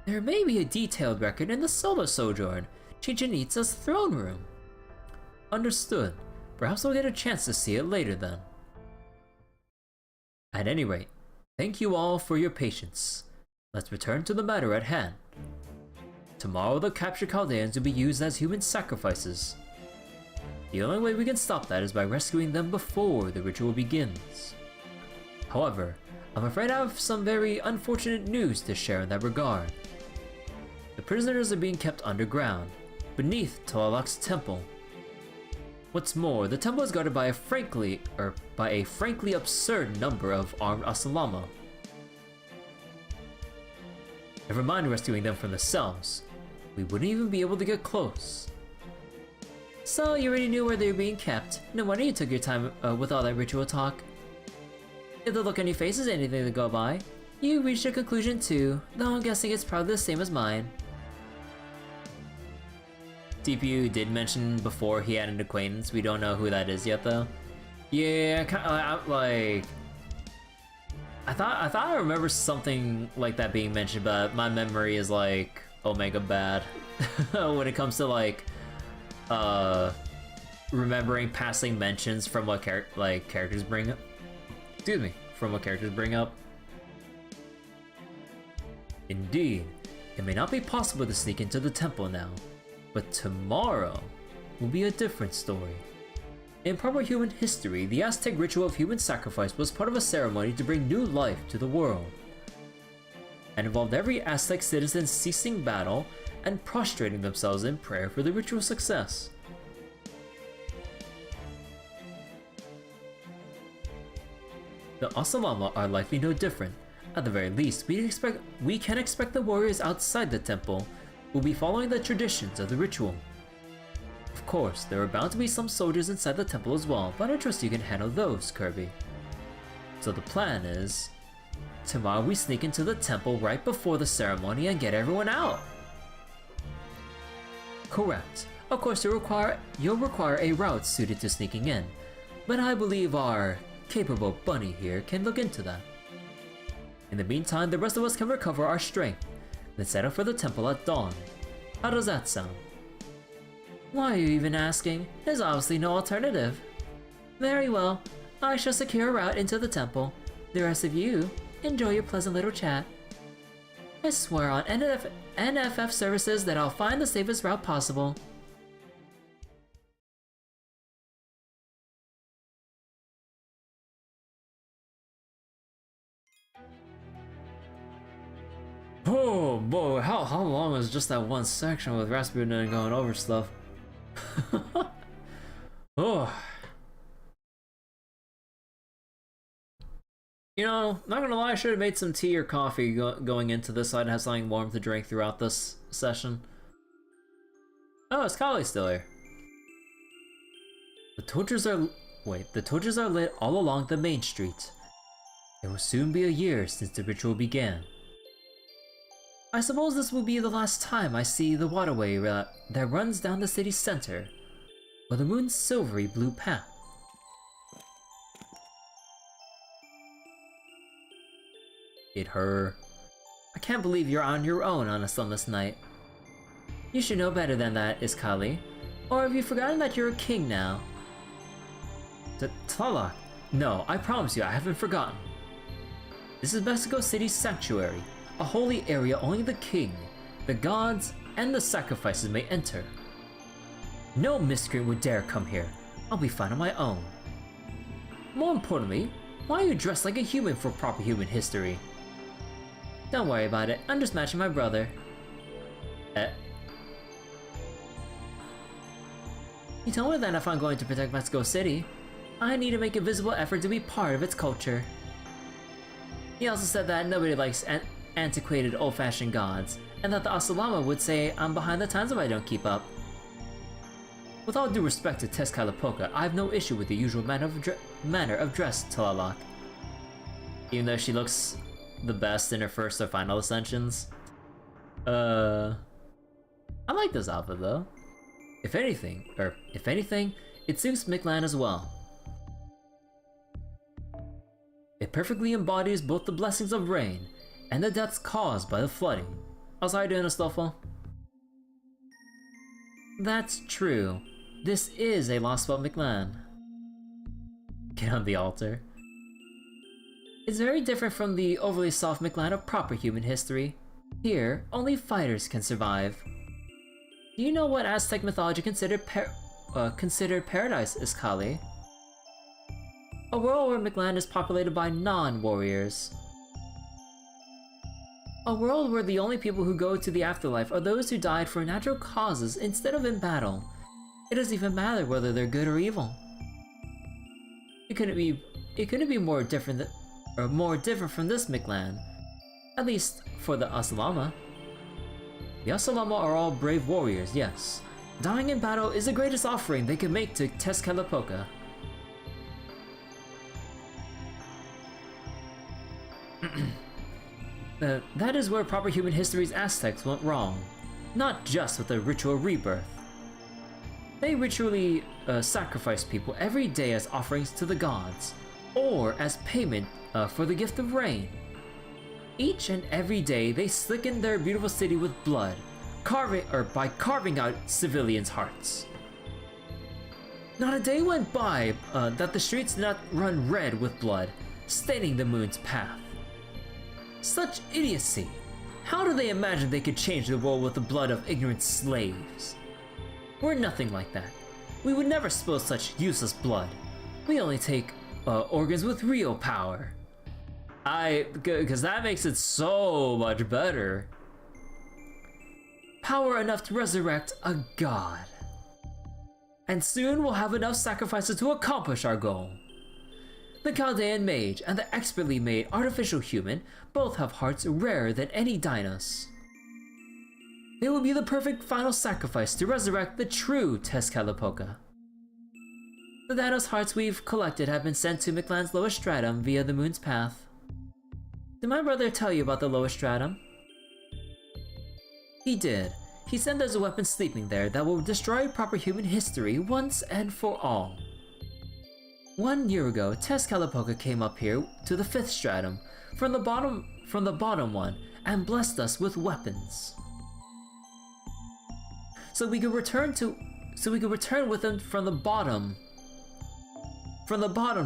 B: There may be a detailed record in the Solar Sojourn, Chichen Itza's throne room. Understood. Perhaps we'll get a chance to see it later then. At any rate, thank you all for your patience. Let's return to the matter at hand. Tomorrow the captured Chaldeans will be used as human sacrifices. The only way we can stop that is by rescuing them before the ritual begins. However, I'm afraid I have some very unfortunate news to share in that regard. The prisoners are being kept underground, beneath Toalak's temple. What's more, the temple is guarded by a frankly absurd number of armed Asalama. Never mind rescuing them from the cells, we wouldn't even be able to get close. So you already knew where they were being kept. No wonder you took your time with all that ritual talk. If the look on your face is anything to go by, you reached a conclusion too, though I'm guessing it's probably the same as mine. TPU did mention before he had an acquaintance. We don't know who that is yet though. Yeah, I thought I remember something like that being mentioned, but my memory is like Omega bad when it comes to like remembering passing mentions from what characters bring up. Excuse me, from what characters bring up. Indeed, it may not be possible to sneak into the temple now, but tomorrow will be a different story. In proper human history, the Aztec ritual of human sacrifice was part of a ceremony to bring new life to the world, and involved every Aztec citizen ceasing battle and prostrating themselves in prayer for the ritual's success. The Asalama are likely no different, At the very least, we can expect the warriors outside the temple will be following the traditions of the ritual. Of course, there are bound to be some soldiers inside the temple as well, but I trust you can handle those, Kirby. So the plan is, tomorrow we sneak into the temple right before the ceremony and get everyone out. Correct. Of course, you'll require a route suited to sneaking in, but I believe our capable bunny here can look into that. In the meantime, the rest of us can recover our strength, then set up for the temple at dawn. How does that sound? Why are you even asking? There's obviously no alternative. Very well, I shall secure a route into the temple. The rest of you, enjoy your pleasant little chat. I swear on NFF services that I'll find the safest route possible. Oh boy, how long was just that one section with Rasputin going over stuff? Oh. You know, not gonna lie, I should have made some tea or coffee going into this so I'd have something warm to drink throughout this session. Oh, it's Kali still here. The torches are lit all along the main street. It will soon be a year since the ritual began. I suppose this will be the last time I see the waterway that runs down the city's center, or the moon's silvery blue path. I can't believe you're on your own on a sunless night. You should know better than that, Iskali. Or have you forgotten that you're a king now? Tlaloc, no, I promise you I haven't forgotten. This is Mexico City's sanctuary, a holy area only the king, the gods, and the sacrifices may enter. No miscreant would dare come here. I'll be fine on my own. More importantly, why are you dressed like a human for proper human history? Don't worry about it, I'm just matching my brother. He told me that if I'm going to protect Mexico City, I need to make a visible effort to be part of its culture. He also said that nobody likes antiquated old-fashioned gods, and that the Asalama would say I'm behind the times if I don't keep up. With all due respect to Tezcatlipoca, I have no issue with the usual manner of dress, Tlaloc. Even though she looks the best in her first or final ascensions. I like this outfit though. If anything, it suits Mictlān as well. It perfectly embodies both the blessings of rain and the deaths caused by the flooding. How's I doing, Astolfo? That's true. This is a Lostbelt Mictlān. Get on the altar. It's very different from the overly soft Mictlān of proper human history. Here, only fighters can survive. Do you know what Aztec mythology considered paradise is, Kali? A world where Mictlān is populated by non-warriors. A world where the only people who go to the afterlife are those who died for natural causes instead of in battle. It doesn't even matter whether they're good or evil. It couldn't be more different from this Mictlān. At least for the Asalama. The Asalama are all brave warriors, yes. Dying in battle is the greatest offering they can make to Tezcatlipoca. That is where proper human history's Aztecs went wrong. Not just with the ritual rebirth. They ritually sacrifice people every day as offerings to the gods, or as payment for the gift of rain. Each and every day they slicken their beautiful city with blood, by carving out civilians' hearts. Not a day went by that the streets did not run red with blood, staining the moon's path. Such idiocy! How do they imagine they could change the world with the blood of ignorant slaves? We're nothing like that. We would never spill such useless blood. We only take organs with real power. Because that makes it so much better. Power enough to resurrect a god. And soon we'll have enough sacrifices to accomplish our goal. The Chaldean mage and the expertly made artificial human both have hearts rarer than any dinos. They will be the perfect final sacrifice to resurrect the true Tezcatlipoca. The dinos' hearts we've collected have been sent to Mictlān's lowest stratum via the moon's path. Did my brother tell you about the lowest stratum? He did. He said there's a weapon sleeping there that will destroy proper human history once and for all. 1 year ago, Tezcatlipoca came up here to the 5th stratum from the bottom one and blessed us with weapons. So we could return with them from the bottom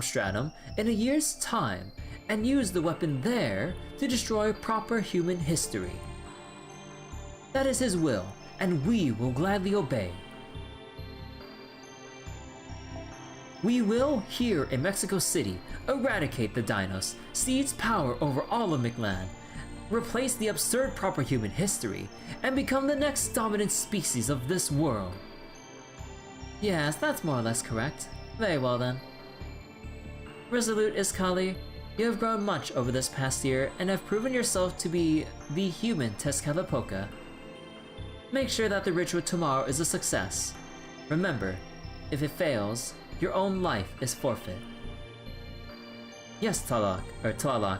B: stratum in a year's time and use the weapon there to destroy proper human history. That is his will, and we will gladly obey. We will, here in Mexico City, eradicate the dinos, seize power over all of Mictlān, replace the absurd proper human history, and become the next dominant species of this world. Yes, that's more or less correct. Very well then. Resolute Iskali, you have grown much over this past year and have proven yourself to be the human Tezcatlipoca. Make sure that the ritual tomorrow is a success. Remember, if it fails, your own life is forfeit. Yes, Tlaloc,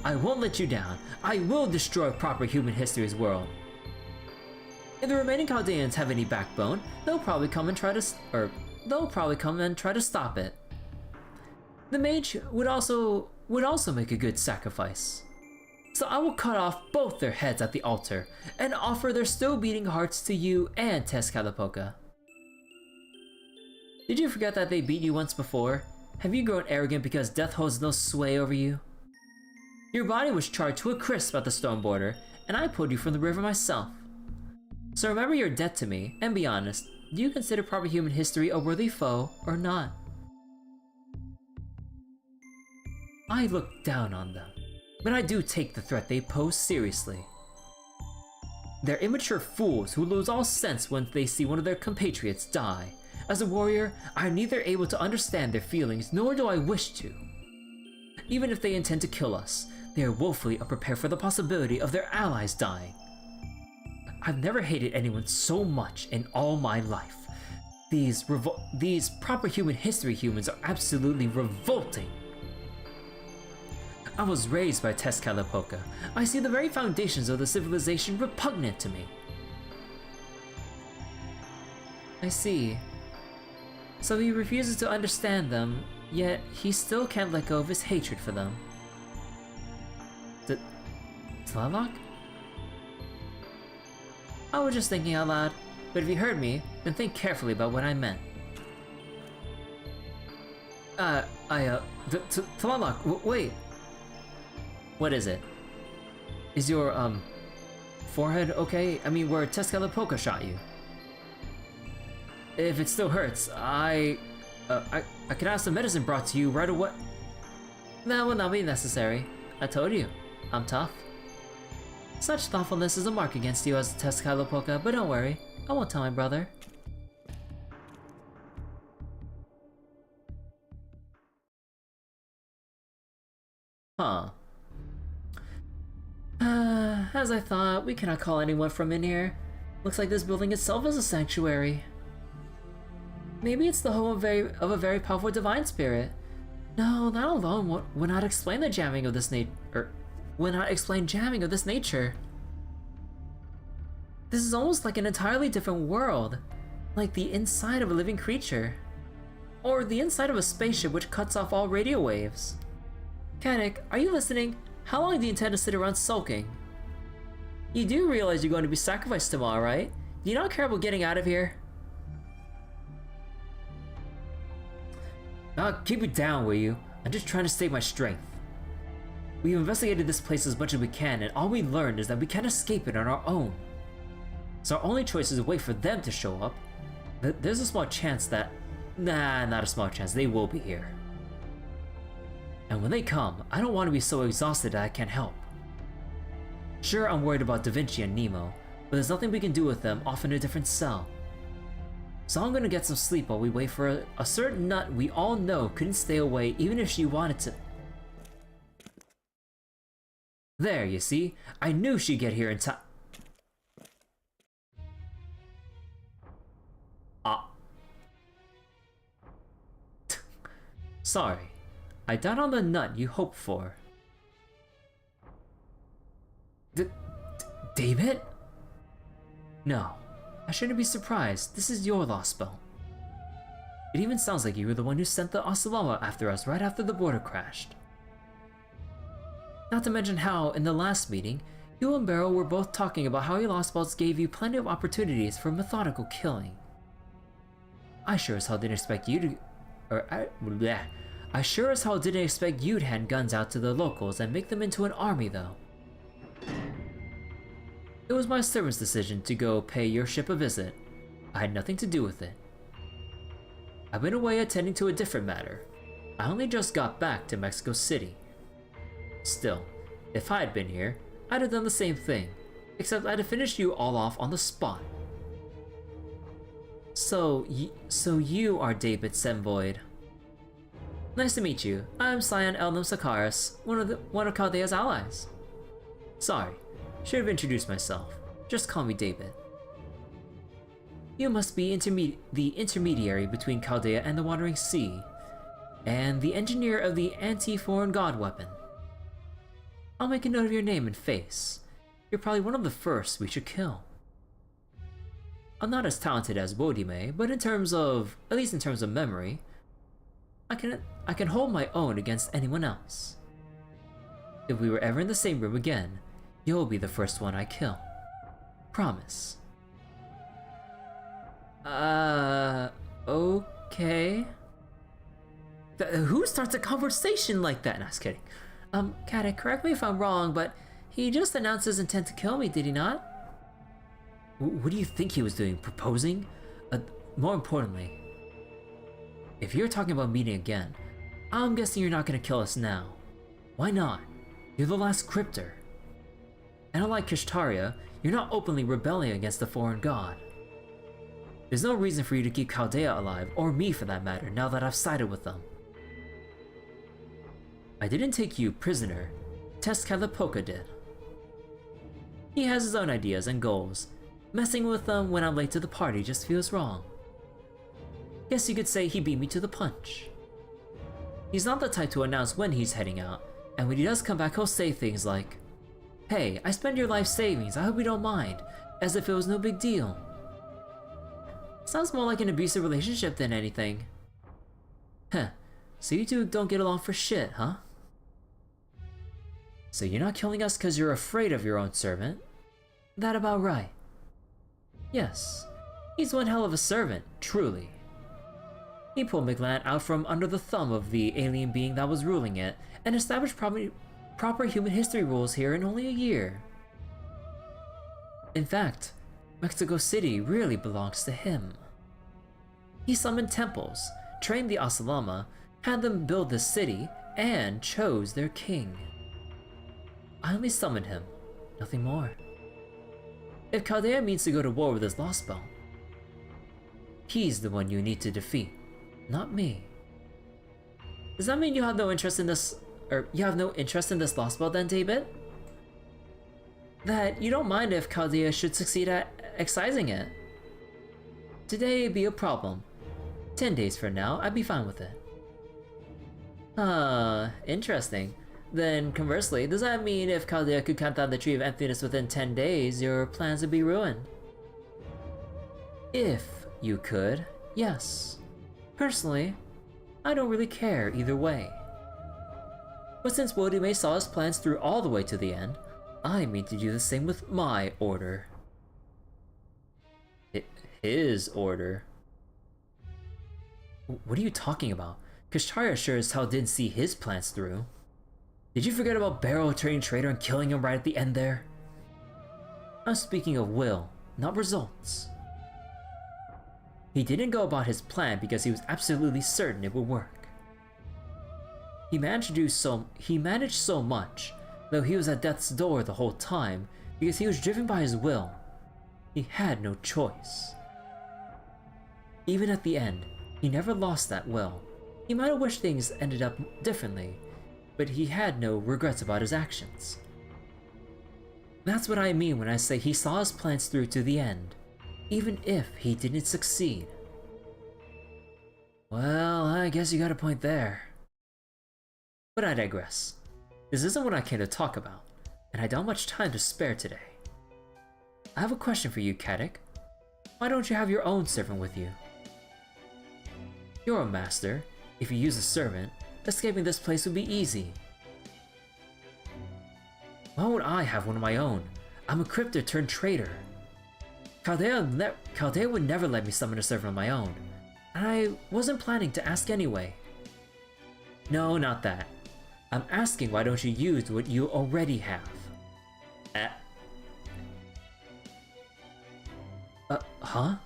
B: I won't let you down. I will destroy proper human history's world. If the remaining Chaldeans have any backbone, they'll probably come and try to stop it. The mage would also make a good sacrifice. So I will cut off both their heads at the altar and offer their still beating hearts to you and Tezcatlipoca. Did you forget that they beat you once before? Have you grown arrogant because death holds no sway over you? Your body was charred to a crisp at the stone border, and I pulled you from the river myself. So remember your debt to me, and be honest, do you consider proper human history a worthy foe or not? I look down on them, but I do take the threat they pose seriously. They're immature fools who lose all sense when they see one of their compatriots die. As a warrior, I am neither able to understand their feelings nor do I wish to. Even if they intend to kill us, they are woefully unprepared for the possibility of their allies dying. I've never hated anyone so much in all my life. These proper human history humans are absolutely revolting. I was raised by Tezcatlipoca. I see the very foundations of the civilization repugnant to me. I see. So he refuses to understand them, yet he still can't let go of his hatred for them. Tlaloc? I was just thinking out loud, but if you heard me, then think carefully about what I meant. Tlaloc, wait. What is it? Is your, forehead okay? I mean, where Tezcatlipoca shot you. If it still hurts, I could have some medicine brought to you right away. That will not be necessary. I told you, I'm tough. Such thoughtfulness is a mark against you as Tezcatlipoca, but don't worry, I won't tell my brother. Huh. As I thought, we cannot call anyone from in here. Looks like this building itself is a sanctuary. Maybe it's the home of a very powerful divine spirit. No, that alone would not explain the jamming of this jamming of this nature. This is almost like an entirely different world, like the inside of a living creature, or the inside of a spaceship which cuts off all radio waves. Kanik, are you listening? How long do you intend to sit around sulking? You do realize you're going to be sacrificed tomorrow, right? Do you not care about getting out of here? Keep it down, will you? I'm just trying to save my strength. We've investigated this place as much as we can, and all we learned is that we can't escape it on our own. So our only choice is to wait for them to show up. There's a small chance that... Nah, not a small chance, they will be here. And when they come, I don't want to be so exhausted that I can't help. Sure, I'm worried about Da Vinci and Nemo, but there's nothing we can do with them off in a different cell. So I'm gonna get some sleep while we wait for a certain nut we all know couldn't stay away even if she wanted to. There, you see? I knew she'd get here in time. Sorry. I doubt on the nut you hoped for. David? No. I shouldn't be surprised. This is your Lostbelt. It even sounds like you were the one who sent the Osalama after us right after the border crashed. Not to mention how, in the last meeting, you and Beryl were both talking about how your Lostbelts gave you plenty of opportunities for methodical killing. I sure as hell didn't expect you to... I sure as hell didn't expect you to hand guns out to the locals and make them into an army, though. It was my servant's decision to go pay your ship a visit. I had nothing to do with it. I've been away attending to a different matter. I only just got back to Mexico City. Still, if I had been here, I'd have done the same thing, except I'd have finished you all off on the spot. So you are David Semvoid. Nice to meet you. I'm Cyan Elnum Sakaris, one of Chaldea's allies. Sorry, should have introduced myself. Just call me David. You must be the intermediary between Chaldea and the Wandering Sea, and the engineer of the anti-foreign god weapon. I'll make a note of your name and face. You're probably one of the first we should kill. I'm not as talented as Bodhime, but at least in terms of memory, I can hold my own against anyone else. If we were ever in the same room again, you'll be the first one I kill. Promise. Okay. Who starts a conversation like that? No, I was kidding. Caddick, correct me if I'm wrong, but he just announced his intent to kill me, did he not? What do you think he was doing? Proposing? More importantly, if you're talking about meeting again, I'm guessing you're not gonna kill us now. Why not? You're the last cryptor. And unlike Kishtaria, you're not openly rebelling against the foreign god. There's no reason for you to keep Chaldea alive, or me for that matter, now that I've sided with them. I didn't take you prisoner. Test Kalapoka did. He has his own ideas and goals. Messing with them when I'm late to the party just feels wrong. Guess you could say he beat me to the punch. He's not the type to announce when he's heading out, and when he does come back he'll say things like, "Hey, I spent your life savings, I hope you don't mind," as if it was no big deal. Sounds more like an abusive relationship than anything. Heh, so you two don't get along for shit, huh? So you're not killing us because you're afraid of your own servant? That about right. Yes, he's one hell of a servant, truly. He pulled Mictlān out from under the thumb of the alien being that was ruling it, and established proper human history rules here in only a year. In fact, Mexico City really belongs to him. He summoned temples, trained the Osalama, had them build this city, and chose their king. I only summoned him, nothing more. If Chaldea means to go to war with his Lostbelt, he's the one you need to defeat, not me. Does that mean you have no interest in this, or you have no interest in this Lostbelt then, David? That you don't mind if Chaldea should succeed at excising it? Today it'd be a problem. 10 days from now, I'd be fine with it. Interesting. Then conversely, does that mean if Chaldea could cut down the Tree of Emptiness within 10 days, your plans would be ruined? If you could, yes. Personally, I don't really care either way. But since Bodhime saw his plans through all the way to the end, I mean to do the same with my order. His order? What are you talking about? Kishtaria sure as hell didn't see his plans through. Did you forget about Beryl turning traitor and killing him right at the end there? I'm speaking of will, not results. He didn't go about his plan because he was absolutely certain it would work. He managed so much, though he was at death's door the whole time, because he was driven by his will. He had no choice. Even at the end, he never lost that will. He might have wished things ended up differently, but he had no regrets about his actions. That's what I mean when I say he saw his plans through to the end, even if he didn't succeed. Well, I guess you got a point there. But I digress. This isn't what I came to talk about, and I don't have much time to spare today. I have a question for you, Caddick. Why don't you have your own servant with you? You're a master. If you use a servant, escaping this place would be easy. Why would I have one of my own? I'm a cryptid turned traitor. Chaldea would never let me summon a servant of my own, and I wasn't planning to ask anyway. No, not that. I'm asking why don't you use what you already have? Huh?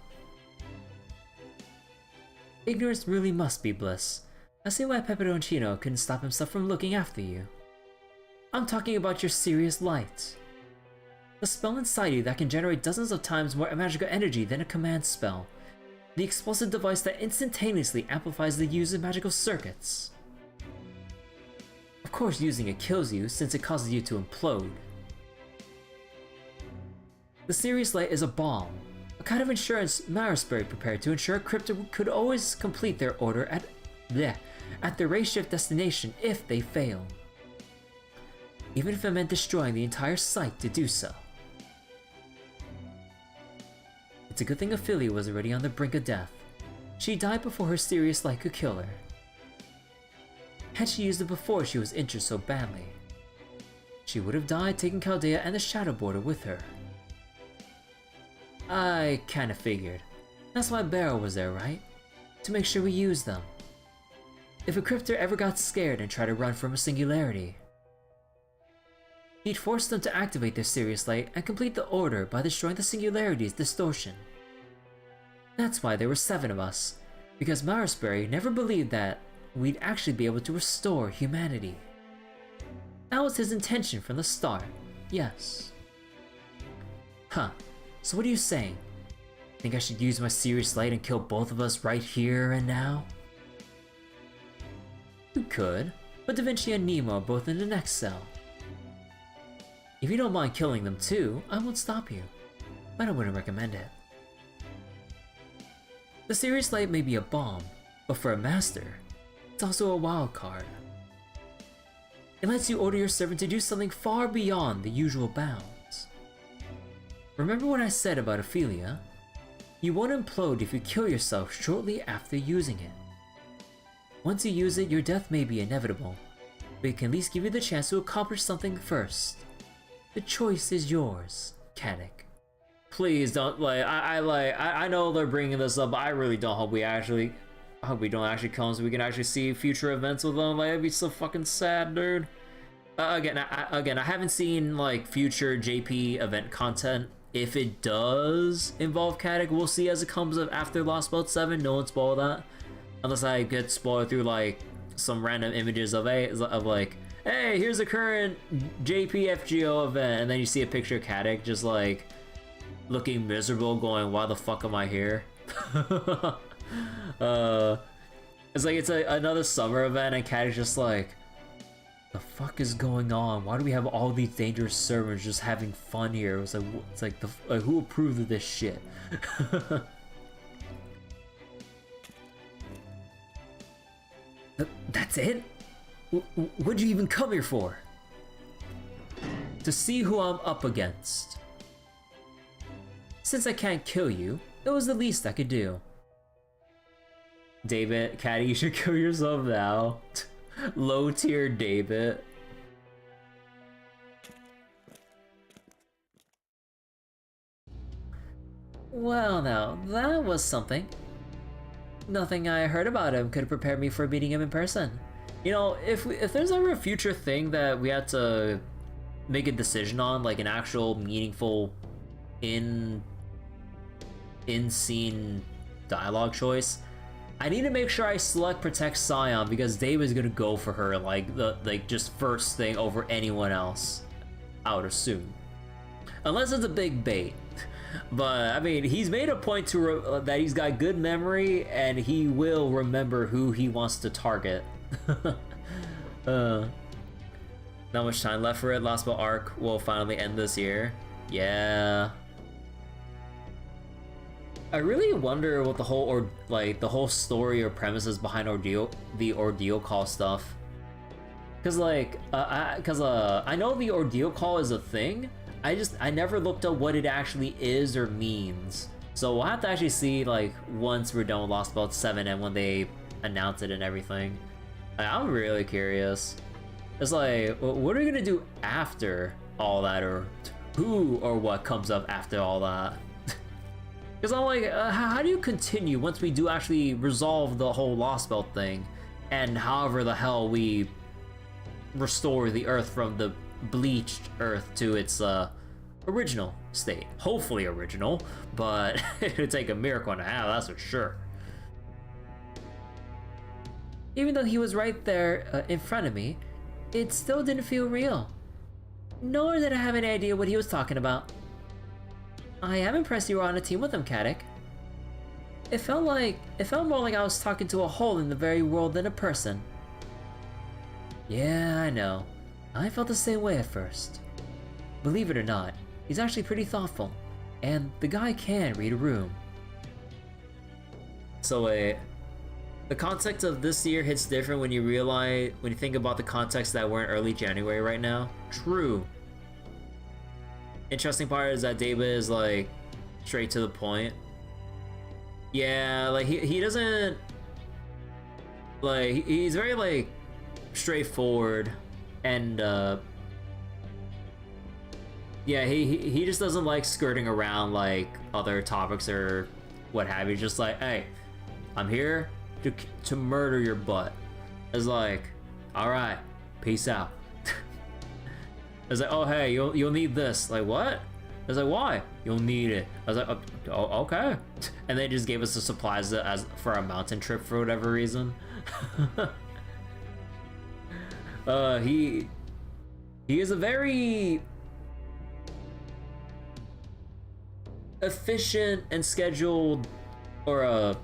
B: Ignorance really must be bliss. I see why Pepperoncino couldn't stop himself from looking after you. I'm talking about your serious light. The spell inside you that can generate dozens of times more magical energy than a command spell. The explosive device that instantaneously amplifies the user's magical circuits. Of course, using it kills you since it causes you to implode. The serious light is a bomb, a kind of insurance Marisbury prepared to ensure a cryptid could always complete their order at their race shift destination if they fail. Even if it meant destroying the entire site to do so. It's a good thing Ophelia was already on the brink of death. She died before her serious light could kill her. Had she used it before she was injured so badly, she would have died taking Chaldea and the Shadow Border with her. I kinda figured. That's why Barrow was there, right? To make sure we used them. If a cryptid ever got scared and tried to run from a singularity, he'd force them to activate their serious light and complete the order by destroying the singularity's distortion. That's why there were 7 of us, because Marisbury never believed that we'd actually be able to restore humanity. That was his intention from the start, yes. Huh, so what are you saying? Think I should use my serious light and kill both of us right here and now? You could, but Da Vinci and Nemo are both in the next cell. If you don't mind killing them too, I won't stop you, but I wouldn't recommend it. The serious light may be a bomb, but for a master, it's also a wild card. It lets you order your servant to do something far beyond the usual bounds. Remember what I said about Ophelia? You won't implode if you kill yourself shortly after using it. Once you use it, your death may be inevitable, but it can at least give you the chance to accomplish something first. The choice is yours, Caddick. Please don't, I know they're bringing this up, but I really don't hope we don't actually come so we can actually see future events with them. Like, it'd be so fucking sad, dude. Again, I haven't seen, like, future JP event content. If it does involve Caddick, we'll see as it comes up after Lostbelt 7. No one spoil that. Unless I get spoiled through, like, some random images of like, hey, here's the current JPFGO event, and then you see a picture of Caddick just, like, looking miserable, going, why the fuck am I here? It's like, it's another summer event, and Caddick's just like, the fuck is going on? Why do we have all these dangerous servants just having fun here? It's like who approved of this shit? That's it? What'd you even come here for? To see who I'm up against. Since I can't kill you, it was the least I could do. David, Caddy, you should kill yourself now. Low tier David. Well now, that was something. Nothing I heard about him could have prepared me for meeting him in person. You know, if there's ever a future thing that we had to make a decision on, like an actual meaningful in-scene dialogue choice, I need to make sure I select Protect Scion because David's gonna go for her like just first thing over anyone else, I would assume. Unless it's a big bait. But I mean, he's made a point to that he's got good memory and he will remember who he wants to target. Not much time left for it. Lostbelt arc will finally end this year. Yeah. I really wonder what the whole the whole story or premises behind the ordeal call stuff. Cause I know the ordeal call is a thing. I never looked up what it actually is or means. So we'll have to actually see like once we're done with Lostbelt 7 and when they announce it and everything. I'm really curious. It's like, what are we gonna do after all that, or who or what comes up after all that? Because I'm like, how do you continue once we do actually resolve the whole Lostbelt thing, and however the hell we restore the Earth from the bleached Earth to its original state? Hopefully original, but it'd take a miracle and a half, that's for sure. Even though he was right there in front of me, it still didn't feel real. Nor did I have any idea what he was talking about. I am impressed you were on a team with him, Caddick. It felt more like I was talking to a hole in the very world than a person. Yeah, I know. I felt the same way at first. Believe it or not, he's actually pretty thoughtful, and the guy can read a room. So the context of this year hits different when you think about the context that we're in early January right now. True. Interesting part is that David is like straight to the point. Yeah, like he doesn't like, he's very like straightforward, and yeah, he just doesn't like skirting around like other topics or what have you. Just like, hey, I'm here to murder your butt. It's like, all right, peace out. It's like, oh hey, you'll need this. Like, what? I was like, why? You'll need it. I was like, oh, okay. And they just gave us the supplies for a mountain trip for whatever reason. He is a very efficient and scheduled, or a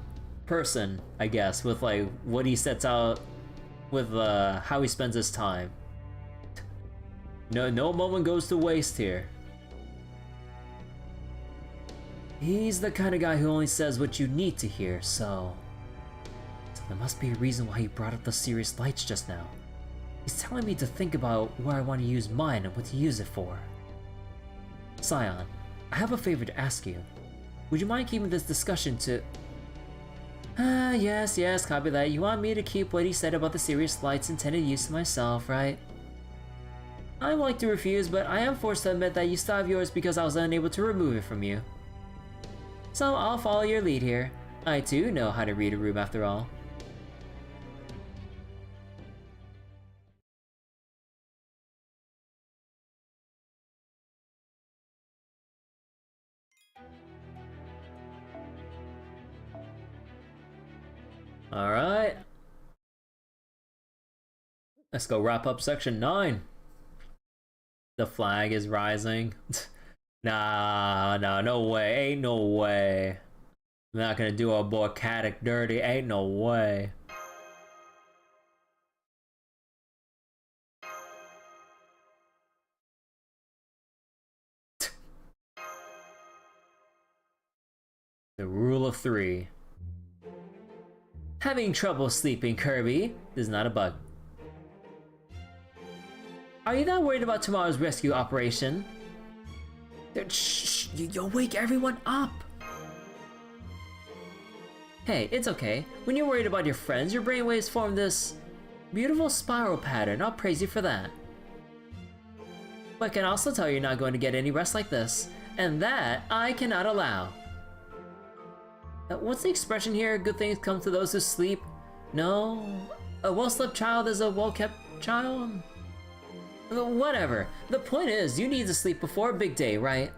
B: person, I guess, with like what he sets out with how he spends his time. No moment goes to waste here. He's the kind of guy who only says what you need to hear, so there must be a reason why he brought up the serious lights just now. He's telling me to think about where I want to use mine and what to use it for. Scion, I have a favor to ask you. Would you mind keeping this discussion to... yes, copy that. You want me to keep what he said about the serious light's intended use to myself, right? I'd like to refuse, but I am forced to admit that you still have yours because I was unable to remove it from you. So I'll follow your lead here. I too know how to read a room after all. Alright. Let's go wrap up section 9. The flag is rising. Nah, no way. Ain't no way. I'm not gonna do our boy Caddick dirty. Ain't no way. The rule of 3. Having trouble sleeping, Kirby? This is not a bug. Are you not worried about tomorrow's rescue operation? Shh, you'll wake everyone up! Hey, it's okay. When you're worried about your friends, your brainwaves form this beautiful spiral pattern. I'll praise you for that. But I can also tell you're not going to get any rest like this, and that I cannot allow. What's the expression here? Good things come to those who sleep? No? A well-slept child is a well-kept child? Whatever. The point is, you need to sleep before a big day, right?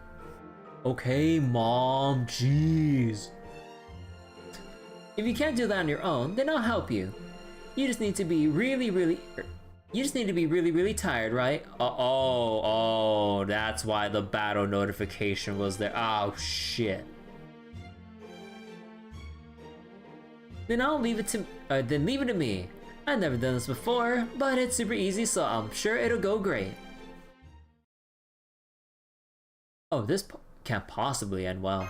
B: Okay, Mom, jeez. If you can't do that on your own, then I'll help you. You just need to be really You just need to be really tired, right? Oh, that's why the battle notification was there. Oh, shit. Then leave it to me. I've never done this before, but it's super easy, so I'm sure it'll go great. Oh, this can't possibly end well.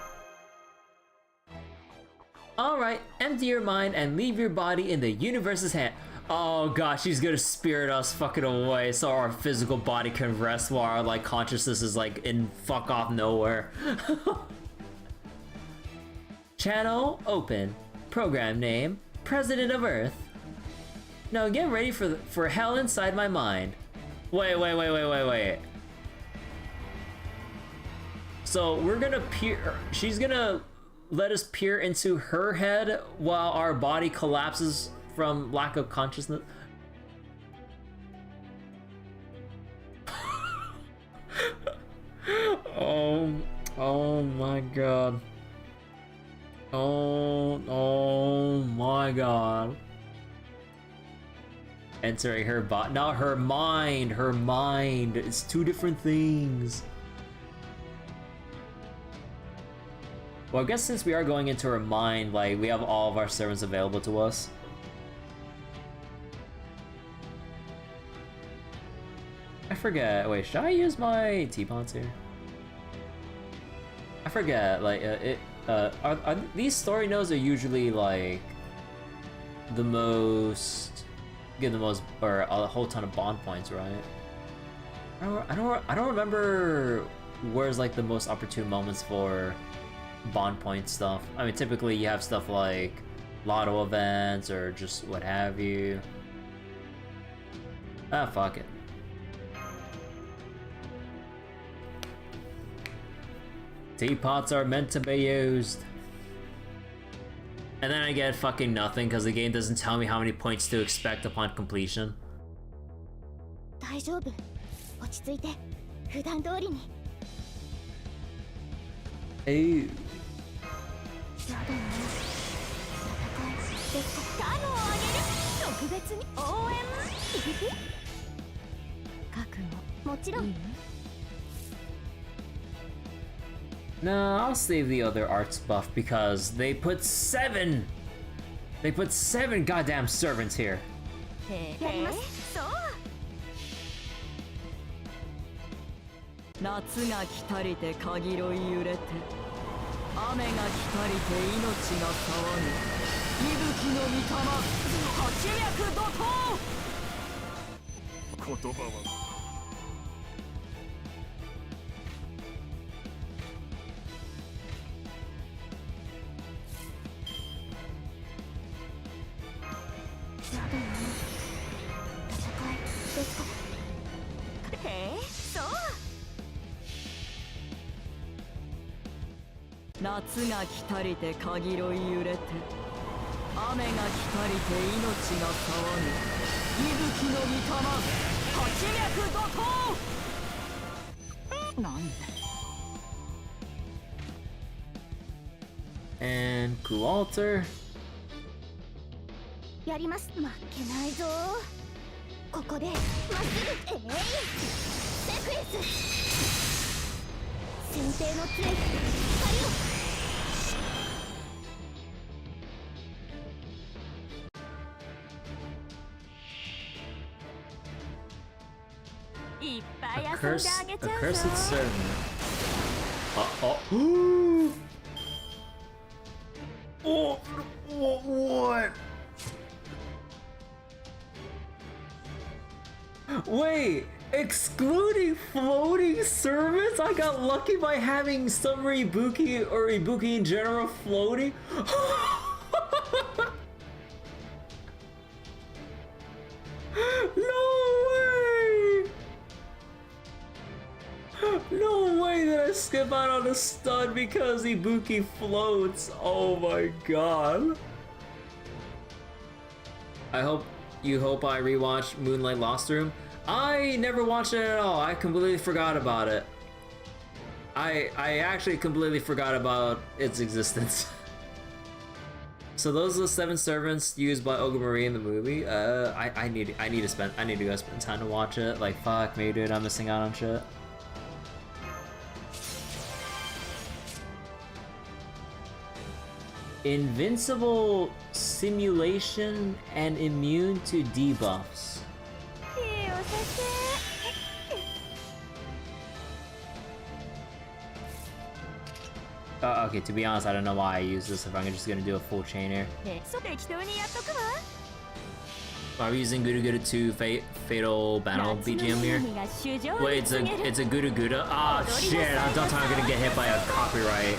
B: Alright, empty your mind and leave your body in the universe's hand. Oh god, she's gonna spirit us fucking away so our physical body can rest while our like consciousness is like in fuck off nowhere. Channel open. Program name, President of Earth. Now get ready for hell inside my mind. Wait. So we're gonna peer, she's gonna let us peer into her head while our body collapses from lack of consciousness. Oh my god. Oh my god. Entering her body, not her mind, it's two different things. Well, I guess since we are going into her mind, like, we have all of our servants available to us. I forget, wait, should I use my teapots here? I forget, like, are these story nodes are usually, like, the most, get the most, or a whole ton of bond points, right? I don't remember where's, like, the most opportune moments for bond point stuff. I mean, typically you have stuff like lotto events or just what have you. Ah, fuck it. Teapots are meant to be used. And then I get fucking nothing because the game doesn't tell me how many points to expect upon completion.
C: 大丈夫。落ち着いて。普段通りに。
B: Ooh.
C: やだな。戦いですか。タムをあげる。特別に応援。覚悟。もちろん。
B: No, I'll save the other arts buff because they put 7 goddamn servants here.
C: やります。そう。
E: 夏が来たりてかぎろい揺れて雨が来たりて命が騒ぐ息吹の御霊八脈怒涛
D: 言葉は
C: やだな。戦いですか。そう。
E: 夏が来たりてかぎろい揺れて雨が来たりて命が騒ぐ息吹の御霊八脈怒涛なんだ。
B: And Kualter.
C: やります。負けないぞ。ここでまっすぐ。セクレス。先手の杖。光を。いっぱい遊んであげちゃうぞ。
B: Accursed servant. Oh. Oh, what? Wait, excluding floating servants? I got lucky by having some Ibuki or Ibuki in general floating? No way that I skip out on a stun because Ibuki floats. Oh my god. I hope I rewatch Moonlight Lost Room. I never watched it at all. I completely forgot about it. I actually completely forgot about its existence.
A: So those are the 7 servants used by Olga Marie in the movie. I need to go spend time to watch it. Like fuck me, dude, I'm missing out on shit. Invincible simulation and immune to debuffs. Okay, to be honest, I don't know why I use this if I'm just gonna do a full chain here. Are we using Gura Gura 2 Fatal Battle BGM here? Wait, it's a Gura Gura? Ah, shit, I thought I was gonna get hit by a copyright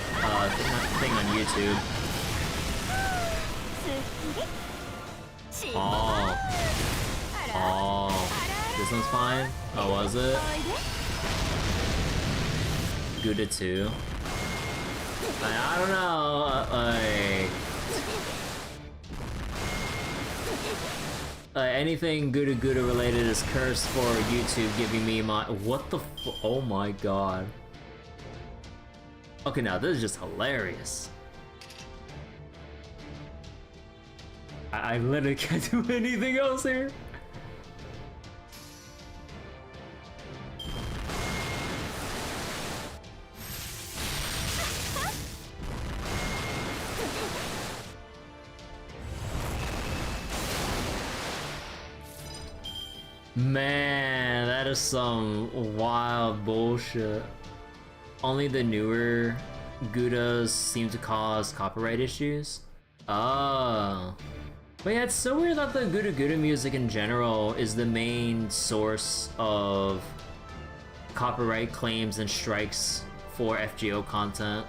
A: thing on YouTube. Oh, this one's fine? Oh, was it? Gura 2. I don't know, anything Gura Gura related is cursed for YouTube giving me my— what the oh my god. Okay, now this is just hilarious. I literally can't do anything else here. Man, that is some wild bullshit. Only the newer Gudas seem to cause copyright issues. Oh. But yeah, it's so weird that the Gura Gura music in general is the main source of copyright claims and strikes for FGO content.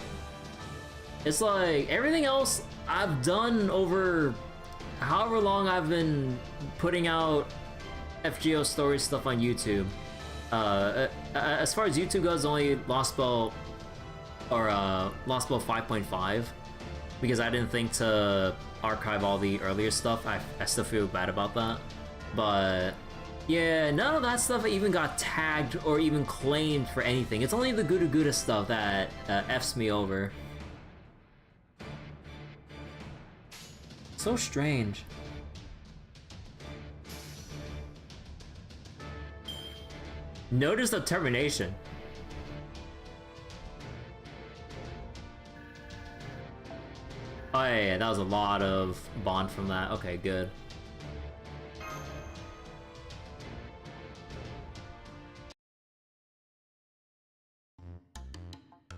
A: It's like everything else I've done over however long I've been putting out FGO story stuff on YouTube. As far as YouTube goes, only Lostbelt or Lostbelt 5.5, because I didn't think to archive all the earlier stuff. I still feel bad about that. But yeah, none of that stuff even got tagged or even claimed for anything. It's only the Gura Gura stuff that F's me over. So strange. Notice the termination. Oh yeah, that was a lot of bond from that. Okay, good.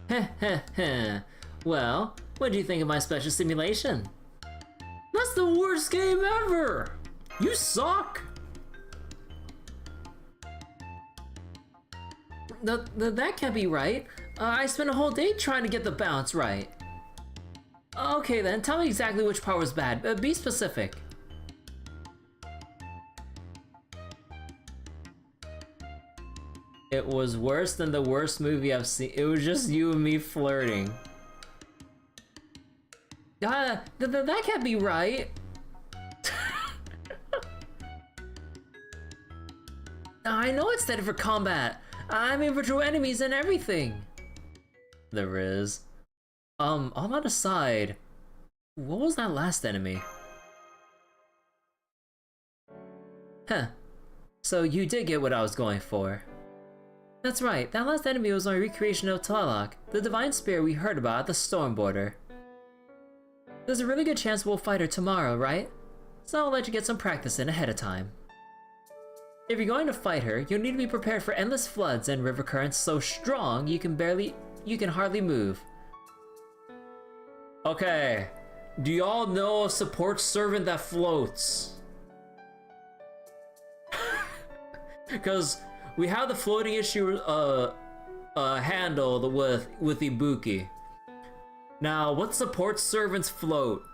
A: Heh heh heh. Well, what do you think of my special simulation? That's the worst game ever! You suck! That can't be right. I spent a whole day trying to get the balance right. Okay then, tell me exactly which part was bad. Be specific. It was worse than the worst movie I've seen. It was just you and me flirting. That can't be right. I know it's set for combat. I mean virtual enemies and everything. There is. All that aside, what was that last enemy? Huh. So you did get what I was going for. That's right, that last enemy was my recreation of Tlaloc, the divine spirit we heard about at the storm border. There's a really good chance we'll fight her tomorrow, right? So I'll let you get some practice in ahead of time. If you're going to fight her, you'll need to be prepared for endless floods and river currents so strong you can hardly move. Okay, do y'all know a support servant that floats? Because we have the floating issue handled with Ibuki. Now, what support servants float?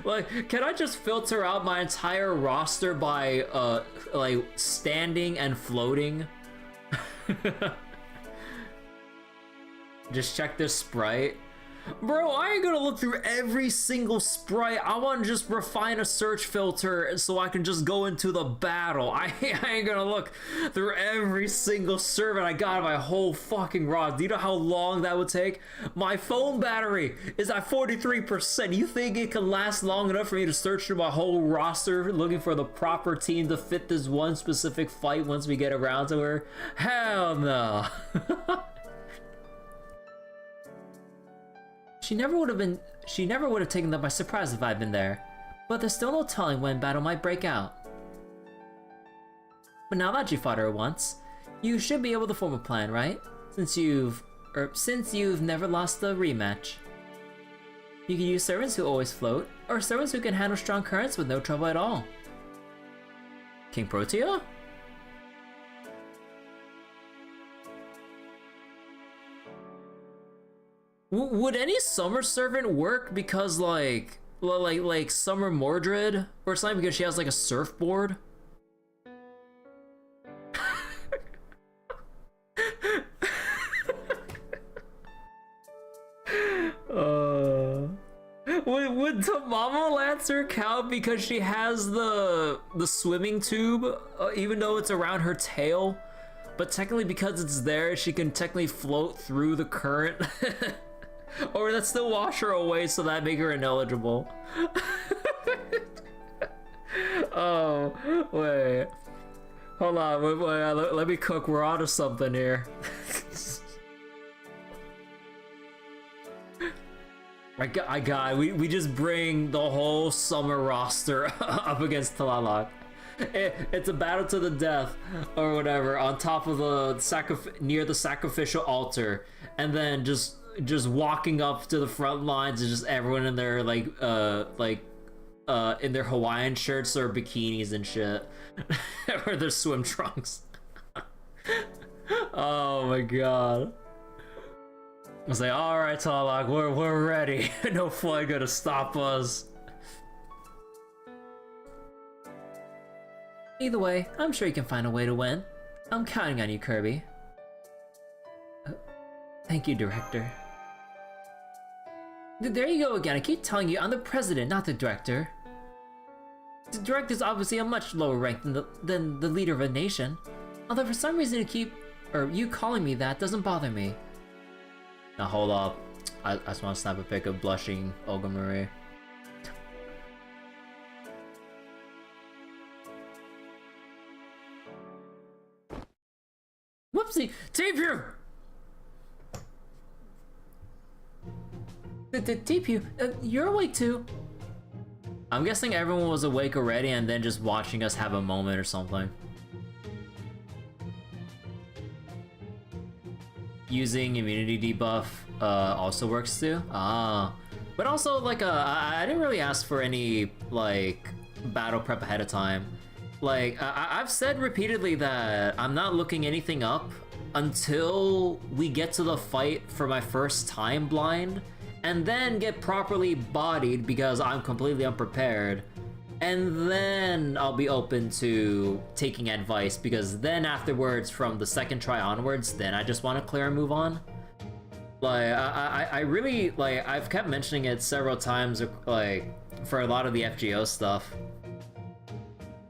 A: Like, can I just filter out my entire roster by, like, standing and floating? Just check this sprite.
B: Bro, I ain't gonna look through every single sprite. I want to just refine a search filter so I can just go into the battle. I ain't gonna look through every single servant I got in my whole fucking rod. Do you know how long that would take? My phone battery is at 43%. You think it can last long enough for me to search through my whole roster looking for the proper team to fit this one specific fight once we get around to her? Hell no. She never would have taken them by surprise if I'd been there, but there's still no telling when battle might break out. But now that you fought her once, you should be able to form a plan, right? Since you've never lost a rematch. You can use servants who always float, or servants who can handle strong currents with no trouble at all. King Protea? Would any summer servant work because like Summer Mordred or something because she has like a surfboard? Would Tamamo Lancer count because she has the swimming tube, even though it's around her tail? But technically because it's there, she can technically float through the current. Or that still wash her away, so that make her ineligible. Oh, wait. Hold on, wait, let me cook. We're onto something here. I got it. We just bring the whole summer roster up against Tlaloc. It's a battle to the death, or whatever, on top of the near the sacrificial altar, and then just walking up to the front lines and just everyone in their in their Hawaiian shirts or bikinis and shit. Or their swim trunks. Oh my god. I was like, alright Tlaloc, we're ready. No flood gonna stop us. Either way, I'm sure you can find a way to win. I'm counting on you, Kirby. Thank you, Director. There you go again. I keep telling you, I'm the president, not the director. The director's obviously a much lower rank than the leader of a nation. Although for some reason you calling me that doesn't bother me. Now hold up. I just want to snap a pic of blushing Olga Marie. Whoopsie! Depew! Depew, you're awake too. I'm guessing everyone was awake already and then just watching us have a moment or something. Using immunity debuff also works too? Ah. But also, like, I didn't really ask for any, like, battle prep ahead of time. Like, I've said repeatedly that I'm not looking anything up until we get to the fight for my first time blind, and then get properly bodied because I'm completely unprepared. And then I'll be open to taking advice, because then afterwards, from the second try onwards, then I just want to clear and move on. Like, I really, like, I've kept mentioning it several times, like, for a lot of the FGO stuff.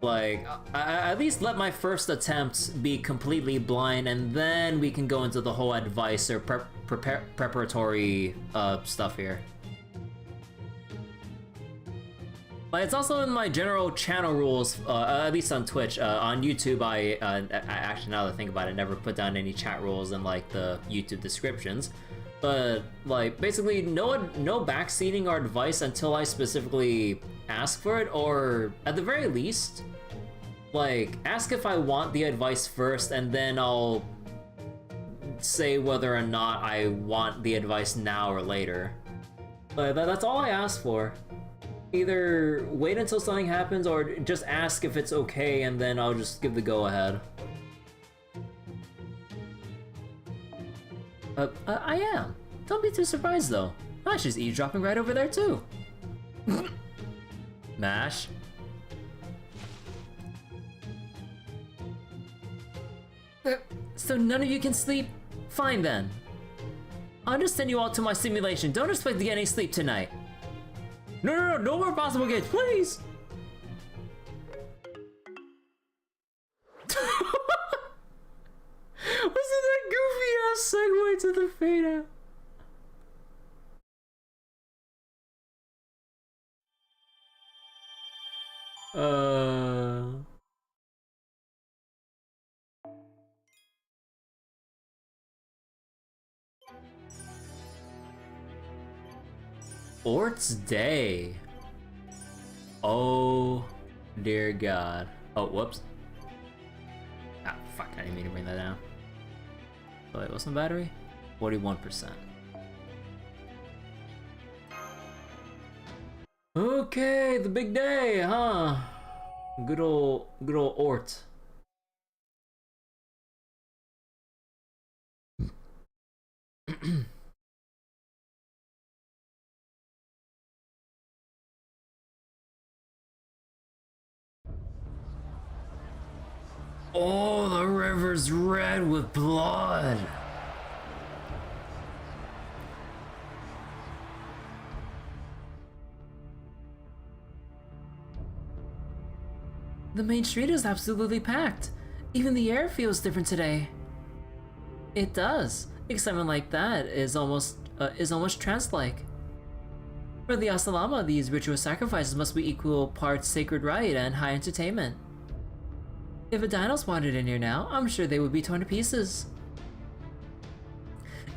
B: Like, I at least let my first attempt be completely blind, and then we can go into the whole advice or preparatory stuff here. But it's also in my general channel rules, at least on Twitch. On YouTube, I actually, now that I think about it, never put down any chat rules in like the YouTube descriptions. But like, basically, no backseating or advice until I specifically ask for it, or at the very least, like, ask if I want the advice first, and then I'll say whether or not I want the advice now or later. But that's all I ask for. Either wait until something happens, or just ask if it's okay, and then I'll just give the go-ahead. I am. Don't be too surprised, though. Mash is eavesdropping right over there, too. Mash? So none of you can sleep? Fine, then. I'll just send you all to my simulation. Don't expect to get any sleep tonight. No more possible games, please! Wasn't that goofy ass segue to the fade out? Ort's Day. Oh dear God. Oh, whoops. Ah, fuck, I didn't mean to bring that down. Oh, wait, what's my battery? 41%. Okay, the big day, huh? Good old Ort. Oh, the river's red with blood. The main street is absolutely packed. Even the air feels different today. It does. Excitement like that is almost trance-like. For the Asalama, these ritual sacrifices must be equal parts sacred rite and high entertainment. If a Dinos wandered in here now, I'm sure they would be torn to pieces.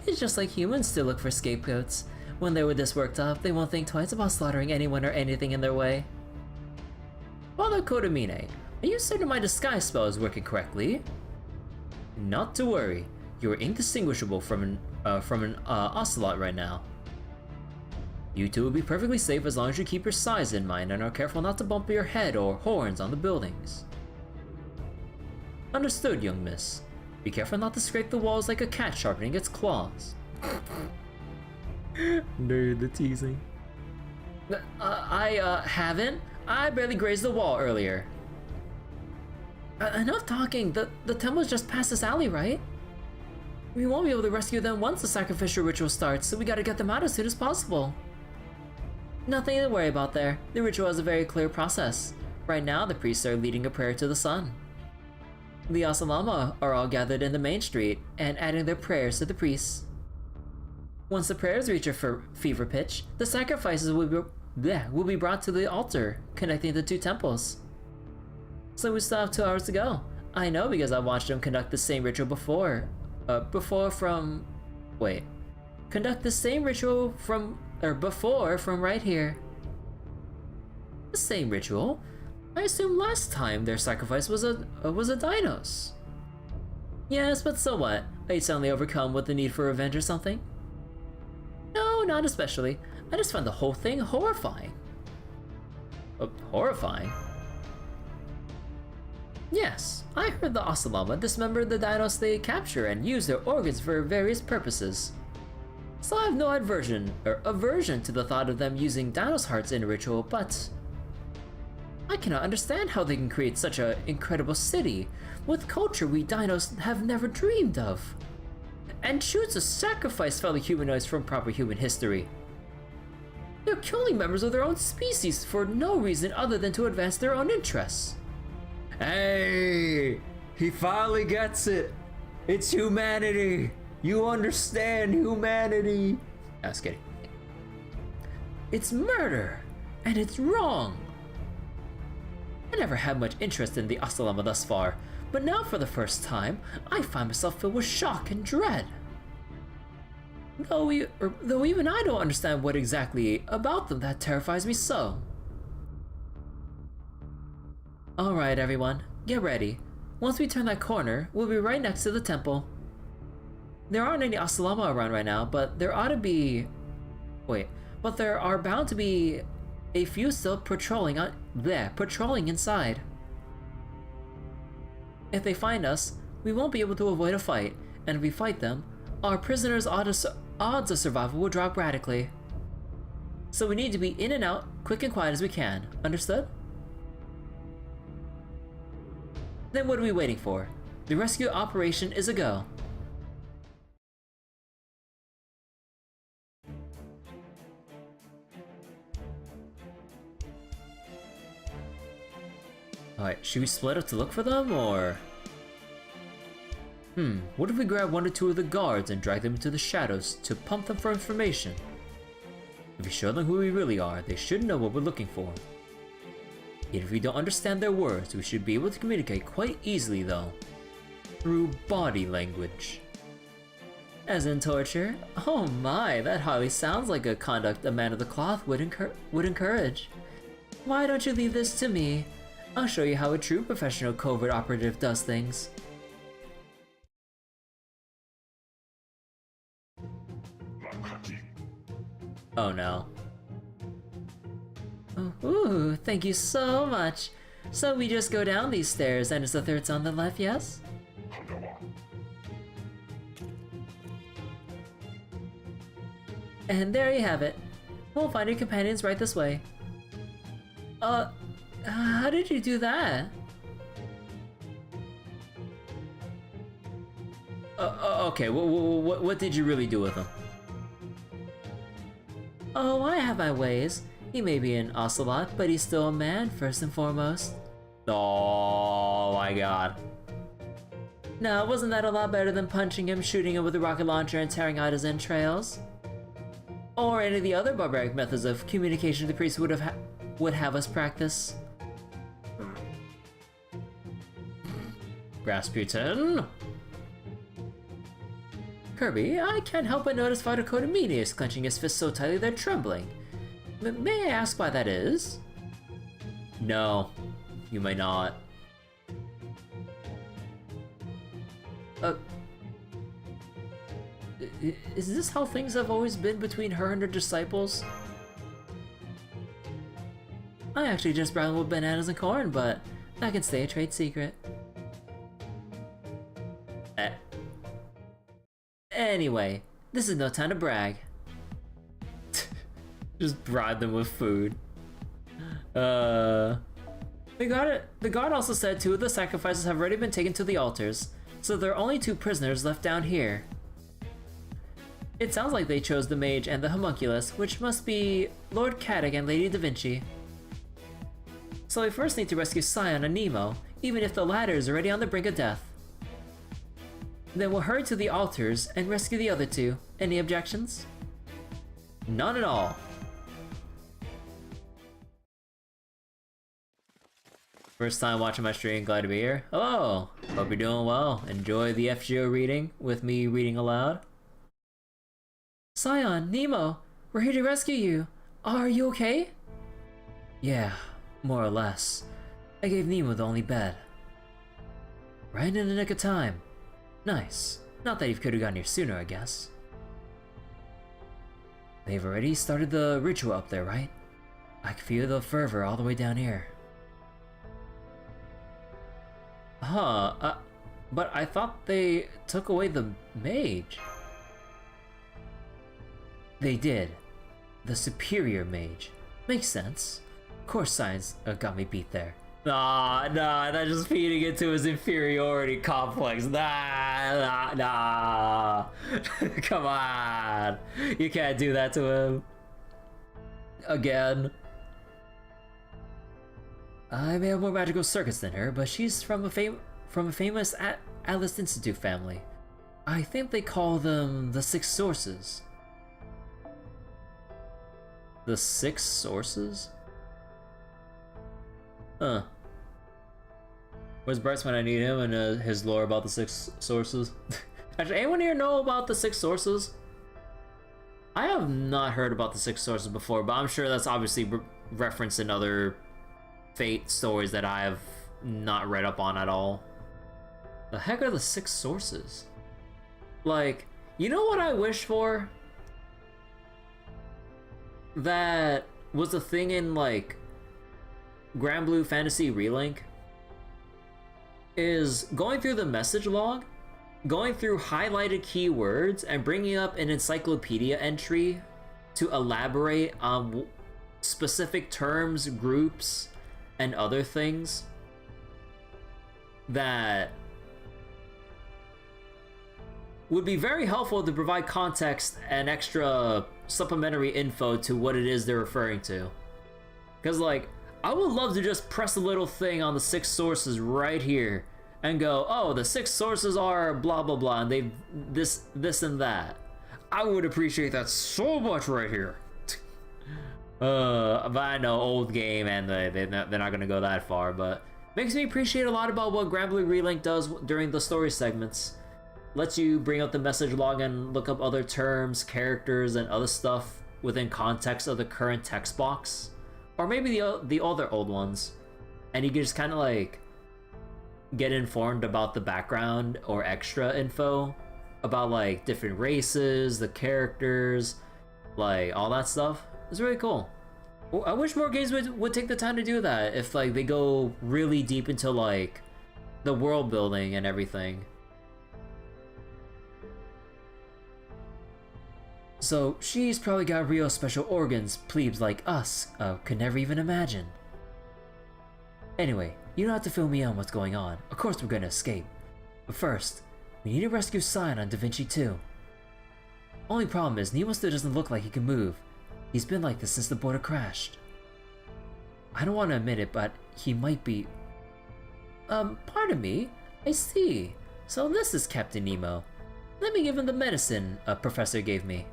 B: It's just like humans still look for scapegoats. When they were this worked up, they won't think twice about slaughtering anyone or anything in their way. Father Kodamine, are you certain my disguise spell is working correctly? Not to worry, you are indistinguishable from an ocelot right now. You two will be perfectly safe as long as you keep your size in mind and are careful not to bump your head or horns on the buildings. Understood, young miss. Be careful not to scrape the walls like a cat sharpening its claws. Nerd, the teasing. I haven't. I barely grazed the wall earlier. Enough talking. The temple's just past this alley, right? We won't be able to rescue them once the sacrificial ritual starts, so we gotta get them out as soon as possible. Nothing to worry about there. The ritual has a very clear process. Right now, the priests are leading a prayer to the sun. The Asalama are all gathered in the main street and adding their prayers to the priests. Once the prayers reach a fever pitch, the sacrifices will be brought to the altar, connecting the two temples. So we still have 2 hours to go. I know because I watched them conduct the same ritual before. Conduct the same ritual before from right here. The same ritual? I assume last time their sacrifice was a Dinos. Yes, but so what? Are you suddenly overcome with the need for revenge or something? No, not especially. I just found the whole thing horrifying. Horrifying? Yes, I heard the Asalama dismembered the Dinos they capture and use their organs for various purposes. So I have no aversion to the thought of them using Dinos' hearts in a ritual, but I cannot understand how they can create such an incredible city with culture we Dinos have never dreamed of, and choose to sacrifice fellow humanoids from proper human history. They're killing members of their own species for no reason other than to advance their own interests. Hey, he finally gets it. It's humanity. You understand humanity. I was kidding. It's murder, and it's wrong. I never had much interest in the Asalama thus far, but now for the first time, I find myself filled with shock and dread. Though even I don't understand what exactly about them that terrifies me so. Alright everyone, get ready. Once we turn that corner, we'll be right next to the temple. There aren't any Asalama around right now, but there ought to be... but there are bound to be a few still patrolling inside. If they find us, we won't be able to avoid a fight, and if we fight them, our prisoners' odds of survival will drop radically. So we need to be in and out, quick and quiet as we can. Understood? Then what are we waiting for? The rescue operation is a go. Alright, should we split up to look for them, or... what if we grab one or two of the guards and drag them into the shadows to pump them for information? If we show them who we really are, they should know what we're looking for. Yet if we don't understand their words, we should be able to communicate quite easily though. Through body language. As in torture? Oh my, that hardly sounds like a conduct a man of the cloth would encourage. Why don't you leave this to me? I'll show you how a true professional covert operative does things. Oh no. Ooh, thank you so much. So we just go down these stairs and it's the third on the left, yes? And there you have it. We'll find your companions right this way. How did you do that? Okay, what did you really do with them? Oh, I have my ways. He may be an ocelot, but he's still a man first and foremost. Oh my god. Now, wasn't that a lot better than punching him, shooting him with a rocket launcher, and tearing out his entrails? Or any of the other barbaric methods of communication the priest would have us practice? Rasputin? Kirby, I can't help but notice Father Kodamine is clenching his fists so tightly they're trembling. May I ask why that is? No, you may not. Is this how things have always been between her and her disciples? I actually just brought them with bananas and corn, but that can stay a trade secret. Anyway, this is no time to brag. Just bribe them with food. The guard also said 2 of the sacrifices have already been taken to the altars, so there are only 2 prisoners left down here. It sounds like they chose the mage and the homunculus, which must be Lord Caddock and Lady Da Vinci. So we first need to rescue Scion and Nemo, even if the latter is already on the brink of death. Then we'll hurry to the altars and rescue the other 2. Any objections? None at all. First time watching my stream, glad to be here. Hello! Hope you're doing well. Enjoy the FGO reading with me reading aloud. Scion, Nemo, we're here to rescue you. Are you okay? Yeah, more or less. I gave Nemo the only bed. Right in the nick of time. Nice. Not that you could have gotten here sooner, I guess. They've already started the ritual up there, right? I can feel the fervor all the way down here. But I thought they took away the mage. They did. The superior mage. Makes sense. Of course science got me beat there. Nah, that's just feeding into his inferiority complex. Nah. Come on. You can't do that to him. Again. I may have more magical circuits than her, but she's from a famous Atlas Institute family. I think they call them the Six Sources. The Six Sources? Huh. Where's Bryce when I need him and his lore about the Six Sources? Actually, anyone here know about the Six Sources? I have not heard about the Six Sources before, but I'm sure that's obviously referenced in other Fate stories that I have not read up on at all. The heck are the Six Sources? Like, you know what I wish for? That was a thing in, like, Grand Blue Fantasy Relink? Is going through the message log, going through highlighted keywords, and bringing up an encyclopedia entry to elaborate on specific terms, groups, and other things that would be very helpful to provide context and extra supplementary info to what it is they're referring to. Because, like, I would love to just press a little thing on the 6 sources right here and go, oh, the 6 sources are blah blah blah, and they this and that. I would appreciate that so much right here. But I know, old game, and they're not gonna go that far, but makes me appreciate a lot about what Granblue Relink does during the story segments. Lets you bring up the message log and look up other terms, characters, and other stuff within context of the current text box, or maybe the other old ones, and you can just kind of like get informed about the background or extra info about like different races, the characters, like all that stuff. It's really cool. I wish more games would take the time to do that, if like they go really deep into like the world building and everything. So she's probably got real special organs plebes like us could never even imagine. Anyway, you don't have to fill me in on what's going on. Of course we're gonna escape. But first, we need to rescue Cyan on Da Vinci 2. Only problem is Nemo still doesn't look like he can move. He's been like this since the boarder crashed. I don't want to admit it, but he might be... pardon me? I see. So this is Captain Nemo. Let me give him the medicine a professor gave me.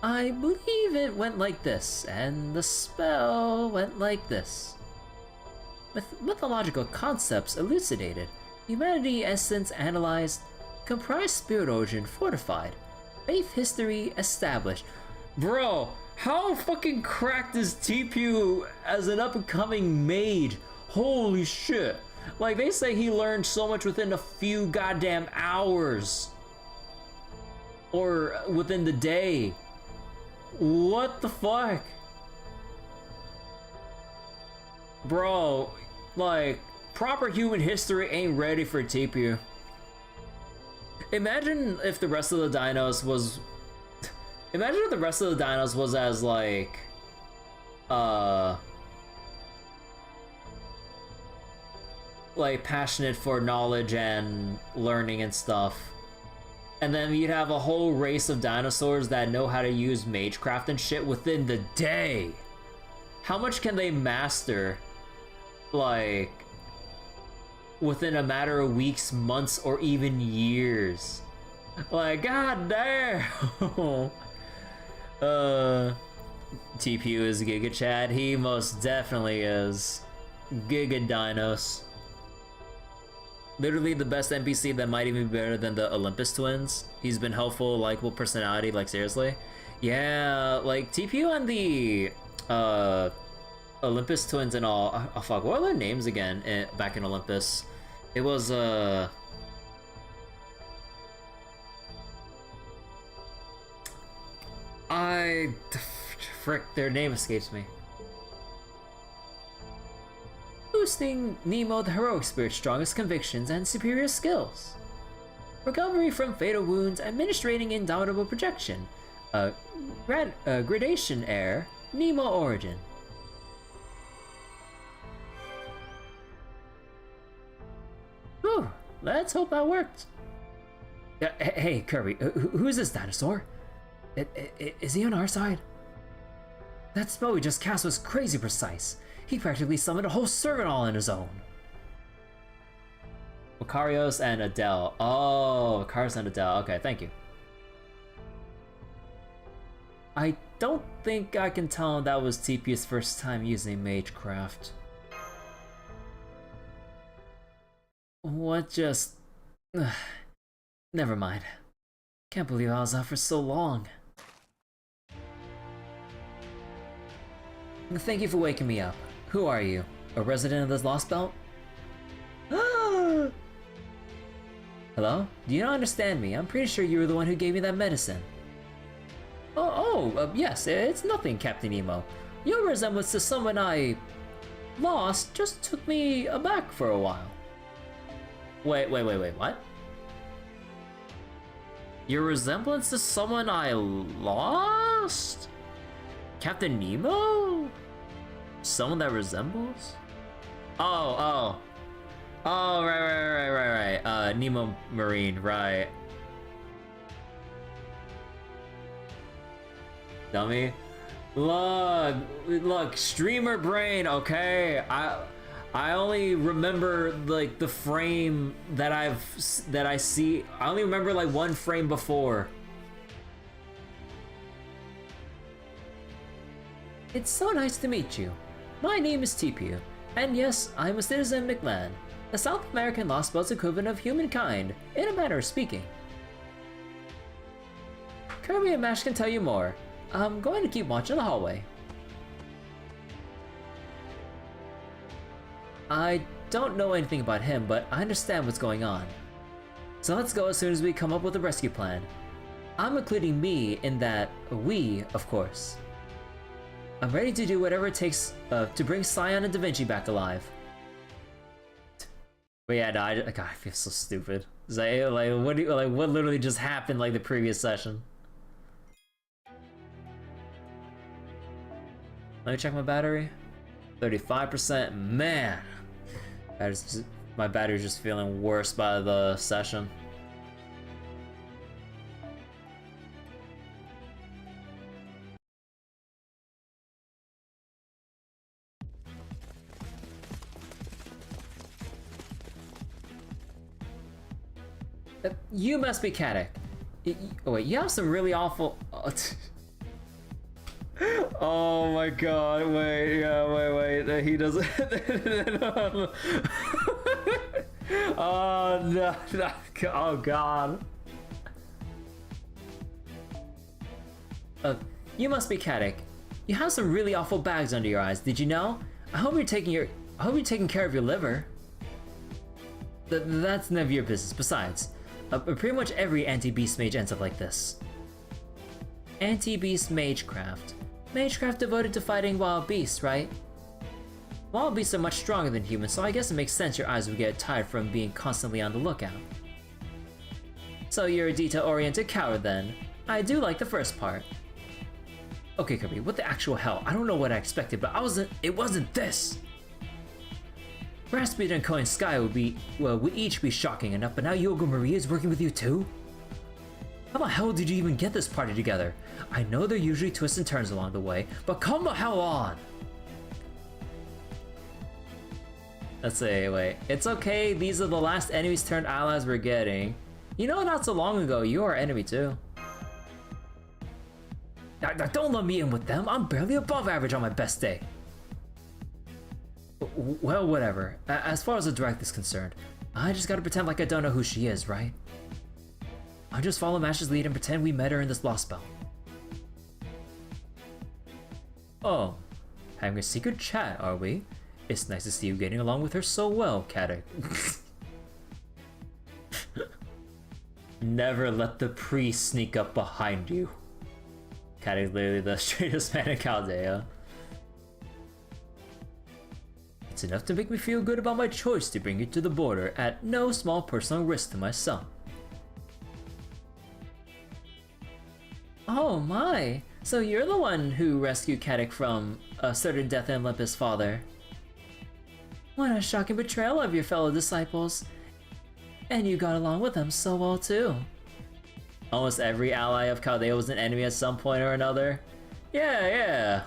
B: I believe it went like this, and the spell went like this. With mythological concepts elucidated, humanity essence analyzed, comprised spirit origin fortified, faith history established. Bro, how fucking cracked is TPU as an up-and-coming mage? Holy shit. Like, they say he learned so much within a few goddamn hours. Or within the day. What the fuck? Bro, like, proper human history ain't ready for TPU. Imagine if the rest of the dinos was... Imagine if the rest of the dinos was as, like... like, passionate for knowledge and learning and stuff. And then you'd have a whole race of dinosaurs that know how to use magecraft and shit within the day. How much can they master, like, within a matter of weeks, months, or even years? Like, god damn! TPU is Giga Chad. He most definitely is. Giga Dinos. Literally the best NPC that might even be better than the Olympus twins. He's been helpful, likable personality, like seriously. Yeah, like TPU and the Olympus twins and all. Oh fuck, what are their names again back in Olympus? It was frick, their name escapes me. Boosting Nemo the heroic spirit's strongest convictions and superior skills. Recovery from fatal wounds, administrating indomitable projection. Gradation air, Nemo origin. Whew, let's hope that worked. Hey, Kirby, who's this dinosaur? Is he on our side? That spell we just cast was crazy precise. He practically summoned a whole servant all on his own. Macarios and Adele. Oh, Macarios and Adele. Okay, thank you. I don't think I can tell him that was TP's first time using Magecraft. What just... Never mind. Can't believe I was out for so long. Thank you for waking me up. Who are you? A resident of this Lostbelt? Hello? Do you not understand me? I'm pretty sure you were the one who gave me that medicine. Yes, it's nothing, Captain Nemo. Your resemblance to someone I lost just took me aback for a while. Wait, what? Your resemblance to someone I lost? Captain Nemo? Someone that resembles? Oh, right. Nemo Marine, right. Dummy. Look, streamer brain, okay? I only remember like the frame that I see. I only remember like one frame before. It's so nice to meet you. My name is TPU, and yes, I'm a citizen of Mictlān, the South American Lostbelt's equivalent of humankind, in a manner of speaking. Kirby and Mash can tell you more. I'm going to keep watching the hallway. I don't know anything about him, but I understand what's going on. So let's go as soon as we come up with a rescue plan. I'm including me in that we, of course. I'm ready to do whatever it takes to bring Scion and Da Vinci back alive. But yeah, no, God, I feel so stupid. It's like, what literally just happened like the previous session? Let me check my battery. 35%. Man, my battery's just feeling worse by the session. You must be Katic. Oh wait, you have some really awful. Oh my god, wait, yeah, wait, he doesn't. Oh no, oh god. You must be Katic. You have some really awful bags under your eyes, did you know? I hope you're taking care of your liver. That's none of your business. Besides, pretty much every anti-beast mage ends up like this. Anti-beast magecraft. Magecraft devoted to fighting wild beasts, right? Wild beasts are much stronger than humans, so I guess it makes sense your eyes would get tired from being constantly on the lookout. So you're a detail-oriented coward then. I do like the first part. Okay, Kirby, what the actual hell? I don't know what I expected, but it wasn't this! Grassbeard and Coin Sky would each be shocking enough, but now U-Olga Maria is working with you too? How the hell did you even get this party together? I know there are usually twists and turns along the way, but come the hell on! Let's see, wait. It's okay, these are the last enemies turned allies we're getting. You know, not so long ago, you were our enemy too. Now, don't let me in with them, I'm barely above average on my best day. Well, whatever. As far as the direct is concerned, I just gotta pretend like I don't know who she is, right? I'll just follow Mash's lead and pretend we met her in this Lostbelt. Oh, having a secret chat, are we? It's nice to see you getting along with her so well, Katic. Never let the priest sneak up behind you. Katic's literally the straightest man in Chaldea. It's enough to make me feel good about my choice to bring you to the border at no small personal risk to myself. Oh my, so you're the one who rescued Katic from a certain death in Olympus' father. What a shocking betrayal of your fellow disciples. And you got along with them so well too. Almost every ally of Chaldea was an enemy at some point or another. Yeah.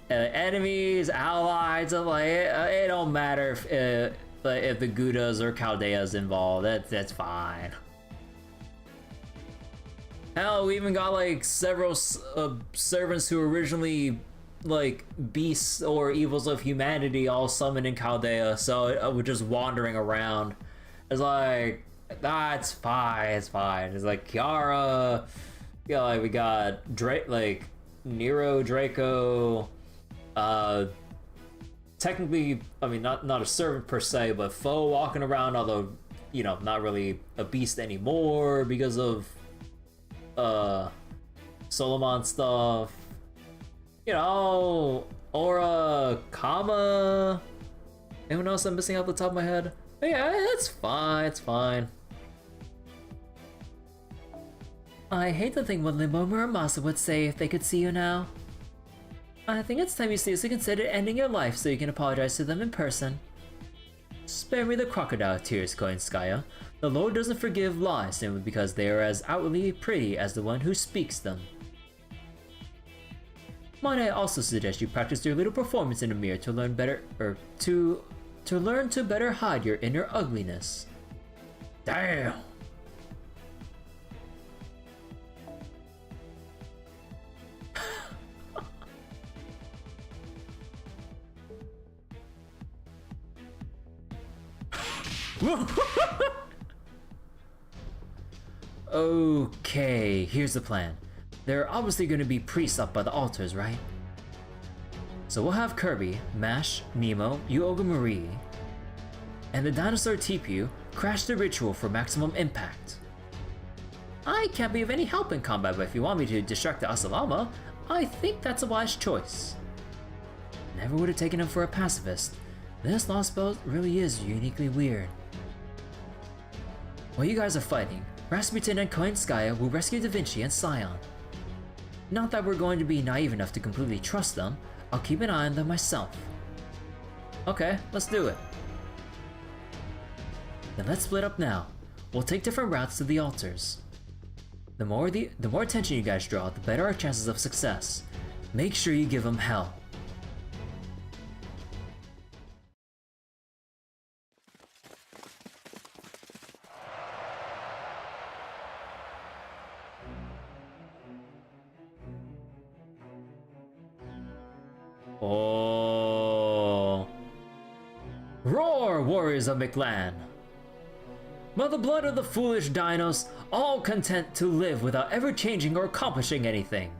B: Enemies, allies, like it don't matter if the Goudas or Chaldea's involved. That's fine. Hell, we even got like several servants who originally like beasts or evils of humanity all summoned in Chaldea, so we're just wandering around. It's like, it's fine, it's fine. It's like Kiara, yeah, like we got Nero, Draco. Technically, I mean, not a servant per se, but foe walking around, although, you know, not really a beast anymore because of, Solomon stuff. You know, Aura, Kama. Anyone else I'm missing off the top of my head? But yeah, it's fine. I hate to think what Limbo Muramasa would say if they could see you now. I think it's time you seriously consider ending your life so you can apologize to them in person. Spare me the crocodile tears, Koinskaya. The Lord doesn't forgive lies simply because they are as outwardly pretty as the one who speaks them. Might I also suggest you practice your little performance in the mirror to learn better, to learn to better hide your inner ugliness. Damn! Okay, here's the plan. There are obviously going to be priests up by the altars, right? So we'll have Kirby, Mash, Nemo, U-Olga Marie, and the dinosaur Tipu crash the ritual for maximum impact. I can't be of any help in combat, but if you want me to distract the Asalama, I think that's a wise choice. Never would have taken him for a pacifist. This Lostbelt really is uniquely weird. While you guys are fighting, Rasputin and Koenskaya will rescue Da Vinci and Scion. Not that we're going to be naive enough to completely trust them, I'll keep an eye on them myself. Okay, let's do it. Then let's split up now. We'll take different routes to the altars. The more attention you guys draw, the better our chances of success. Make sure you give them hell. Oh. Roar, warriors of Mictlān! By the blood of the foolish dinos, all content to live without ever changing or accomplishing anything.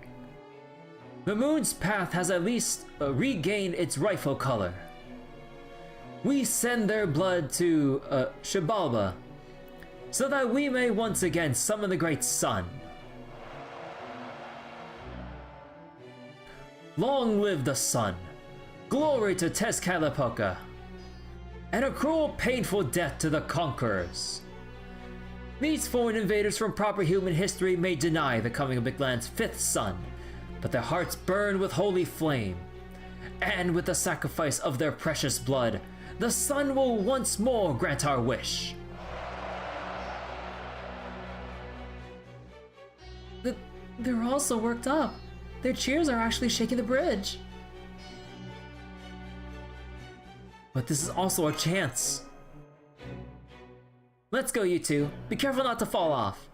B: The moon's path has at least regained its rightful color. We send their blood to Shibalba, so that we may once again summon the great sun. Long live the sun! Glory to Tezcatlipoca! And a cruel, painful death to the conquerors! These foreign invaders from proper human history may deny the coming of Mictlan's fifth son, but their hearts burn with holy flame. And with the sacrifice of their precious blood, the sun will once more grant our wish. They're all so worked up. Their cheers are actually shaking the bridge. But this is also a chance. Let's go, you two. Be careful not to fall off.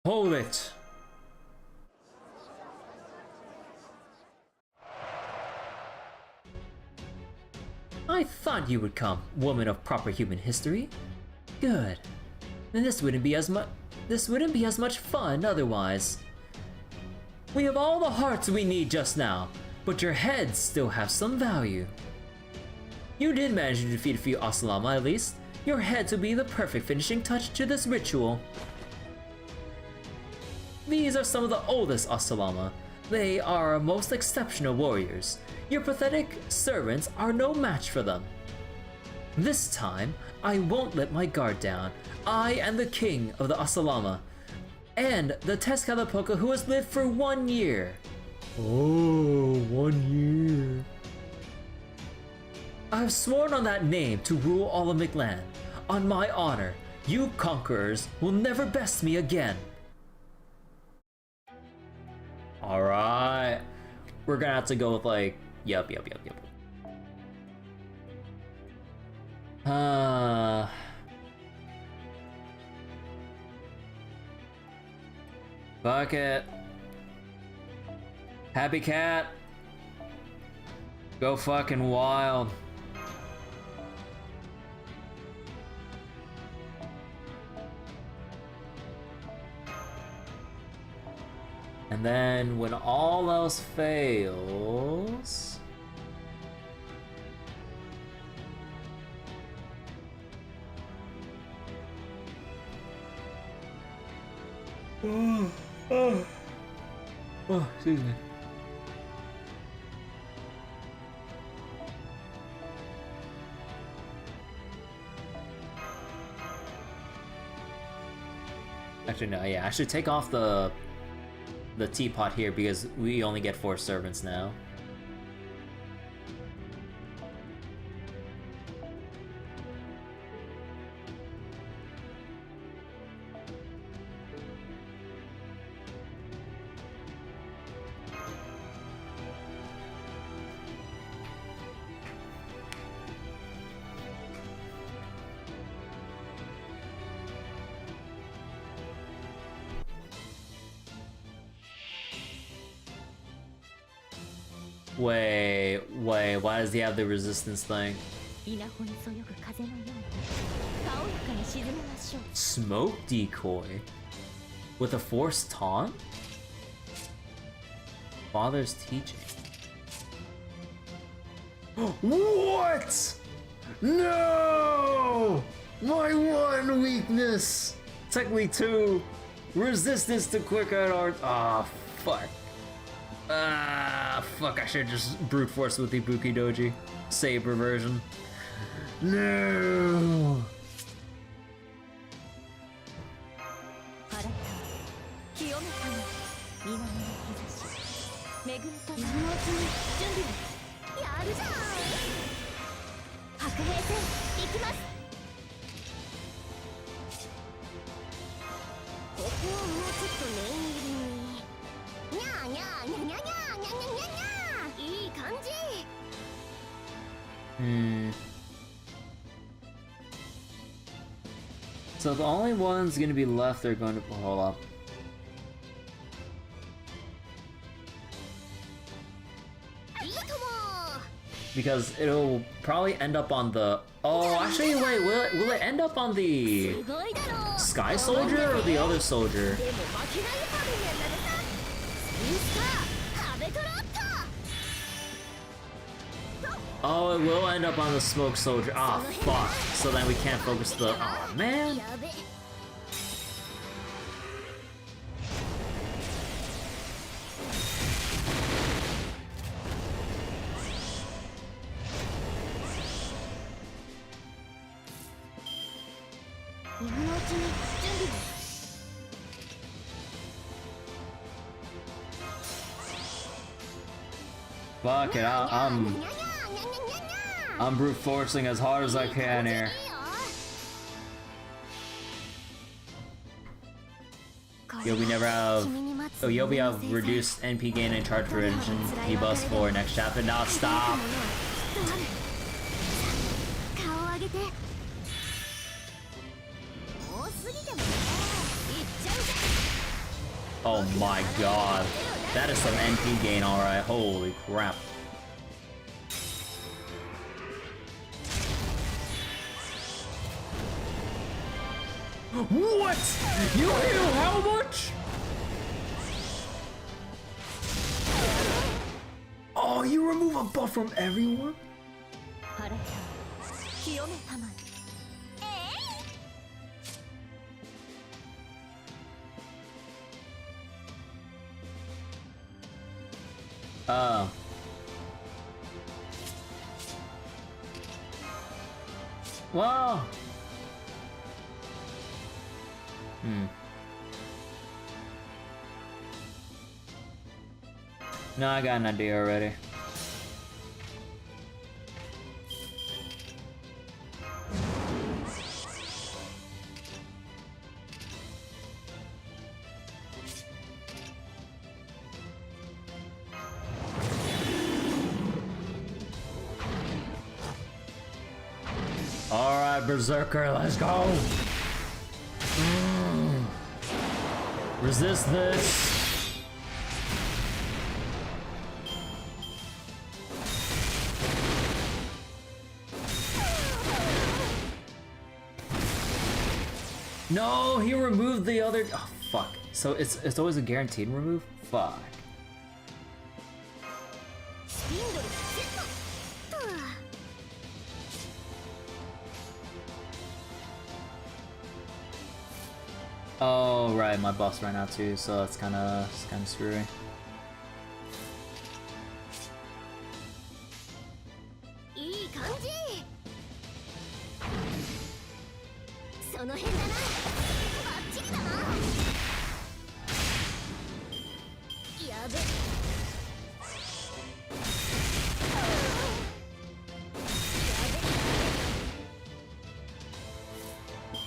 B: Hold it. I thought you would come, woman of proper human history. Good. Then this wouldn't be as much fun otherwise. We have all the hearts we need just now, but your heads still have some value. You did manage to defeat a few Asalama at least. Your heads will be the perfect finishing touch to this ritual. These are some of the oldest Asalama. They are our most exceptional warriors. Your pathetic servants are no match for them. This time, I won't let my guard down. I am the king of the Asalama, and the Tezcatlipoca who has lived for 1 year. Oh, 1 year. I've sworn on that name to rule all of Mictlān. On my honor, you conquerors will never best me again. Alright. We're gonna have to go with like, yep. Fuck it. Happy Cat. Go fucking wild. And then when all else fails... Oh, excuse me. Actually, no, yeah, I should take off the teapot here because we only get 4 servants now. Wait, why does he have the resistance thing?
C: 稲穂にそよぐ風のようにたおやかに沈めましょう
B: Smoke decoy? With a force taunt? Father's teaching.
A: What? No! My one weakness! Technically two. Resistance to quick art art. Ah, fuck.
B: Fuck, I should just brute force with the Ibuki Doji. Saber version.
A: No!
C: 腹た清めたの南の日差し恵みと今のうちに準備をやるじゃん白兵戦行きますここをもうちょっと念入りににゃーにゃーにゃにゃにゃーにゃにゃにゃにゃいい感じ
B: So the only ones gonna be left are going to hold up. Because it'll probably end up on the... Oh, actually, wait, will it end up on the Sky Soldier or the other soldier? Oh, it will end up on the Smoke Soldier. Ah, fuck. So then we can't focus the... Oh, man. Fuck it, I'm brute forcing as hard as I can here. Yobi never have... Oh, Yobi have reduced NP gain and charge prevention debuffs for next chapter. Now stop! Oh my god. That is some NP gain, alright. Holy crap.
A: What? You heal how much? Oh, you remove a buff from everyone?
B: Oh. Wow. No, I got an idea already.
A: Alright, Berserker, let's go!
B: Resist this! No, he removed the other... Oh, fuck. So it's always a guaranteed remove? Fuck. Oh, right, my buffs ran out too, so that's kind of screwy.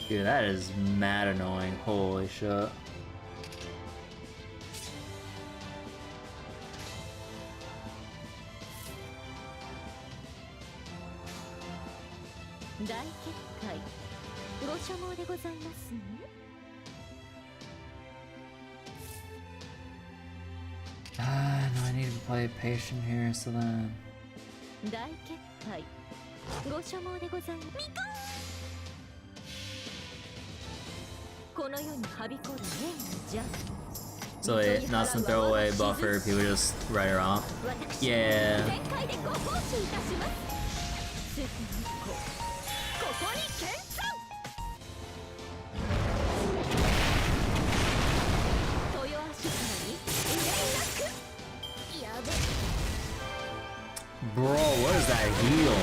B: Dude, that is mad annoying. Holy shit. No
A: need to play patient here, so then...
C: 大結界ご所望でございます。この世にはびこる縁の邪
B: So wait, not some throwaway buffer, people just write her off. Yeah.
C: 全開でご奉仕いたします。世紀の一個ここに見参。豊足からに憂いなく。やべ。
B: Bro, what is that heal?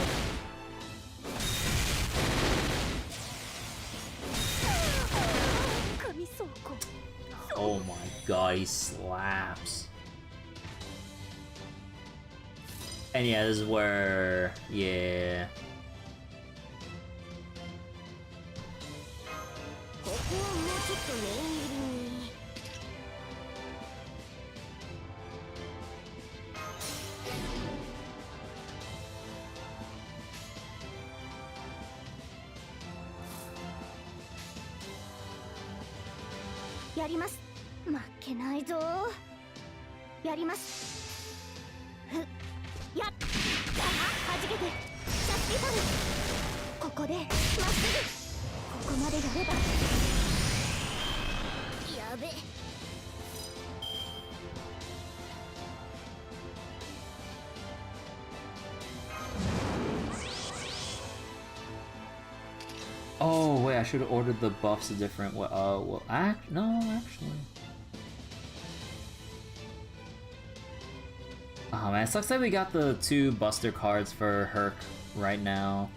B: Oh my god, he slaps. And yeah, this is where... yeah.
C: やります。負けないぞ。やります。やっ。はじけて。シャスピタル。ここでまっすぐ。ここまでやれば。やべ。
A: Oh wait, I should have ordered the buffs a different way. Well, no, actually. Oh man, it sucks that we got the 2 Buster cards for Herc right now.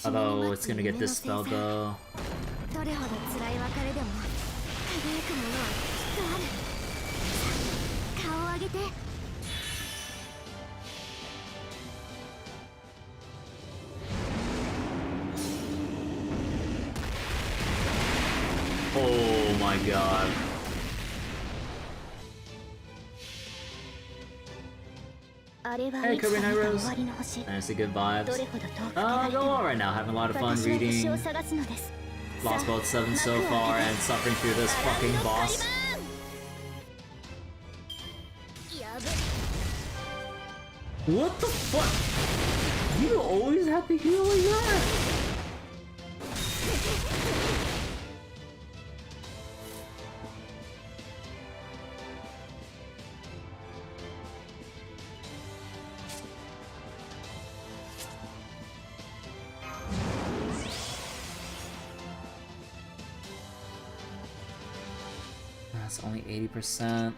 A: Although it's gonna get dispelled though. Oh my god. Hey, Kirby Night Rose. Nice, a good vibes. Going on right now, having a lot of fun reading Lostbelt 7 so far and suffering through this fucking boss. What the fuck? You always have to heal like that? That's only 80%.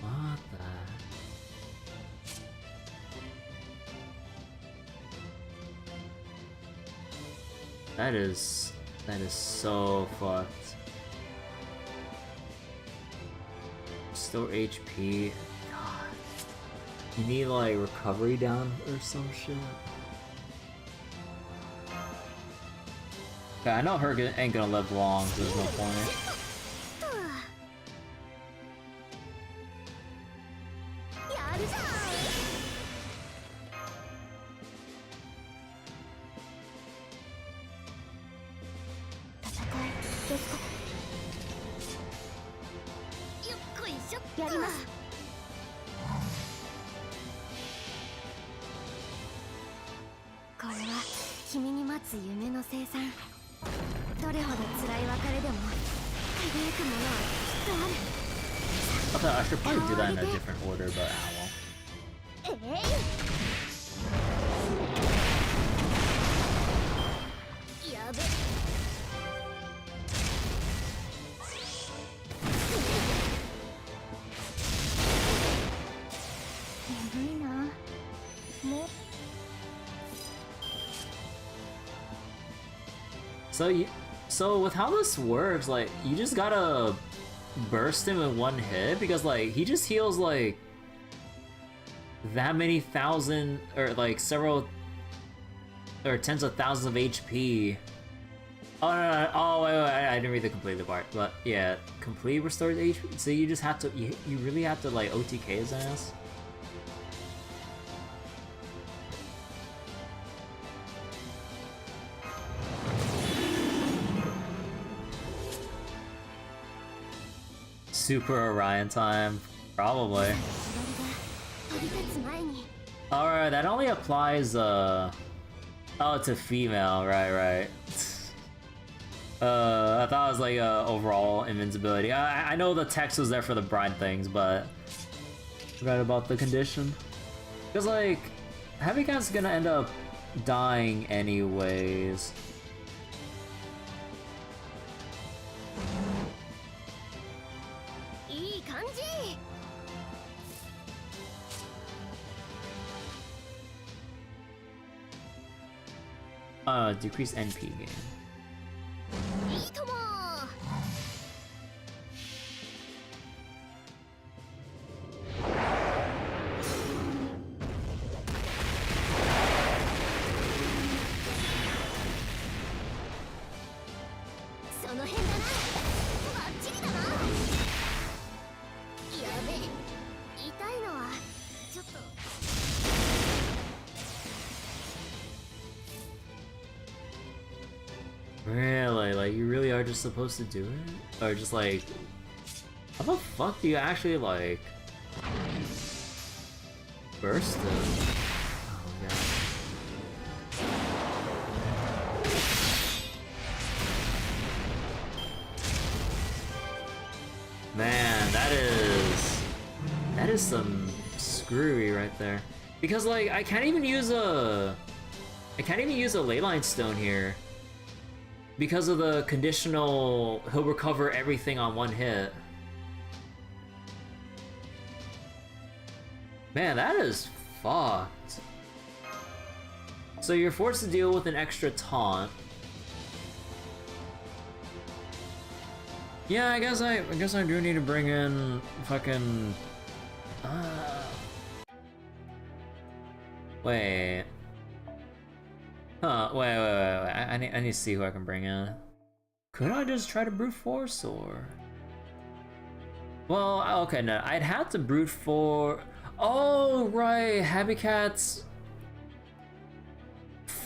A: What the? That is so fucked. Store HP. God. You need like recovery down or some shit. Okay, I know her ain't gonna live long, so there's no point.
C: 君に待つ夢の生産どれほど辛い別れでも輝くものはきっとある
B: Okay, I should probably do that in a different order, but I won't.
C: やべ眠いなもう
B: So with how this works, like, you just gotta burst him in one hit, because, like, he just heals, like, that many thousand, or, like, several, or tens of thousands of HP. Oh, no, oh, wait, I didn't read the complete part, but, yeah, complete restores HP, so you just have to, you really have to, like, OTK his ass. Super Orion time, probably. Alright, that only applies, oh, to female, right. I thought it was like overall invincibility. I know the text was there for the brine things, but forgot about the condition. Because like, Heavy Cat's gonna end up dying anyways. Decrease NP gain. Really? Like, you really are just supposed to do it? Or just like... How the fuck do you actually, like... burst it? Oh my god. Man, that is some screwy right there. Because, like, I can't even use a Leyline Stone here. Because of the conditional, he'll recover everything on one hit. Man, that is fucked. So you're forced to deal with an extra taunt. Yeah, I guess I do need to bring in fucking... Wait. Huh, wait. I need to see who I can bring in. Could I just try to brute force, or... Well, okay, no, I'd have to brute force... Oh, right, Happy Cat's...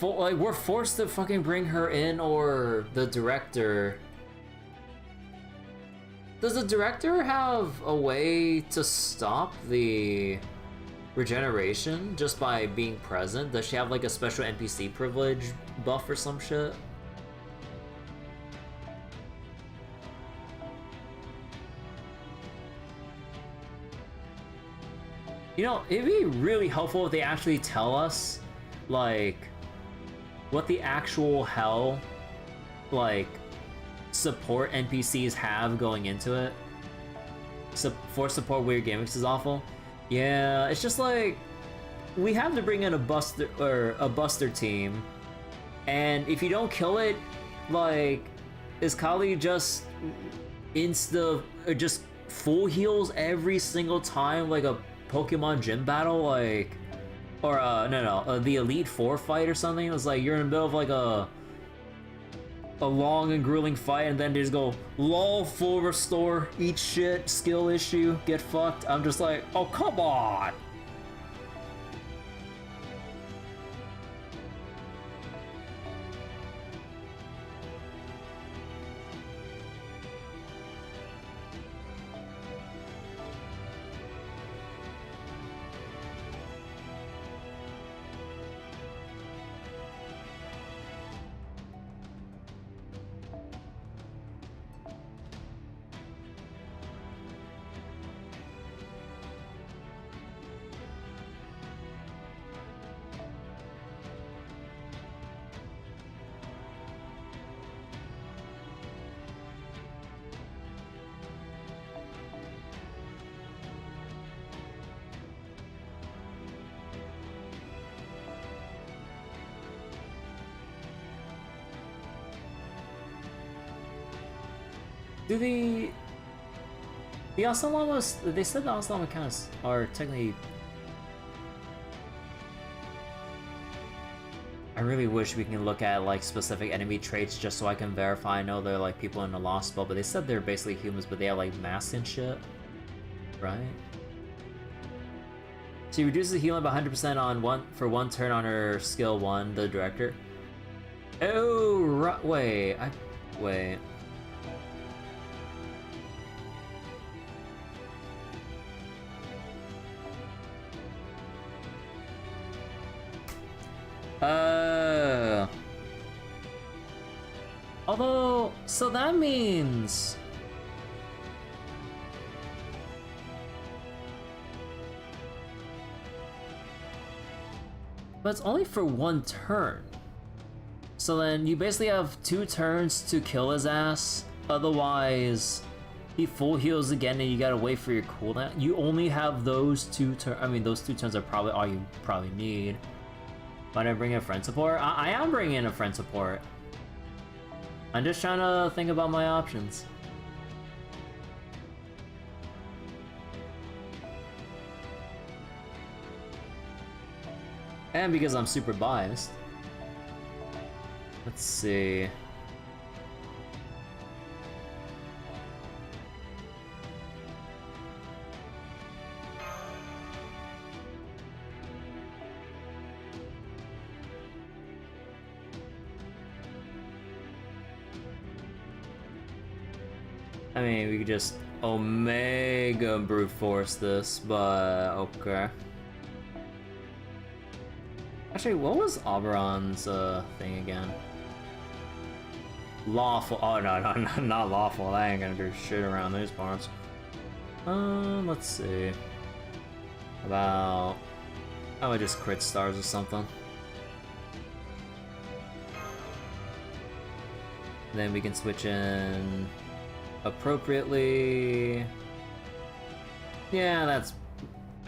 B: like, we're forced to fucking bring her in, or the director. Does the director have a way to stop the regeneration just by being present? Does she have like a special NPC privilege buff or some shit? You know, it'd be really helpful if they actually tell us, like, what the actual hell, like, support NPCs have going into it. For support weird gimmicks is awful. Yeah, it's just like, we have to bring in a buster team, and if you don't kill it, like, is Kali just just full heals every single time, like a Pokemon gym battle, like, or the Elite Four fight or something? It was like you're in the middle of like a long and grueling fight, and then they just go lol, full restore, eat shit, skill issue, get fucked. I'm just like, oh come on. Do the Asalamas, they said the Asalama accounts are technically... I really wish we can look at like specific enemy traits just so I can verify. I know they're like people in the Lostbelt, but they said they're basically humans, but they have like masks and shit, right? She reduces the healing by 100% on for one turn on her skill 1, the director. Oh, right, wait. Although, so that means... But it's only for one turn. So then you basically have 2 turns to kill his ass. Otherwise, he full heals again and you gotta wait for your cooldown. You only have those 2 turns. I mean, those 2 turns are probably all you probably need. But I bring in friend support? I am bringing in a friend support. I'm just trying to think about my options. And because I'm super biased. Let's see. I mean, we could just Omega brute force this, but okay. Actually, what was Oberon's thing again? Lawful. Oh no, not lawful. That ain't gonna do shit around these parts. Let's see. How about just crit stars or something? Then we can switch in appropriately. Yeah, that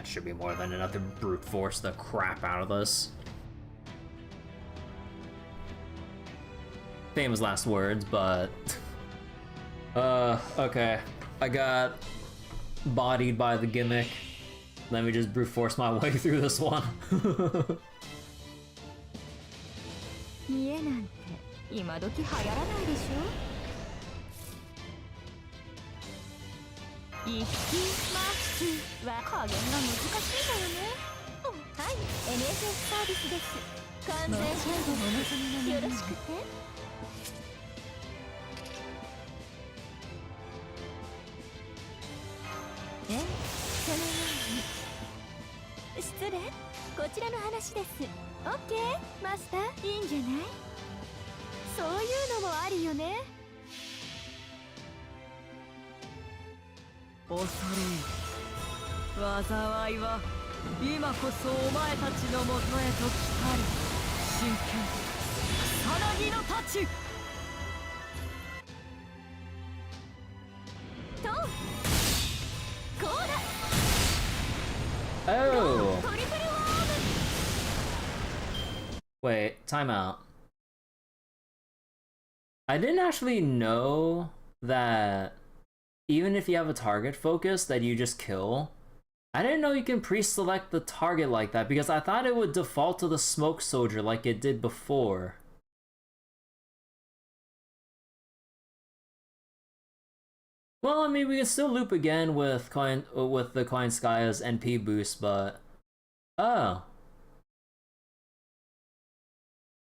B: should be more than enough to brute force the crap out of this. Famous last words, but okay. I got bodied by the gimmick. Let me just brute force my way through this one.
C: 家なんて今時流行らないでしょ。一気マックは加減が難しいのよね。はい、NSS サービスです。完全配慮お望みのよろしくて。そのように。失礼、こちらの話です。オッケー、マスター、いいんじゃない？そういうのもありよね。
E: 恐れ入る。災いは今こそお前たちのもとへと来たり。真剣草薙の太刀。
C: とこうだ。
B: Oh!
C: トリプルワーム。
B: Wait, time out. I didn't actually know that even if you have a target focus that you just kill, I didn't know you can pre-select the target like that because I thought it would default to the smoke soldier like it did before. Well, I mean, we can still loop again with the Koinskaya's NP boost, but oh.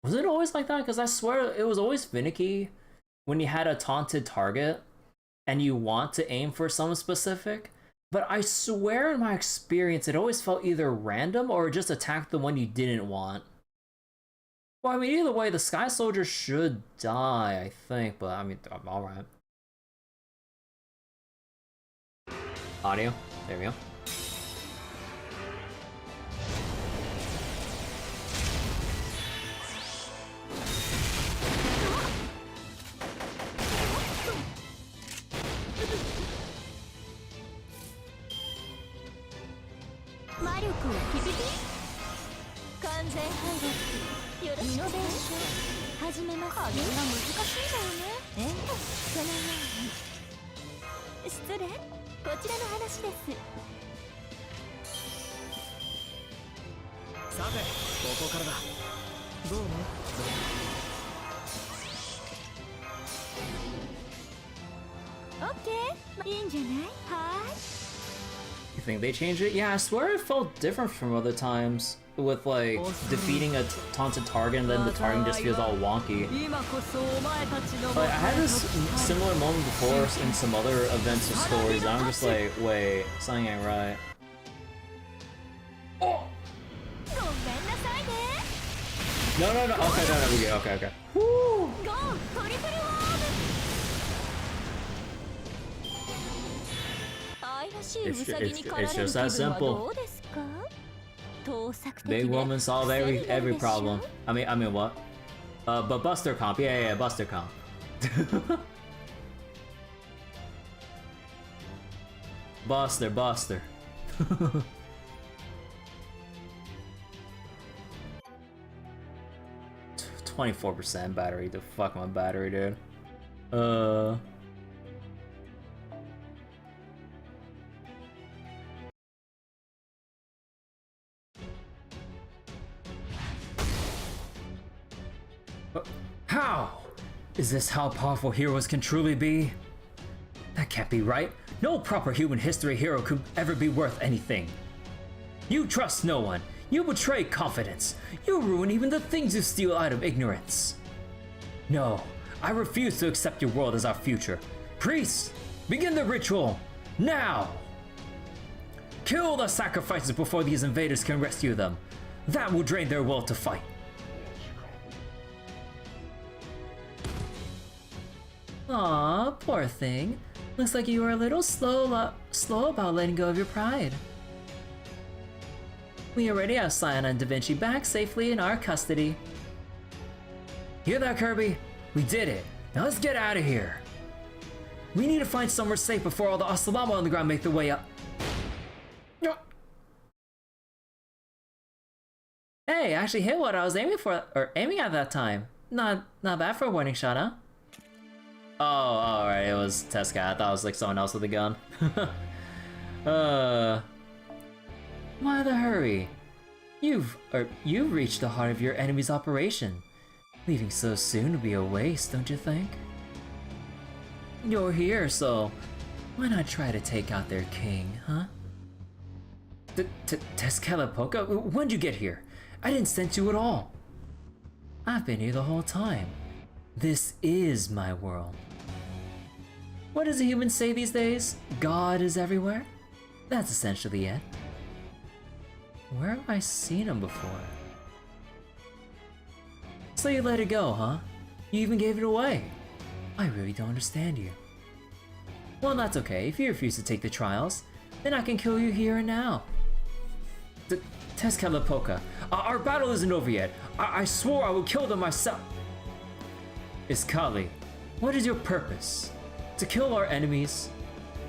B: Was it always like that? Because I swear it was always finicky when you had a taunted target and you want to aim for someone specific. But I swear in my experience, it always felt either random or just attacked the one you didn't want. Well, I mean, either way, the Sky Soldier should die, I think, but I mean, alright. Audio, there we go.
C: 失礼。こちらの話です。
E: さて、ここからだ。どうも。
C: オッケー、いいんじゃない？はーい。
B: You think they changed it? Yeah, I swear it felt different from other times. With like defeating a taunted target and then the target just feels all wonky. Like, I had this similar moment before in some other events or stories, and I'm just like, wait, something ain't right. Oh! No, no, no, okay, no, no, we get, okay, okay. Woo! It's just that simple. Big woman solve every problem. I mean what? But Buster Comp, yeah, Buster Comp. Buster. 24% battery. The fuck my battery, dude. How? Is this how powerful heroes can truly be? That can't be right. No proper human history hero could ever be worth anything. You trust no one. You betray confidence. You ruin even the things you steal out of ignorance. No, I refuse to accept your world as our future. Priests, begin the ritual, now! Kill the sacrifices before these invaders can rescue them. That will drain their will to fight. Aw, poor thing. Looks like you were a little slow about letting go of your pride. We already have Scion and Da Vinci back safely in our custody. Hear that, Kirby? We did it. Now let's get out of here. We need to find somewhere safe before all the Asalama on the ground make their way up. Hey, actually hit what I was aiming at that time. Not bad for a warning shot, huh? Oh, alright, it was Tesca. I thought it was like someone else with a gun. Why the hurry? You've reached the heart of your enemy's operation. Leaving so soon would be a waste, don't you think? You're here, so why not try to take out their king, huh? Tezcatlipoca? When'd you get here? I didn't sense you at all. I've been here the whole time. This is my world. What does a human say these days? God is everywhere? That's essentially it. Where have I seen him before? So you let it go, huh? You even gave it away. I really don't understand you. Well, that's okay. If you refuse to take the trials, then I can kill you here and now. Tezcatlipoca, our battle isn't over yet. I swore I would kill them myself. Iskali, what is your purpose? To kill our enemies?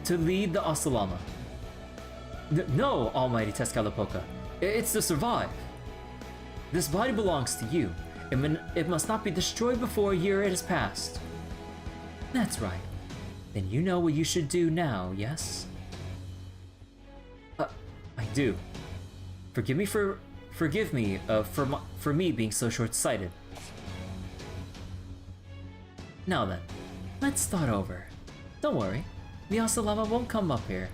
B: To lead the Asalama? No, Almighty Tezcatlipoca. It's to survive. This body belongs to you. It must not be destroyed before a year it has passed. That's right. Then you know what you should do now, yes? I do. Forgive me for me being so short-sighted. Now then, let's start over. Don't worry, the Asalama won't come up here.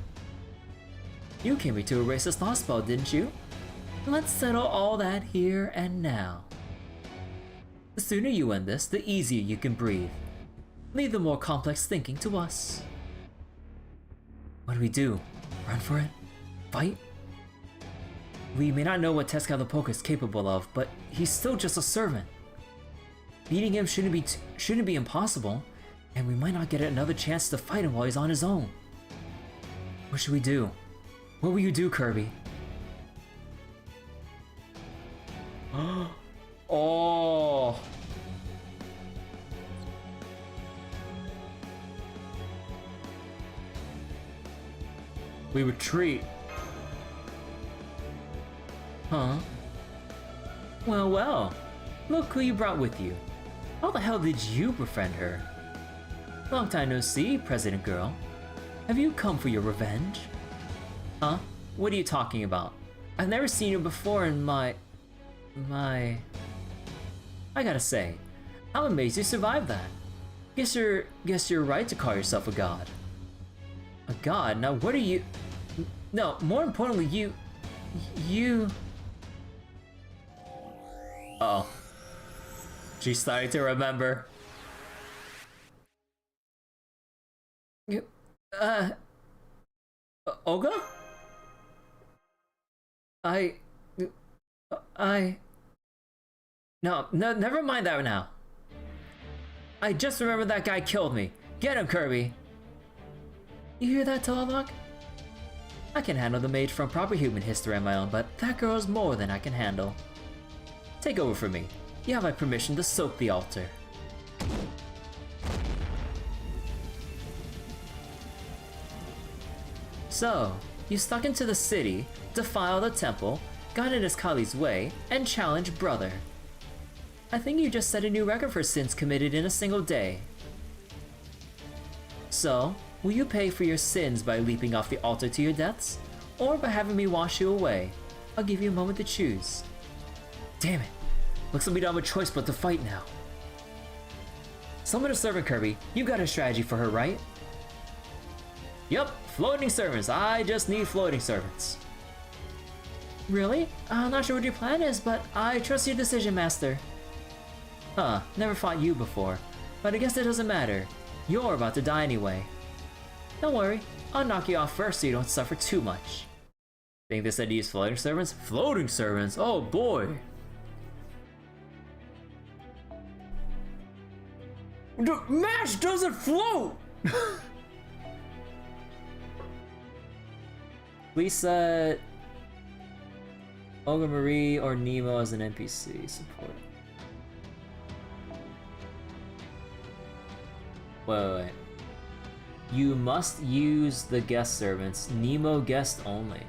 B: You came here to erase this Lostbelt, didn't you? Let's settle all that here and now. The sooner you end this, the easier you can breathe. Leave the more complex thinking to us. What do we do? Run for it? Fight? We may not know what Tezcatlipoca is capable of, but he's still just a servant. Beating him shouldn't be impossible, and we might not get another chance to fight him while he's on his own. What should we do? What will you do, Kirby? Oh! We retreat. Huh? Well. Look who you brought with you. How the hell did you befriend her? Long time no see, President Girl. Have you come for your revenge? Huh? What are you talking about? I've never seen you before in my... I gotta say, I'm amazed you survived that. Guess you're right to call yourself a god. A god? Now what are you... No, more importantly, you... Uh-oh. She's starting to remember. Olga? No, never mind that now. I just remembered that guy killed me. Get him, Kirby! You hear that, Talabok? I can handle the mage from proper human history on my own, but that girl is more than I can handle. Take over for me. You have my permission to soak the altar. So, you stuck into the city, defiled the temple, got in his Kali's way, and challenged Brother. I think you just set a new record for sins committed in a single day. So, will you pay for your sins by leaping off the altar to your deaths? Or by having me wash you away? I'll give you a moment to choose. Damn it. Looks like we don't have a choice but to fight now. Summon a servant, Kirby. You got a strategy for her, right? Yup, floating servants. I just need floating servants. Really? I'm not sure what your plan is, but I trust your decision, Master. Huh, never fought you before, but I guess it doesn't matter. You're about to die anyway. Don't worry, I'll knock you off first so you don't suffer too much. Think they said to use floating servants? Floating servants? Oh boy! The match doesn't float! We said Olga Marie or Nemo as an NPC support. Wait. You must use the guest servants. Nemo guest only.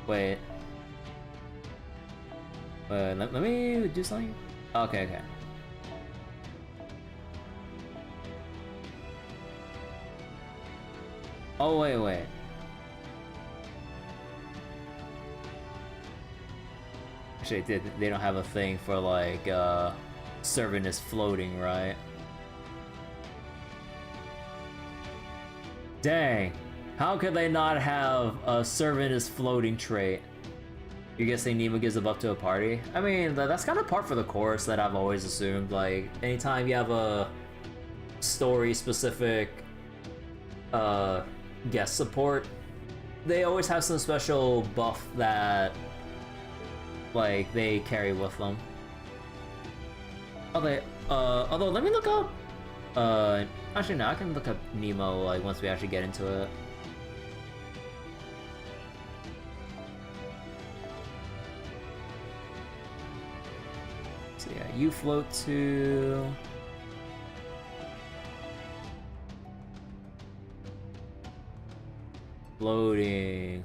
B: Wait, let me do something? Okay. Oh, wait. Actually, they don't have a thing for, like, servant is floating, right? Dang. How could they not have a servant is floating trait? You're guessing Nemo gives a buff to a party? I mean, that's kind of par for the course that I've always assumed. Like, anytime you have a story-specific guest support, they always have some special buff that, like, they carry with them. Okay, although let me look up. Actually, no, I can look up Nemo like once we actually get into it. So yeah, you float to. Floating.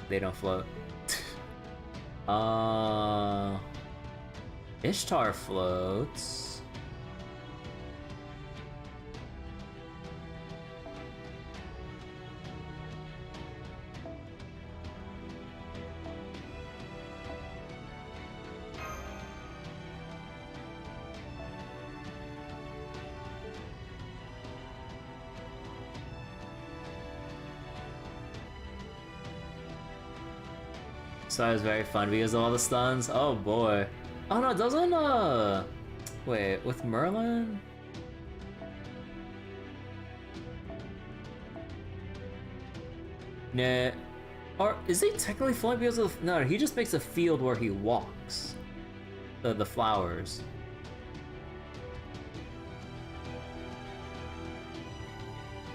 B: They don't float. Ishtar floats. So it was very fun because of all the stuns. Oh boy. Oh no, doesn't wait, with Merlin? Nah. Or is he technically flying because of no, he just makes a field where he walks. The flowers.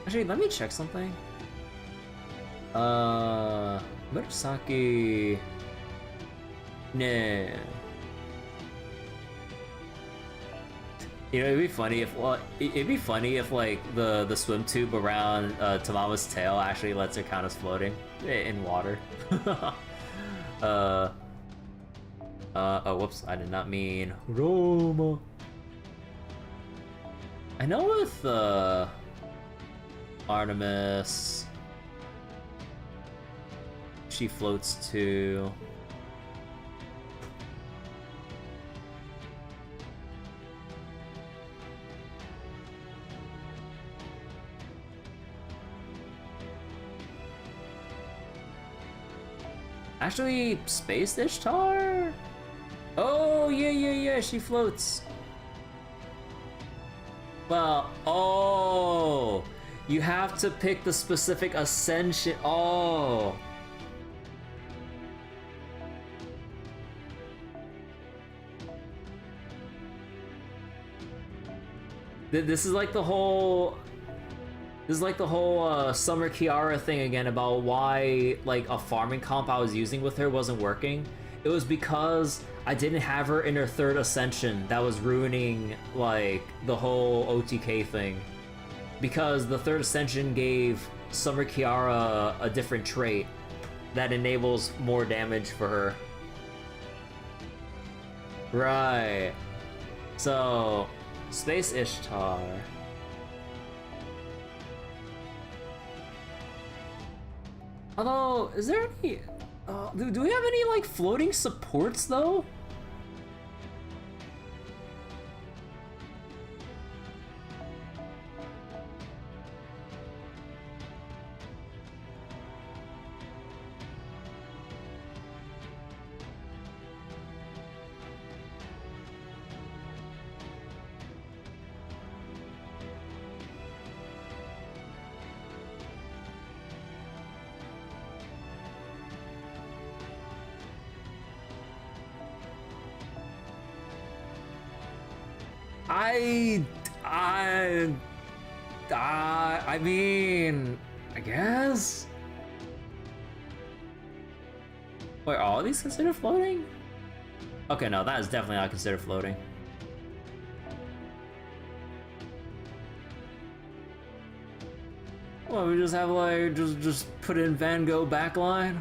B: Actually, let me check something. Murasaki. Nah. You know, it'd be funny if like the swim tube around Tamama's tail actually lets her count as floating in water. Oh, whoops, I did not mean Roma. I know with, Artemis, she floats too. Actually, Space Ishtar? Oh, yeah, she floats. Well, oh, you have to pick the specific ascension. Oh. This is like the whole... This is like the whole Summer Kiara thing again about why like a farming comp I was using with her wasn't working. It was because I didn't have her in her third ascension that was ruining like the whole OTK thing. Because the third ascension gave Summer Kiara a different trait that enables more damage for her. Right. So, Space Ishtar. Although, is there any... do we have any, like, floating supports, though? I mean, I guess. Wait, are all these considered floating? Okay, no, that is definitely not considered floating. Well, we just have like just put in Van Gogh backline.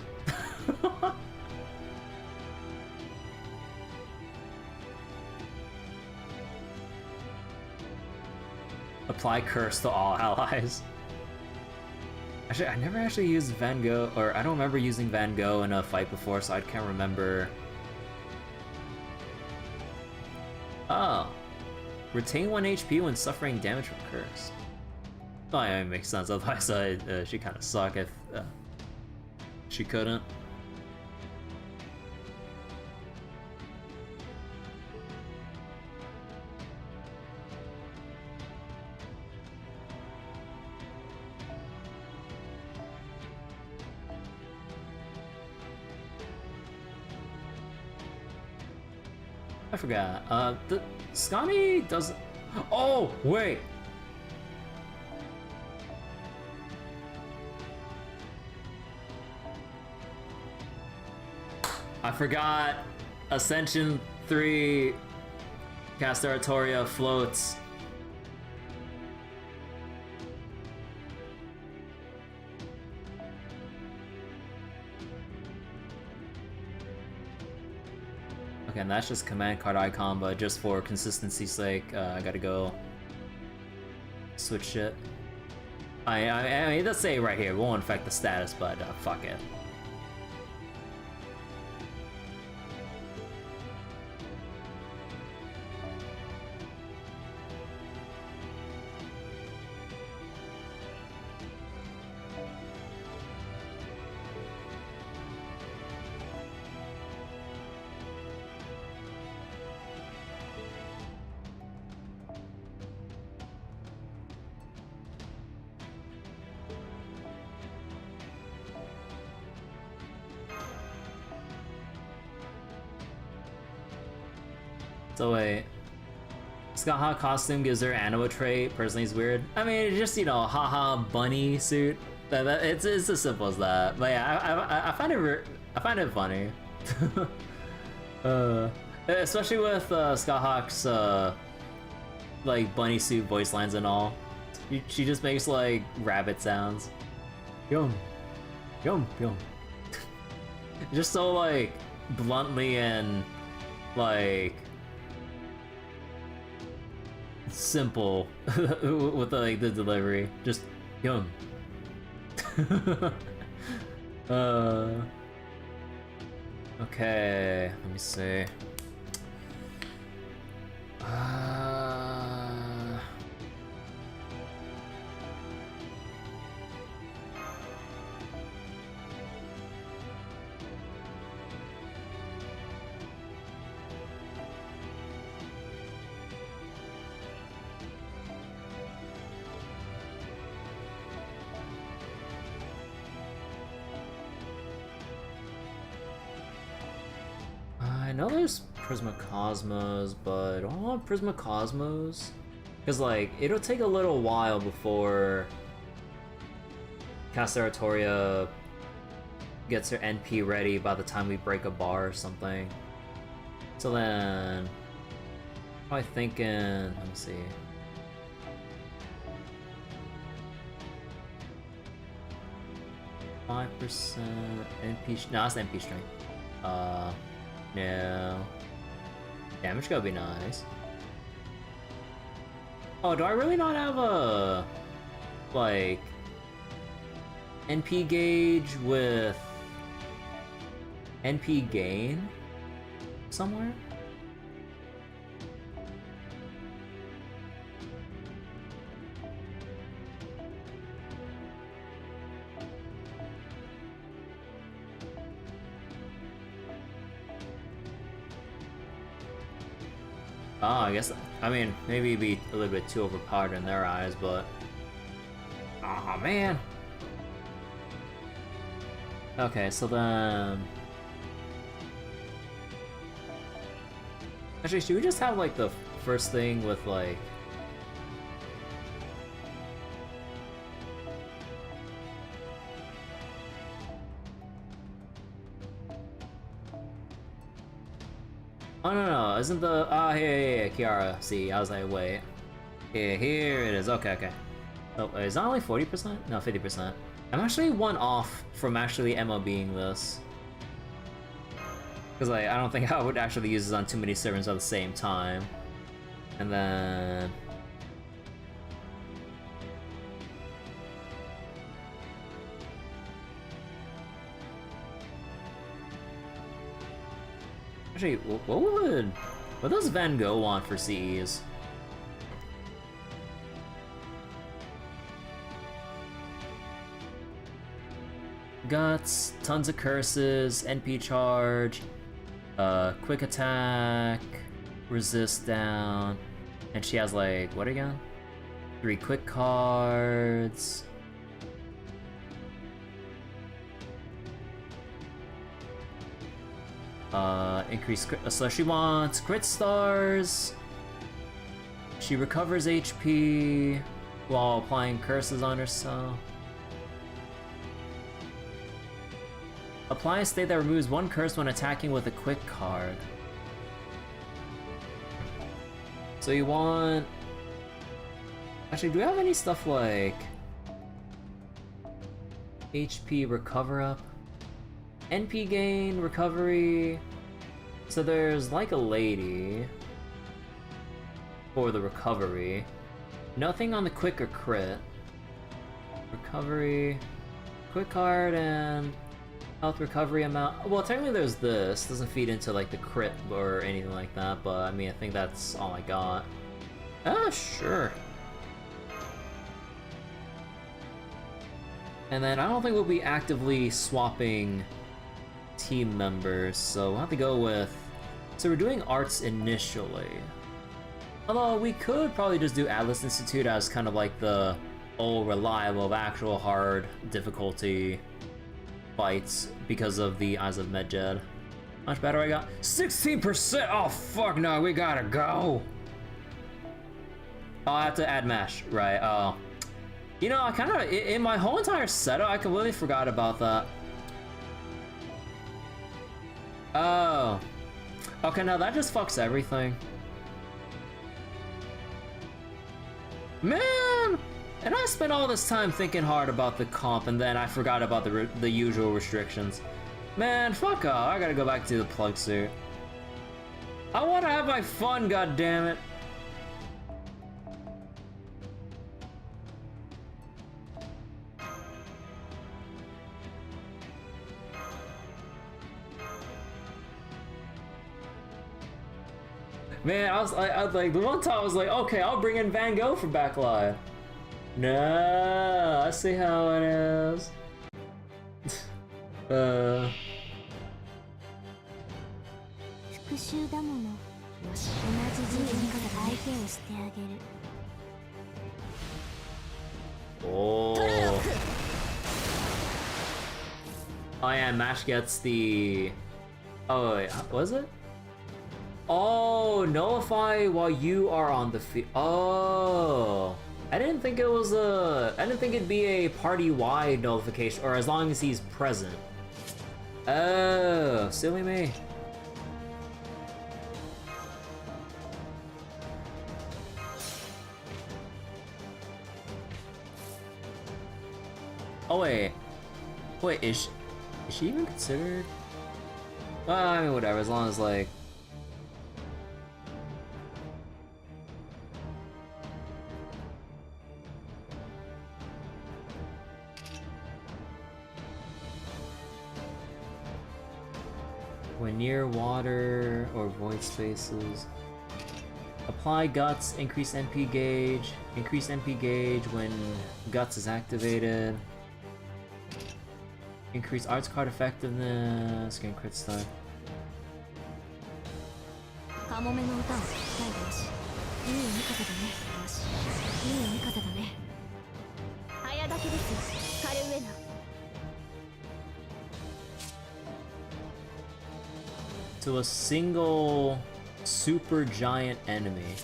B: Apply curse to all allies. Actually, I never actually used Van Gogh, or I don't remember using Van Gogh in a fight before, so I can't remember. Oh. Retain 1 HP when suffering damage from curse. Oh, yeah, it makes sense, otherwise she kind of suck if she couldn't. I forgot. The Scotty doesn't. Oh wait. I forgot. Ascension 3. Casta Artoria floats. Okay, and that's just command card icon, but just for consistency's sake, I gotta go switch shit. I mean, it does say right here, it won't affect the status, but fuck it. So wait, Skaha costume gives her anima trait. Personally, it's weird. I mean, it's just, you know, haha bunny suit. It's as simple as that. But yeah, I find it funny. Especially with Skahawk's like bunny suit voice lines and all. She just makes like rabbit sounds. Yum, yum, yum. Just so like bluntly and like simple with the, like the delivery. Just young. Okay, let me see. I know there's Prisma Cosmos, but I don't want Prisma Cosmos. Because, like, it'll take a little while before Casteratoria gets her NP ready by the time we break a bar or something. So then, probably thinking, let me see. $5% NP, no, that's NP strength. No. Damage gotta be nice. Oh, do I really not have a, like, NP gauge with NP gain somewhere? Oh, I guess, I mean, maybe it'd be a little bit too overpowered in their eyes, but... Aw, man! Okay, so then... Actually, should we just have, like, the first thing with, like... Oh, no, isn't the... Oh, yeah, Kiara. See, I was like, wait. Yeah, here it is. Okay. Oh, is that only 40%? No, 50%. I'm actually one off from actually MLBing this. Because, like, I don't think I would actually use this on too many servers at the same time. And then... Actually, what does Van Gogh want for CEs? Guts, tons of curses, NP charge, quick attack, resist down, and she has like, what again? 3 quick cards. Increase crit, so she wants crit stars. She recovers HP while applying curses on herself. Apply a state that removes 1 curse when attacking with a quick card. So you want... Actually, do we have any stuff like... HP recover up? NP gain, recovery... So there's like a lady... for the recovery. Nothing on the quick or crit. Recovery... Quick card and... health recovery amount. Well, technically there's this. Doesn't feed into like the crit or anything like that, but I mean, I think that's all I got. Ah, sure. And then I don't think we'll be actively swapping team members, so we'll have to go with... So we're doing arts initially. Although we could probably just do Atlas Institute as kind of like the old reliable, actual hard difficulty fights because of the Eyes of Medjed. How much better I got? 16%! Oh fuck no, we gotta go! Oh, I have to add mesh, right? Oh. You know, I kinda, in my whole entire setup, I completely forgot about that. Oh. Okay, now that just fucks everything. Man! And I spent all this time thinking hard about the comp, and then I forgot about the usual restrictions. Man, fuck off. I gotta go back to the plug suit.
A: I want to have my fun, goddammit. Man, I was like, the one time I was like, okay, I'll bring in Van Gogh for backline. No, I see how it is.
C: 復讐だもの。よし、同じ自分から相手をしてあげる。
A: Oh. Oh yeah, Mash gets the... Oh wait, was it? Oh, nullify while you are on the field. Oh. I didn't think it was a... I didn't think it'd be a party-wide nullification, or as long as he's present. Oh, silly me. Oh wait, is she even considered? Well, I mean, whatever. As long as like, when near water or void spaces, apply guts. Increase NP gauge. Increase NP gauge when guts is activated. Increase arts card effectiveness, gain crit stun.
C: カモメの歌を聴きたいよし。いい海風だね。よし。いい海風だね。早炊きですよ。カルウェナ。
A: To a single super giant enemy.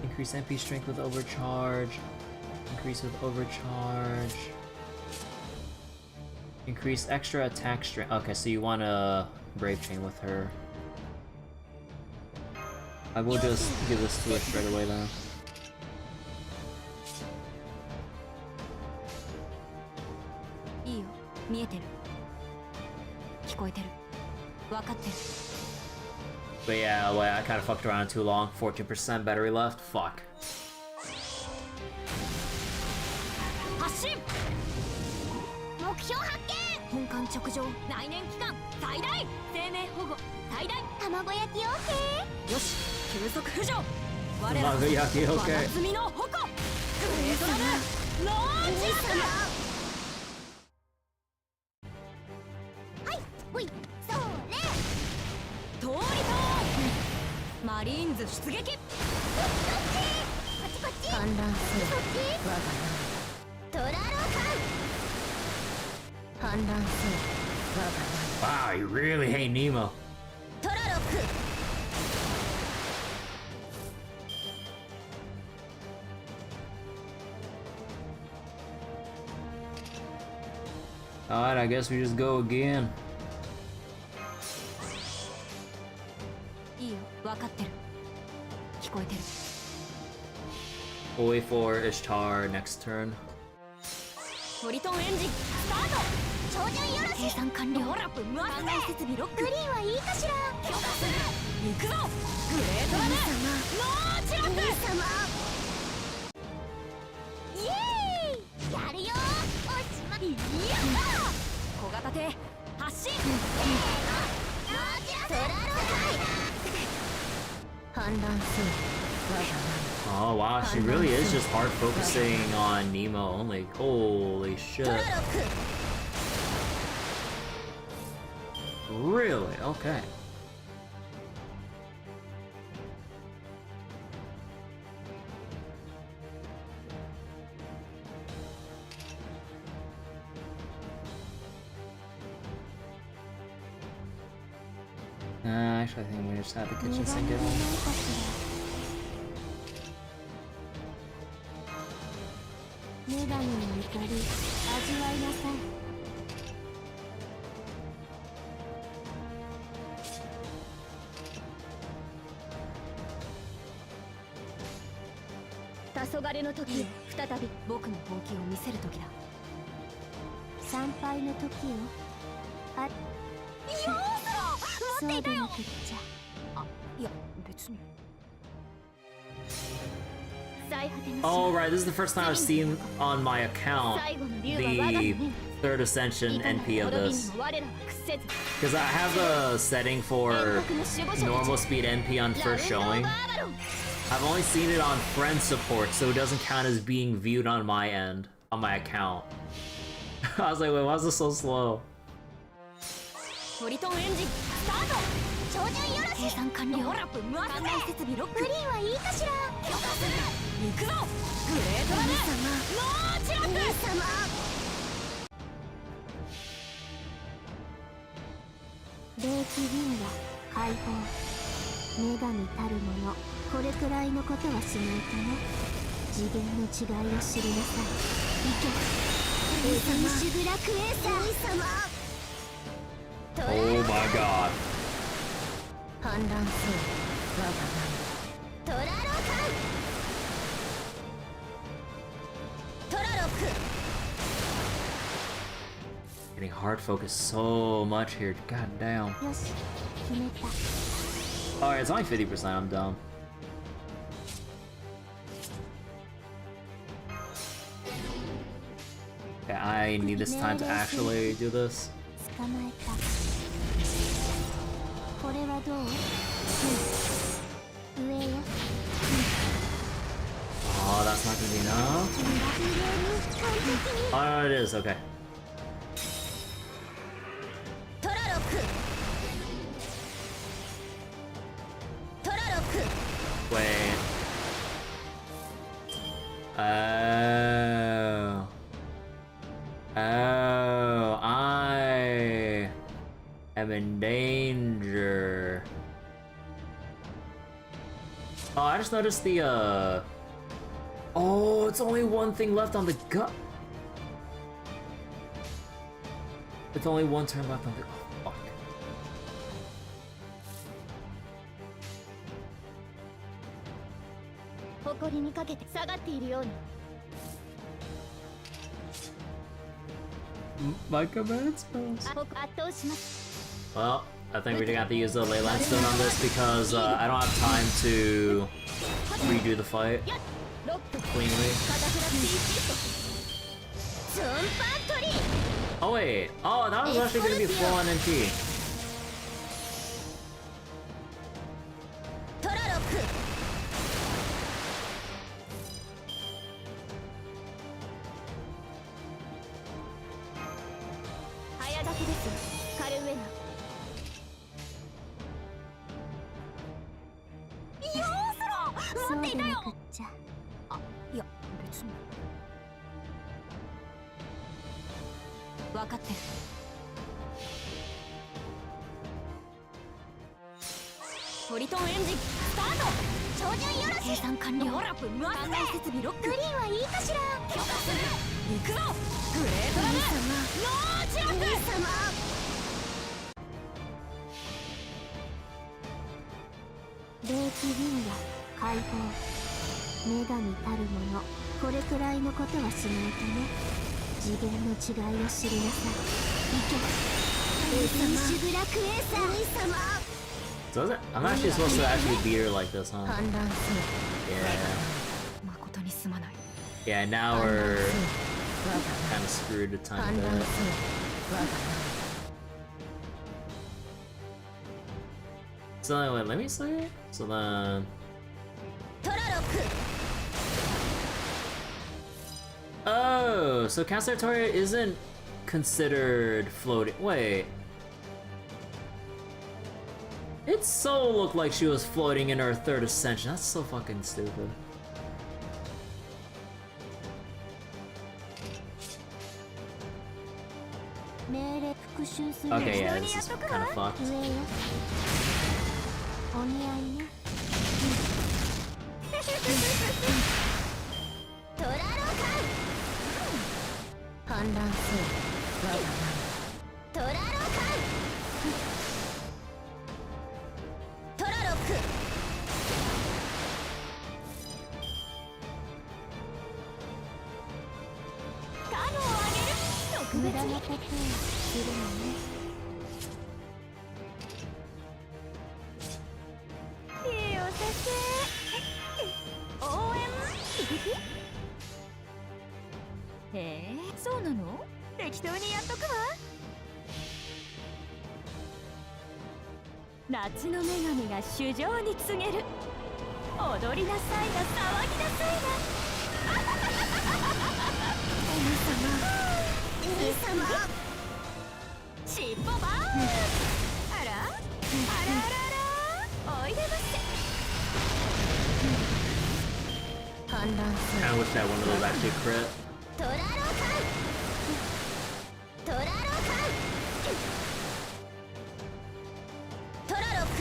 A: Increase MP strength with overcharge. Increase with overcharge. Increase extra attack strength. Okay, so you want a Brave Chain with her. I will just give this to her straight away then.
C: いいよ、見えてる。聞こえてる。分かってる。
A: But yeah, well, I kind of fucked around too long. 14% battery left. Fuck.
C: 発進。目標発見。本館直上。来年期間最大。生命保護最大。卵焼き OK。よし、急速浮上。我ら
A: 卵焼き OK。
C: 真夏の矛。グレートラム。ローンチアップ。はい、ほい、それ。通りと。マリーンズ出撃。こっちこっち。観覧する。こっち。我が名。トラロカン。観覧する。我が名。
A: Wow, you really hate Nemo.
C: トラロク。
A: Alright, I guess we just go again.
C: いいよ、分かってる。聞こえてる。
A: We'll wait for Ishtar next turn.
C: ポリトンエンジンスタート。照準よろしい。計算完了。ローラップ回すね。設備ロック。グリーンはいいかしら。許可する。行くぞ。グレートラム。ノーチラック。様。イエーイ。やるよ。おしまい。やった。小型艇発進。せーの。ノーチラック。トラロカイ。反乱する。我が名。
A: Oh wow, she really is just hard focusing on Nemo only. Holy shit. Really? Okay. Actually, I think we just have the kitchen sink at home.
C: 女神の怒り、味わいなさい。黄昏の時よ、再び僕の本気を見せる時だ。参拝の時よ。あ、よーそろ持っていたよ。あ、いや別に。
B: Oh, right, this is the first time I've seen on my account the third ascension NP of this. Because I have a setting for normal speed NP on first showing. I've only seen it on friend support, so it doesn't count as being viewed on my end, on my account. I was like, wait, why is this so slow?
C: 照準よろし。計算完了。ほら、分回せ。設備ロック。グリーンはいいかしら。許可する。行くぞ。グレートラメ。もちろん。王様。霊気銀河解放。女神たるもの。これくらいのことはしないとね。次元の違いを知りなさい。行け。王様。シュグラクエーサー。王様。
B: Oh my god.
C: 反乱せよ、我が名トラロカントラロク
B: Getting hard focused so much here. God damn.
C: よし、決めた。
B: Alright, it's only 50%. I'm dumb. Okay, I need this time to actually do this.
C: 捕まえた。これはどう？上よ。
B: Oh, that's not gonna be enough. Oh, no, it is. Okay.
C: トラロク。トラロク。
B: Wait. Oh. Oh, I am in danger. Oh, I just noticed the, Oh, it's only one thing left on the gut. It's only one turn left on the... Oh, fuck.
C: 誇りにかけて下がっているように。
B: My command spells.
C: 圧倒します。
B: Well, I think we're gonna have to use the Leyland Stone on this because I don't have time to redo the fight cleanly. Oh wait, oh that was actually gonna be full on NP.
C: トラロク。早炊きですカルウェナ。よーそろ持っていたよ。あ、いや別に。分かってる。トリトンエンジンスタート。照準よろし。計算完了。ほら、分回せ。設備ロック。グリーンはいいかしら。許可する。行くぞ。グレートラメ。もちろん。霊気銀河解放。女神たるもの。これくらいのことはしないとね。次元の違いを知りなさい。行け。シュグラクエーサー。王様。
B: So is it? I'm actually supposed to actually beat her like this, huh? Yeah, now we're kind of screwed a tiny bit. So anyway, let me see. So then... Oh, so Castle Artoria isn't considered floating. Wait. It so looked like she was floating in her third ascension. That's so fucking stupid. Okay, yeah, this is kind of fucked.
C: ことをするのね。いいお酒。応援へえ、そうなの？適当にやっとくわ。夏の女神が主情に告げる。踊りなさいな、騒ぎなさいな。お様尻尾バーン。あらあらあら、おいでませ。反乱する。
A: I wish that one of those actually crit.
C: トラロカントラロカントラロク。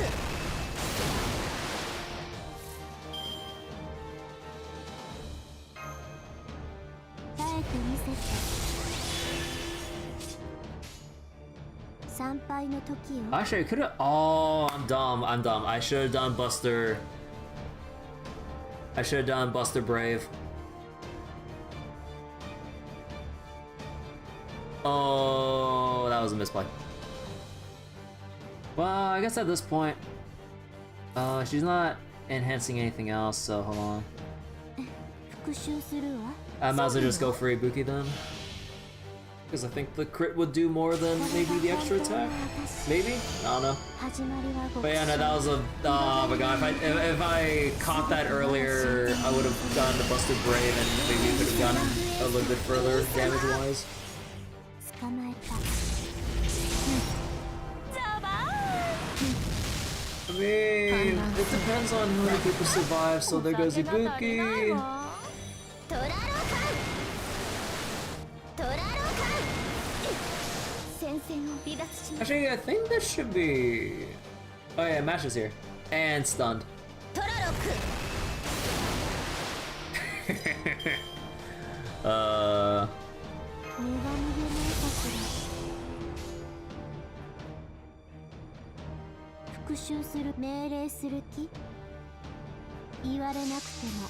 C: 耐えてみせて。参拝の時よ。
A: Actually, I could have. Oh, I'm dumb. I'm dumb. I should have done Buster. I should have done Buster Brave. Oh, that was a misplay. Well, I guess at this point, she's not enhancing anything else, so hold on.
C: 復習するわ。
A: I might as well just go for Ibuki then. Because I think the crit would do more than maybe the extra attack? Maybe? I don't know.
C: 始まりはご
A: But yeah, no, that was a. Oh my god, if I caught that earlier, I would have gotten the Busted Brave and maybe could have gotten a little bit further damage wise.
C: 捕まえた。ザバーン。
A: I mean, it depends on how many people survive, so there goes Ibuki.
C: トラロカントラロカン戦線を離脱します。
A: Actually, I think this should be. Oh yeah, Mash is here. And stunned.
C: トラロク 目が逃げないかしら。復讐する命令する気言われなくても。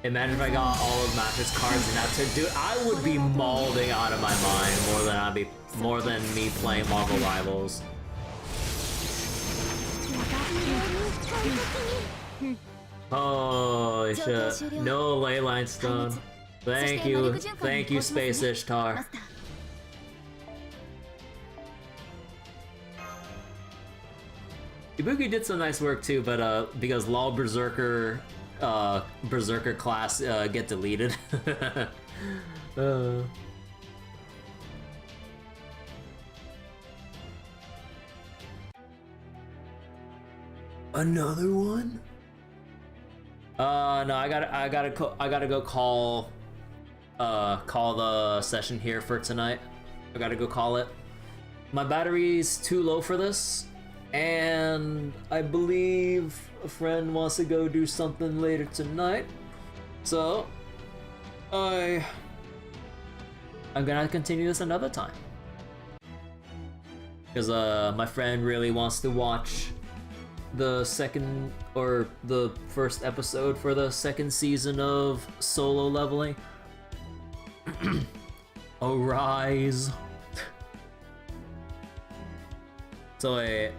A: Imagine if I got all of Mash's cards in that turn, dude. I would be mauling out of my mind more than me playing Marvel Rivals. Oh shit! No leyline stun. Thank you, Space Ishtar. Ibuki did some nice work too, but because LOL Berserker class get deleted. Another one? No, I gotta go call the session here for tonight. I gotta go call it. My battery's too low for this, and I believe a friend wants to go do something later tonight, so I'm gonna continue this another time because my friend really wants to watch the second or the first episode for the second season of Solo Leveling. Arise. So wait,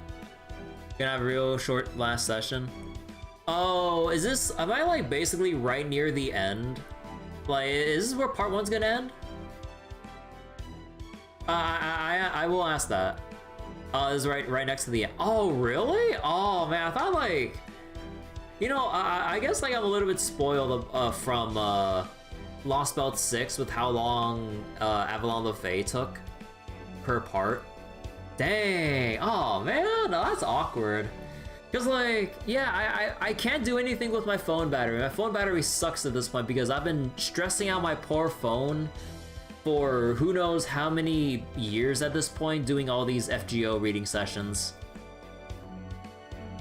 A: gonna have a real short last session. Oh, is this? Am I like basically right near the end? Like, is this where part one's gonna end? I will ask that. This is right next to the end. Oh, really? Oh man, I thought like, you know, I guess like I'm a little bit spoiled from Lostbelt 6 with how long Avalon the Fae took per part. Dang! Oh man, no, that's awkward. Cause like, yeah, I can't do anything with my phone battery. My phone battery sucks at this point because I've been stressing out my poor phone for who knows how many years at this point doing all these FGO reading sessions.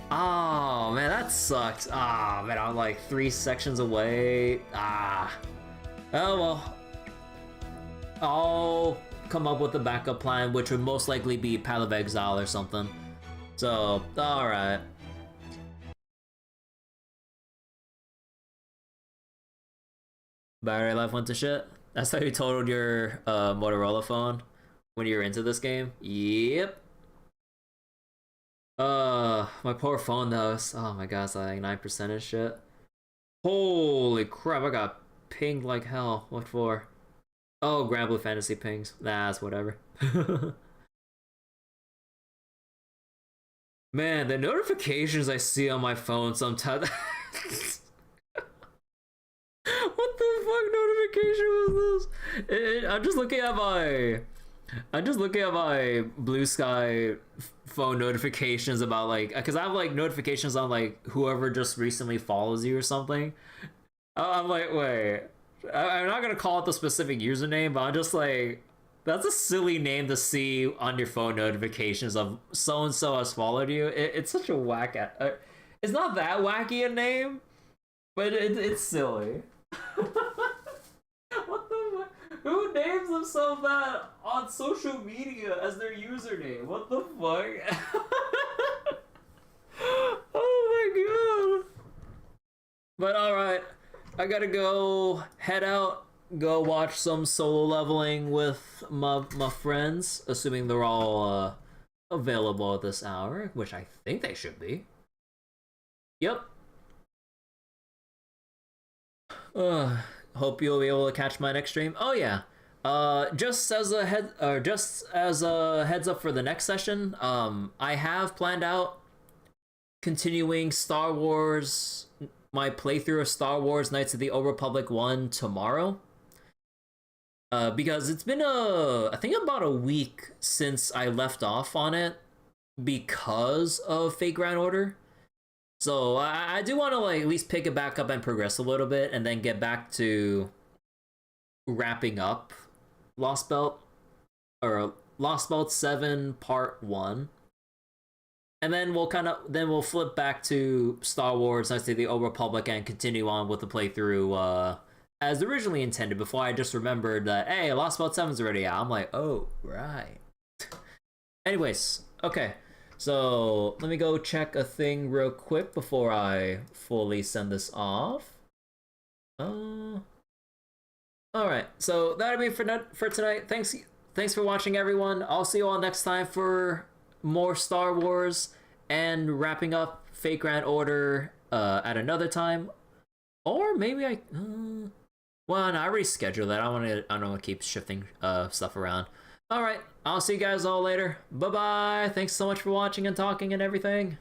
A: Oh man, that sucks. Ah man, I'm like 3 sections away. Ah. Oh well. I'll come up with a backup plan, which would most likely be Path of Exile or something. So, alright. Battery life went to shit? That's how you totaled your Motorola phone?
B: when you're into this game. Yep. My poor phone though. Oh my god, it's like 9% and shit. Holy crap, I got pinged like hell. What for? Oh, Grand Blue Fantasy pings. Nah, that's whatever. Man, the notifications I see on my phone sometimes. What the fuck notification was this? I'm just looking at my Blue Sky phone notifications about like, because I have like notifications on like whoever just recently follows you or something. I'm like, wait, I'm not gonna call it the specific username, but I'm just like, that's a silly name to see on your phone notifications of so and so has followed you. It's such a whack. It's not that wacky a name, but it's silly. What the fuck? Who names themselves that on social media as their username? What the fuck? Oh my god. But alright, I gotta go head out, go watch some solo leveling with my friends, assuming they're all available at this hour, which I think they should be. Yep. Hope you'll be able to catch my next stream. Oh yeah. Just as a heads up for the next session, I have planned out continuing Star Wars, my playthrough of Star Wars Knights of the Old Republic 1 tomorrow. Because it's been I think about a week since I left off on it because of Fate Grand Order. So I do want to like at least pick it back up and progress a little bit, and then get back to wrapping up Lostbelt, or Lostbelt 7 Part 1. And then we'll flip back to Star Wars Knights of the Old Republic and continue on with the playthrough as originally intended, before I just remembered that, hey, Lostbelt 7's already out. I'm like, oh, right. Anyways, okay. So let me go check a thing real quick before I fully send this off. Alright, so that'll be for tonight. Thanks for watching, everyone. I'll see you all next time for more Star Wars and wrapping up Fate Grand Order at another time. Or maybe well, no, I already scheduled that. I don't want to keep shifting stuff around. Alright, I'll see you guys all later. Bye-bye. Thanks so much for watching and talking and everything.